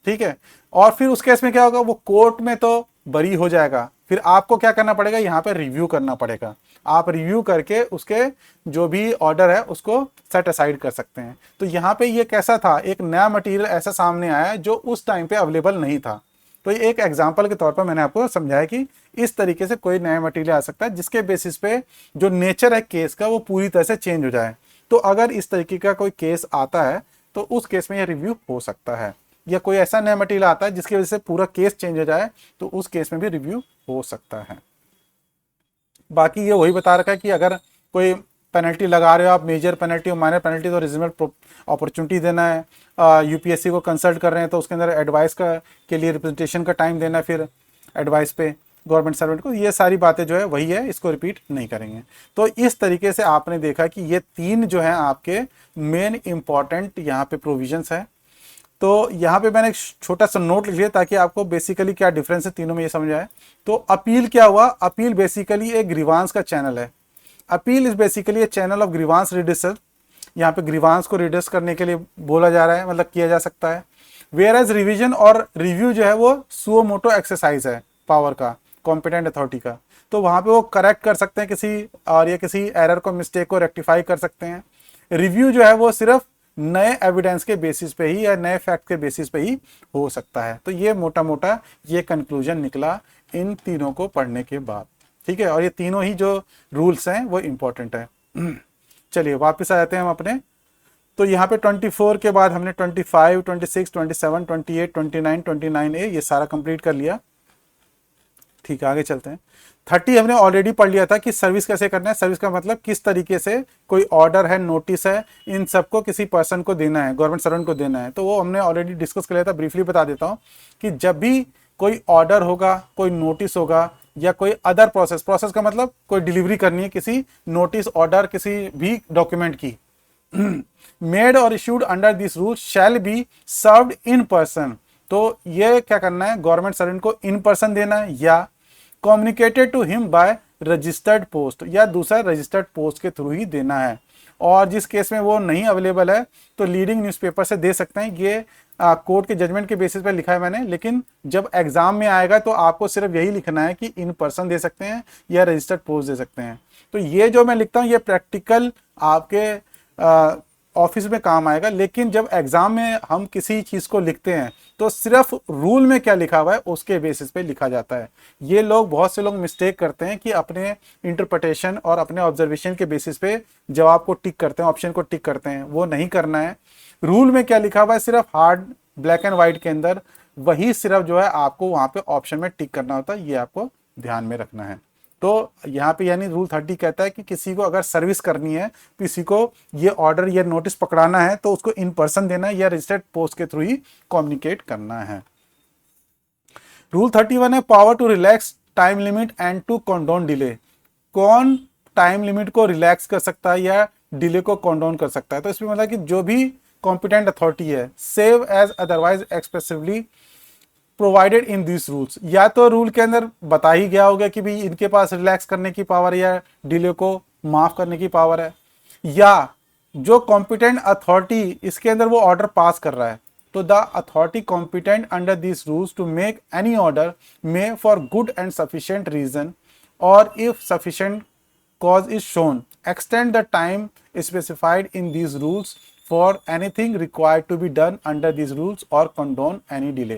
ठीक है, और फिर उस केस में क्या होगा, वो कोर्ट में तो बरी हो जाएगा, फिर आपको क्या करना पड़ेगा, यहाँ पे रिव्यू करना पड़ेगा। आप रिव्यू करके उसके जो भी ऑर्डर है उसको सेट असाइड कर सकते हैं। तो यहाँ पे ये कैसा था, एक नया मटेरियल ऐसा सामने आया जो उस टाइम पे अवेलेबल नहीं था। तो ये एक एग्जाम्पल के तौर पर मैंने आपको समझाया कि इस तरीके से कोई नया मटेरियल आ सकता है जिसके बेसिस पे जो नेचर है केस का वो पूरी तरह से चेंज हो जाए। तो अगर इस तरीके का कोई केस आता है तो उस केस में यह रिव्यू हो सकता है, या कोई ऐसा नया मटेरियल आता है जिसकी वजह से पूरा केस चेंज हो जाए तो उस केस में भी रिव्यू हो सकता है। बाकी ये वही बता रखा है कि अगर कोई पेनल्टी लगा रहे हो आप, मेजर पेनल्टी और माइनर पेनल्टी, तो रीजनेबल अपॉर्चुनिटी देना है। यूपीएससी को कंसल्ट कर रहे हैं तो उसके अंदर एडवाइस के लिए रिप्रेजेंटेशन का टाइम देना है, फिर एडवाइस पे गवर्नमेंट सर्वेंट को, ये सारी बातें जो है वही है, इसको रिपीट नहीं करेंगे। तो इस तरीके से आपने देखा कि ये तीन जो है आपके मेन इंपॉर्टेंट यहाँ पे प्रोविजंस है। तो यहाँ पे मैंने एक छोटा सा नोट लिख लिया ताकि आपको बेसिकली क्या डिफरेंस है तीनों में ये समझ आए। तो अपील क्या हुआ, अपील बेसिकली एक ग्रीवांस का चैनल है। Appeal is basically A channel of grievance reducer, यहाँ पे ग्रीवांस को रिड्यूस करने के लिए बोला जा रहा है, मतलब किया जा सकता है। वेयर एज रिविजन और रिव्यू जो है वो सुओ मोटो एक्सरसाइज है पावर का, कॉम्पिटेंट अथॉरिटी का, तो वहाँ पे वो करेक्ट कर सकते हैं किसी और या किसी एरर को, मिस्टेक को रेक्टिफाई कर सकते हैं। रिव्यू जो है वो सिर्फ नए एविडेंस के बेसिस पे ही या नए फैक्ट के बेसिस पे ही हो सकता है। तो ये मोटा मोटा ये कंक्लूजन निकला इन तीनों को पढ़ने के बाद, ठीक है। और ये तीनों ही जो रूल्स हैं वो इंपॉर्टेंट है। चलिए वापस आ जाते हैं हम अपने। तो यहाँ पे 24 के बाद हमने 25, 26, 27, 28, 29, 29A ये सारा कंप्लीट कर लिया, ठीक है। आगे चलते हैं। 30 हमने ऑलरेडी पढ़ लिया था कि सर्विस कैसे करना है। सर्विस का मतलब किस तरीके से कोई ऑर्डर है, नोटिस है, इन सबको किसी पर्सन को देना है, गवर्नमेंट सर्वेंट को देना है। तो वो हमने ऑलरेडी डिस्कस कर लिया था। ब्रीफली बता देता हूँ कि जब भी कोई ऑर्डर होगा, कोई नोटिस होगा या कोई अदर प्रोसेस का मतलब कोई डिलीवरी करनी है किसी नोटिस, ऑर्डर, किसी भी डॉक्यूमेंट की, मेड और issued under this rule shall be served in person. तो ये क्या करना है, गवर्नमेंट सर्वेंट को इन पर्सन देना है या communicated to him by registered post, या दूसरा रजिस्टर्ड पोस्ट के थ्रू ही देना है। और जिस केस में वो नहीं अवेलेबल है तो लीडिंग न्यूज़पेपर से दे सकते हैं। ये कोर्ट के जजमेंट के बेसिस पे लिखा है मैंने, लेकिन जब एग्जाम में आएगा तो आपको सिर्फ यही लिखना है कि इन पर्सन दे सकते हैं या रजिस्टर्ड पोस्ट दे सकते हैं। तो ये जो मैं लिखता हूँ ये प्रैक्टिकल आपके ऑफिस में काम आएगा, लेकिन जब एग्जाम में हम किसी चीज़ को लिखते हैं तो सिर्फ रूल में क्या लिखा हुआ है उसके बेसिस पे लिखा जाता है। ये लोग, बहुत से लोग मिस्टेक करते हैं कि अपने इंटरप्रिटेशन और अपने ऑब्जर्वेशन के बेसिस पे जवाब को टिक करते हैं, ऑप्शन को टिक करते हैं। वो नहीं करना है। रूल में क्या लिखा हुआ है सिर्फ हार्ड ब्लैक एंड व्हाइट के अंदर, वही सिर्फ जो है आपको वहाँ पे ऑप्शन में टिक करना होता है। ये आपको ध्यान में रखना है। तो यहाँ पे यानी रूल 30 कहता है कि किसी को अगर सर्विस करनी है, किसी को ये ऑर्डर या नोटिस पकड़ाना है तो उसको इन पर्सन देना है या रजिस्टर्ड पोस्ट के थ्रू ही कम्युनिकेट करना है। रूल 31 है power to relax time limit and to condone delay. कौन टाइम लिमिट को रिलैक्स कर सकता है या डिले को कंडोन कर सकता है? तो इसमें मतलब कि जो भी कॉम्पिटेंट अथॉरिटी है, save as otherwise expressively provided in this rules, या तो रूल के अंदर बता ही गया होगा कि भाई इनके पास रिलैक्स करने की पावर या डिले को माफ करने की पावर है, या जो कॉम्पिटेंट अथॉरिटी इसके अंदर वो ऑर्डर पास कर रहा है, तो the authority competent under this rules to make any order may for good and sufficient reason और if sufficient cause is shown extend the time specified in these rules for anything required to be done under these rules or condone any delay।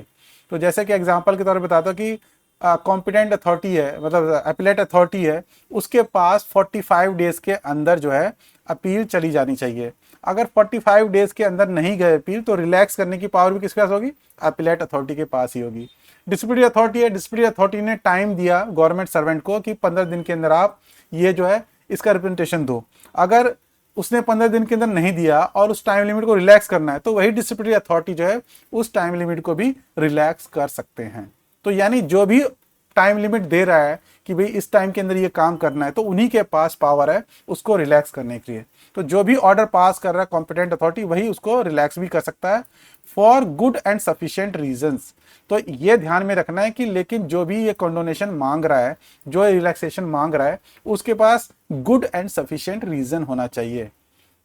तो जैसे कि example के तौर पर बताता हूँ कि कॉम्पिटेंट अथॉरिटी है, मतलब अपीलेट अथॉरिटी है, उसके पास 45 डेज के अंदर जो है अपील चली जानी चाहिए। अगर 45 डेज के अंदर नहीं गए अपील तो रिलैक्स करने की पावर भी किसके पास होगी? अपीलेट अथॉरिटी के पास ही होगी। डिस्प्यूटरी अथॉरिटी है, डिस्प्यूटरी अथॉरिटी ने टाइम दिया गवर्नमेंट सर्वेंट को कि 15 दिन के अंदर आप ये जो है इसका रिप्रेजेंटेशन दो। अगर उसने 15 दिन के अंदर नहीं दिया और उस टाइम लिमिट को रिलैक्स करना है तो वही डिस्प्यूटरी अथॉरिटी जो है उस टाइम लिमिट को भी रिलैक्स कर सकते हैं। तो यानी जो भी टाइम लिमिट दे रहा है कि भाई इस टाइम के अंदर ये काम करना है, तो उन्हीं के पास पावर है उसको रिलैक्स करने के लिए। तो जो भी ऑर्डर पास कर रहा है कॉम्पिटेंट अथॉरिटी वही उसको रिलैक्स भी कर सकता है for good and sufficient reasons. तो ये ध्यान में रखना है कि लेकिन जो भी ये कंडोनेशन मांग रहा है, जो रिलैक्सेशन मांग रहा है, उसके पास गुड एंड सफिशिएंट रीजन होना चाहिए।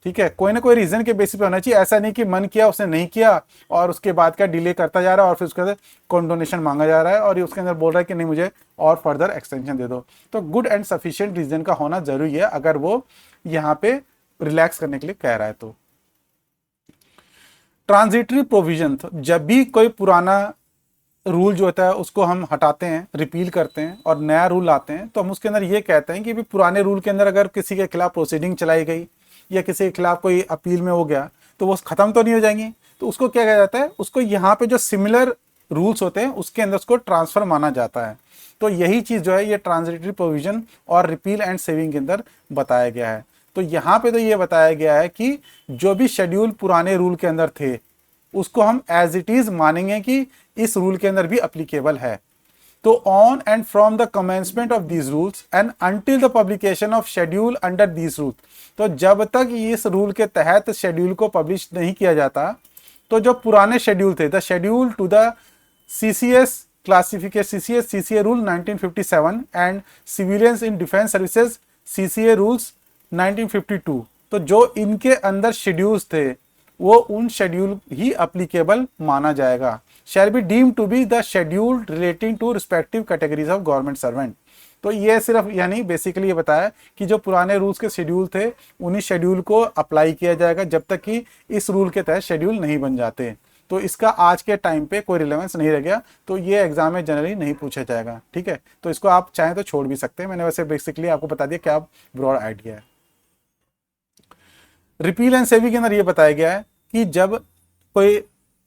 ठीक है, कोई ना कोई रीजन के बेसिस पे होना चाहिए। ऐसा नहीं कि मन किया उसने नहीं किया और उसके बाद का डिले करता जा रहा है और फिर उसके अंदर कंडोनेशन मांगा जा रहा है और उसके अंदर बोल रहा है कि नहीं मुझे और फर्दर एक्सटेंशन दे दो। तो गुड एंड सफिशिएंट रीजन का होना जरूरी है अगर वो यहाँ पे रिलैक्स करने के लिए कह रहा है। तो ट्रांजिटरी प्रोविजन, जब भी कोई पुराना रूल जो होता है उसको हम हटाते हैं, रिपील करते हैं और नया रूल लाते हैं, तो हम उसके अंदर ये कहते हैं कि भी पुराने रूल के अंदर अगर किसी के खिलाफ प्रोसीडिंग चलाई गई या किसी के खिलाफ कोई अपील में हो गया तो वो खत्म तो नहीं हो जाएंगी। तो उसको क्या कहा जाता है? उसको यहाँ पे जो सिमिलर रूल्स होते हैं उसके अंदर उसको ट्रांसफर माना जाता है। तो यही चीज़ जो है ये ट्रांजिटरी प्रोविजन और रिपील एंड सेविंग के अंदर बताया गया है। तो यहाँ पे तो ये बताया गया है कि जो भी शेड्यूल पुराने रूल के अंदर थे उसको हम एज इट इज मानेंगे कि इस रूल के अंदर भी अप्लीकेबल है। तो on and from the commencement of these rules and until the publication of schedule under these rules, तो जब तक इस रूल के तहत शेड्यूल को पब्लिश नहीं किया जाता तो जो पुराने शेड्यूल थे, the schedule to the CCS classification, CCA rule 1957 and civilians in defence services CCA rules 1952, तो जो इनके अंदर शेड्यूल्स थे वो उन शेड्यूल ही अप्लीकेबल माना जाएगा। Shall be deemed to be the schedule relating to respective categories of government servant. तो ये सिर्फ यानी बेसिकली ये बताया कि जो पुराने रूल्स के शेड्यूल थे उन्हीं शेड्यूल को अप्लाई किया जाएगा जब तक कि इस रूल के तहत शेड्यूल नहीं बन जाते। तो इसका आज के टाइम पे कोई रिलेवेंस नहीं रह गया, तो ये एग्जाम में जनरली नहीं पूछा जाएगा। ठीक है, तो इसको आप चाहें तो छोड़ भी सकते हैं। मैंने वैसे बेसिकली आपको बता दिया क्या ब्रॉड आइडिया है। रिपील एंड सेवी के अंदर ये बताया गया है कि जब कोई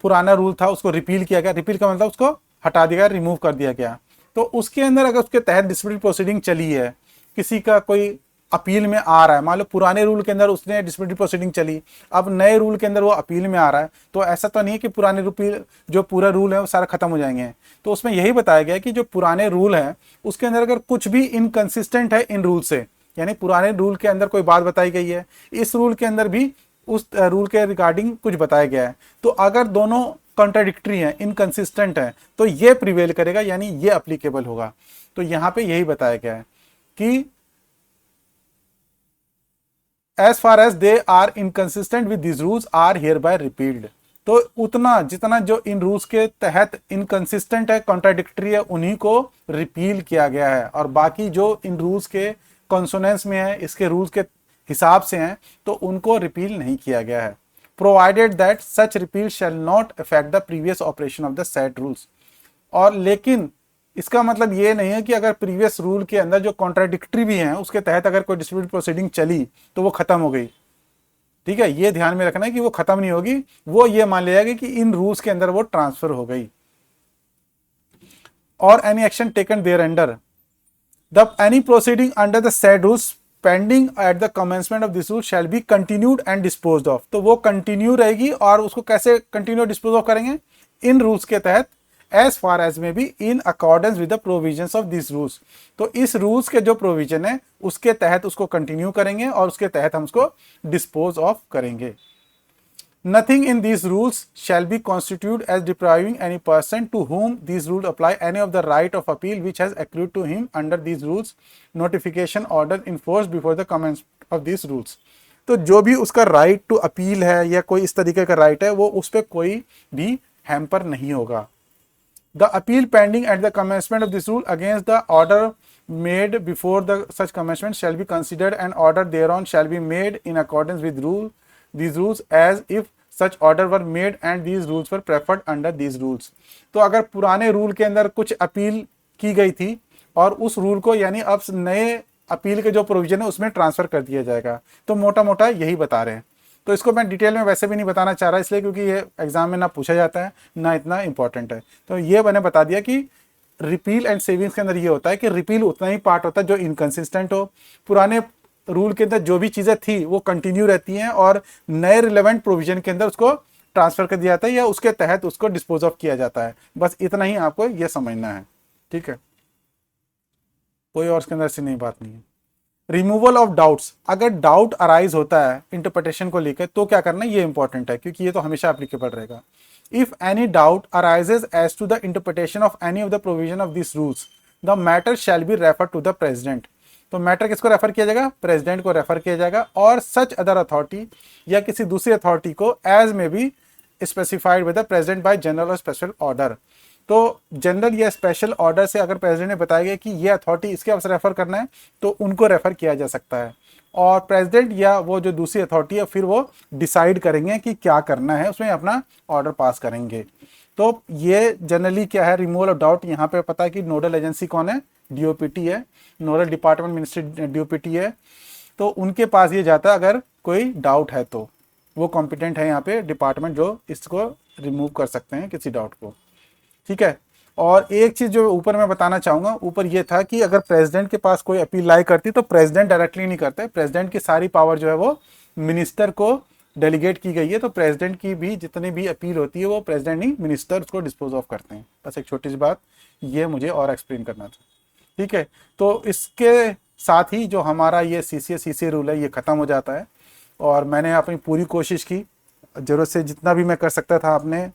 पुराना रूल था उसको रिपील किया गया, रिपील का मतलब उसको हटा दिया गया, रिमूव कर दिया गया, तो उसके अंदर अगर उसके तहत डिस्प्यूट प्रोसीडिंग चली है, किसी का कोई अपील में आ रहा है, मान लो पुराने रूल के अंदर उसने डिस्प्यूट प्रोसीडिंग चली, अब नए रूल के अंदर वो अपील में आ रहा है, तो ऐसा तो नहीं है कि पुराने रूल जो पूरा रूल है वो सारा खत्म हो जाएंगे। तो उसमें यही बताया गया कि जो पुराने रूल है उसके अंदर अगर कुछ भी इनकंसिस्टेंट है इन रूल से, यानी पुराने रूल के अंदर कोई बात बताई गई है, इस रूल के अंदर भी उस रूल के रिगार्डिंग कुछ बताया गया है, तो अगर दोनों कॉन्ट्राडिक्टरी है, इनकंसिस्टेंट है, तो ये प्रिवेल करेगा, यानी ये अप्लीकेबल होगा। तो यहां पे यही बताया गया है कि as far as they are inconsistent with this rules are hereby repealed. तो उतना जितना जो इन रूल्स के तहत इनकंसिस्टेंट है, कॉन्ट्राडिक्टरी है, उन्हीं को रिपील किया गया है, और बाकी जो इन रूल्स के कॉन्सोनेंस में है, इसके रूल्स के हिसाब से हैं, तो उनको रिपील नहीं किया गया है। Provided that such repeal shall not affect the previous operation of the set rules. और लेकिन इसका मतलब ये नहीं है कि अगर प्रीवियस रूल के अंदर जो कॉन्ट्राडिक्टरी भी हैं उसके तहत अगर कोई डिस्प्यूट प्रोसीडिंग चली तो वो खत्म हो गई। ठीक है, ये ध्यान में रखना है कि वो खत्म नहीं होगी, वो ये मान लिया गया कि इन रूल्स के अंदर वो ट्रांसफर हो गई। और any action taken there under the any proceeding under the said rules pending at the commencement of this rule shall be continued and disposed of. तो वो कंटिन्यू रहेगी, और उसको कैसे कंटिन्यू डिस्पोज ऑफ करेंगे? इन रूल्स के तहत, एज फार एज में be in accordance with the provisions of this rules. तो इस रूल्स के जो प्रोविजन है उसके तहत उसको कंटिन्यू करेंगे और उसके तहत हम उसको डिस्पोज ऑफ करेंगे। Nothing in these rules shall be constituted as depriving any person to whom these rules apply any of the right of appeal which has accrued to him under these rules, notification order enforced before the commencement of these rules। तो जो भी उसका right to appeal है या कोई इस तरीके का राइट है, वो उस पर कोई भी हैम्पर नहीं होगा। The appeal pending at the commencement of this rule against the order made before the such commencement shall be considered, and order thereon shall be made in accordance with these rules as if such order were made and these rules were preferred under these rules। तो अगर पुराने rule के अंदर कुछ appeal की गई थी और उस रूल को यानी अब नए अपील के जो प्रोविजन है उसमें ट्रांसफर कर दिया जाएगा, तो मोटा मोटा यही बता रहे हैं। तो इसको मैं डिटेल में वैसे भी नहीं बताना चाह रहा, इसलिए क्योंकि ये एग्जाम में ना पूछा जाता है ना इतना इंपॉर्टेंट है। तो ये मैंने बता दिया कि रिपील एंड सेविंग्स के अंदर ये होता है कि रिपील उतना ही पार्ट होता है जो इनकंसिस्टेंट हो, पुराने रूल के अंदर जो भी चीज़ें थी वो कंटिन्यू रहती हैं, और नए रिलेवेंट प्रोविजन के अंदर उसको ट्रांसफर कर दिया जाता है या उसके तहत उसको डिस्पोज ऑफ किया जाता है। बस इतना ही आपको ये समझना है। ठीक है, कोई और इसके अंदर से नहीं बात नहीं है। रिमूवल ऑफ डाउट्स, अगर डाउट अराइज होता है इंटरप्रिटेशन को लेकर तो क्या करना है, ये इंपॉर्टेंट है क्योंकि ये तो हमेशा एप्लीकेबल रहेगा। If any doubt arises as to the interpretation of any of the provision of this rules the matter shall be refer to the president. तो मैटर किसको रेफर किया जाएगा? प्रेसिडेंट को रेफर किया जाएगा, और सच अदर अथॉरिटी या किसी दूसरी अथॉरिटी को एज में be specified with the president bye general or special order. तो जनरल या स्पेशल ऑर्डर से अगर प्रेसिडेंट ने बताया गया कि ये अथॉरिटी इसके पास रेफर करना है तो उनको रेफर किया जा सकता है, और प्रेसिडेंट या वो जो दूसरी अथॉरिटी है फिर वो डिसाइड करेंगे कि क्या करना है, उसमें अपना ऑर्डर पास करेंगे। तो ये जनरली क्या है, रिमूवल ऑफ डाउट। यहाँ पे पता है कि नोडल एजेंसी कौन है? डीओपीटी है, नोडल डिपार्टमेंट मिनिस्ट्री डीओपीटी है। तो उनके पास ये जाता है अगर कोई डाउट है, तो वो कॉम्पिटेंट है यहाँ पे डिपार्टमेंट जो इसको रिमूव कर सकते हैं किसी डाउट को। ठीक है, और एक चीज़ जो ऊपर मैं बताना चाहूँगा, ऊपर ये था कि अगर प्रेसिडेंट के पास कोई अपील लाई करती तो प्रेसिडेंट डायरेक्टली नहीं करते, प्रेसिडेंट की सारी पावर जो है वो मिनिस्टर को डेलीगेट की गई है। तो प्रेसिडेंट की भी जितनी भी अपील होती है वो प्रेसिडेंट नहीं, मिनिस्टर उसको डिस्पोज ऑफ करते हैं। बस एक छोटी सी बात ये मुझे और एक्सप्लेन करना था। ठीक है, तो इसके साथ ही जो हमारा ये सीसीए रूल है ये ख़त्म हो जाता है, और मैंने अपनी पूरी कोशिश की, ज़रूरत से जितना भी मैं कर सकता था अपने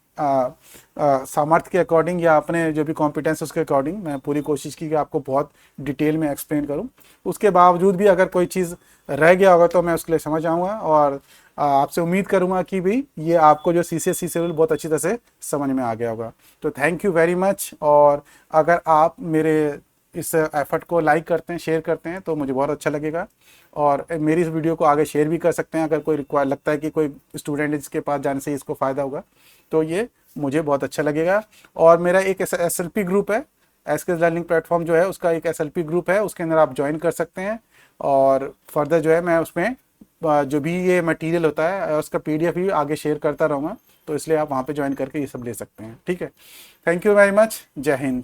सामर्थ्य के अकॉर्डिंग या अपने जो भी कॉम्पिटेंस उसके अकॉर्डिंग मैं पूरी कोशिश की कि आपको बहुत डिटेल में एक्सप्लेन करूं। उसके बावजूद भी अगर कोई चीज़ रह गया होगा तो मैं उसके लिए समझ आऊँगा, और आपसे उम्मीद करूँगा कि भी ये आपको जो सीसीए रूल बहुत अच्छी तरह से समझ में आ गया होगा। तो थैंक यू वेरी मच। और अगर आप मेरे इस एफर्ट को लाइक करते हैं, शेयर करते हैं तो मुझे बहुत अच्छा लगेगा। और मेरी इस वीडियो को आगे शेयर भी कर सकते हैं, अगर कोई रिक्वायर लगता है कि कोई स्टूडेंट है जिसके पास जाने से इसको फ़ायदा होगा तो ये मुझे बहुत अच्छा लगेगा। और मेरा एक SLP ग्रुप है, एसकेस लर्निंग प्लेटफॉर्म जो है उसका एक SLP ग्रुप है, उसके अंदर आप ज्वाइन कर सकते हैं। और फर्दर जो है मैं उसमें जो भी ये मटेरियल होता है उसका PDF भी आगे शेयर करता रहूँगा, तो इसलिए आप वहाँ पे ज्वाइन करके ये सब ले सकते हैं। ठीक है, थैंक यू वेरी मच, जय हिंद।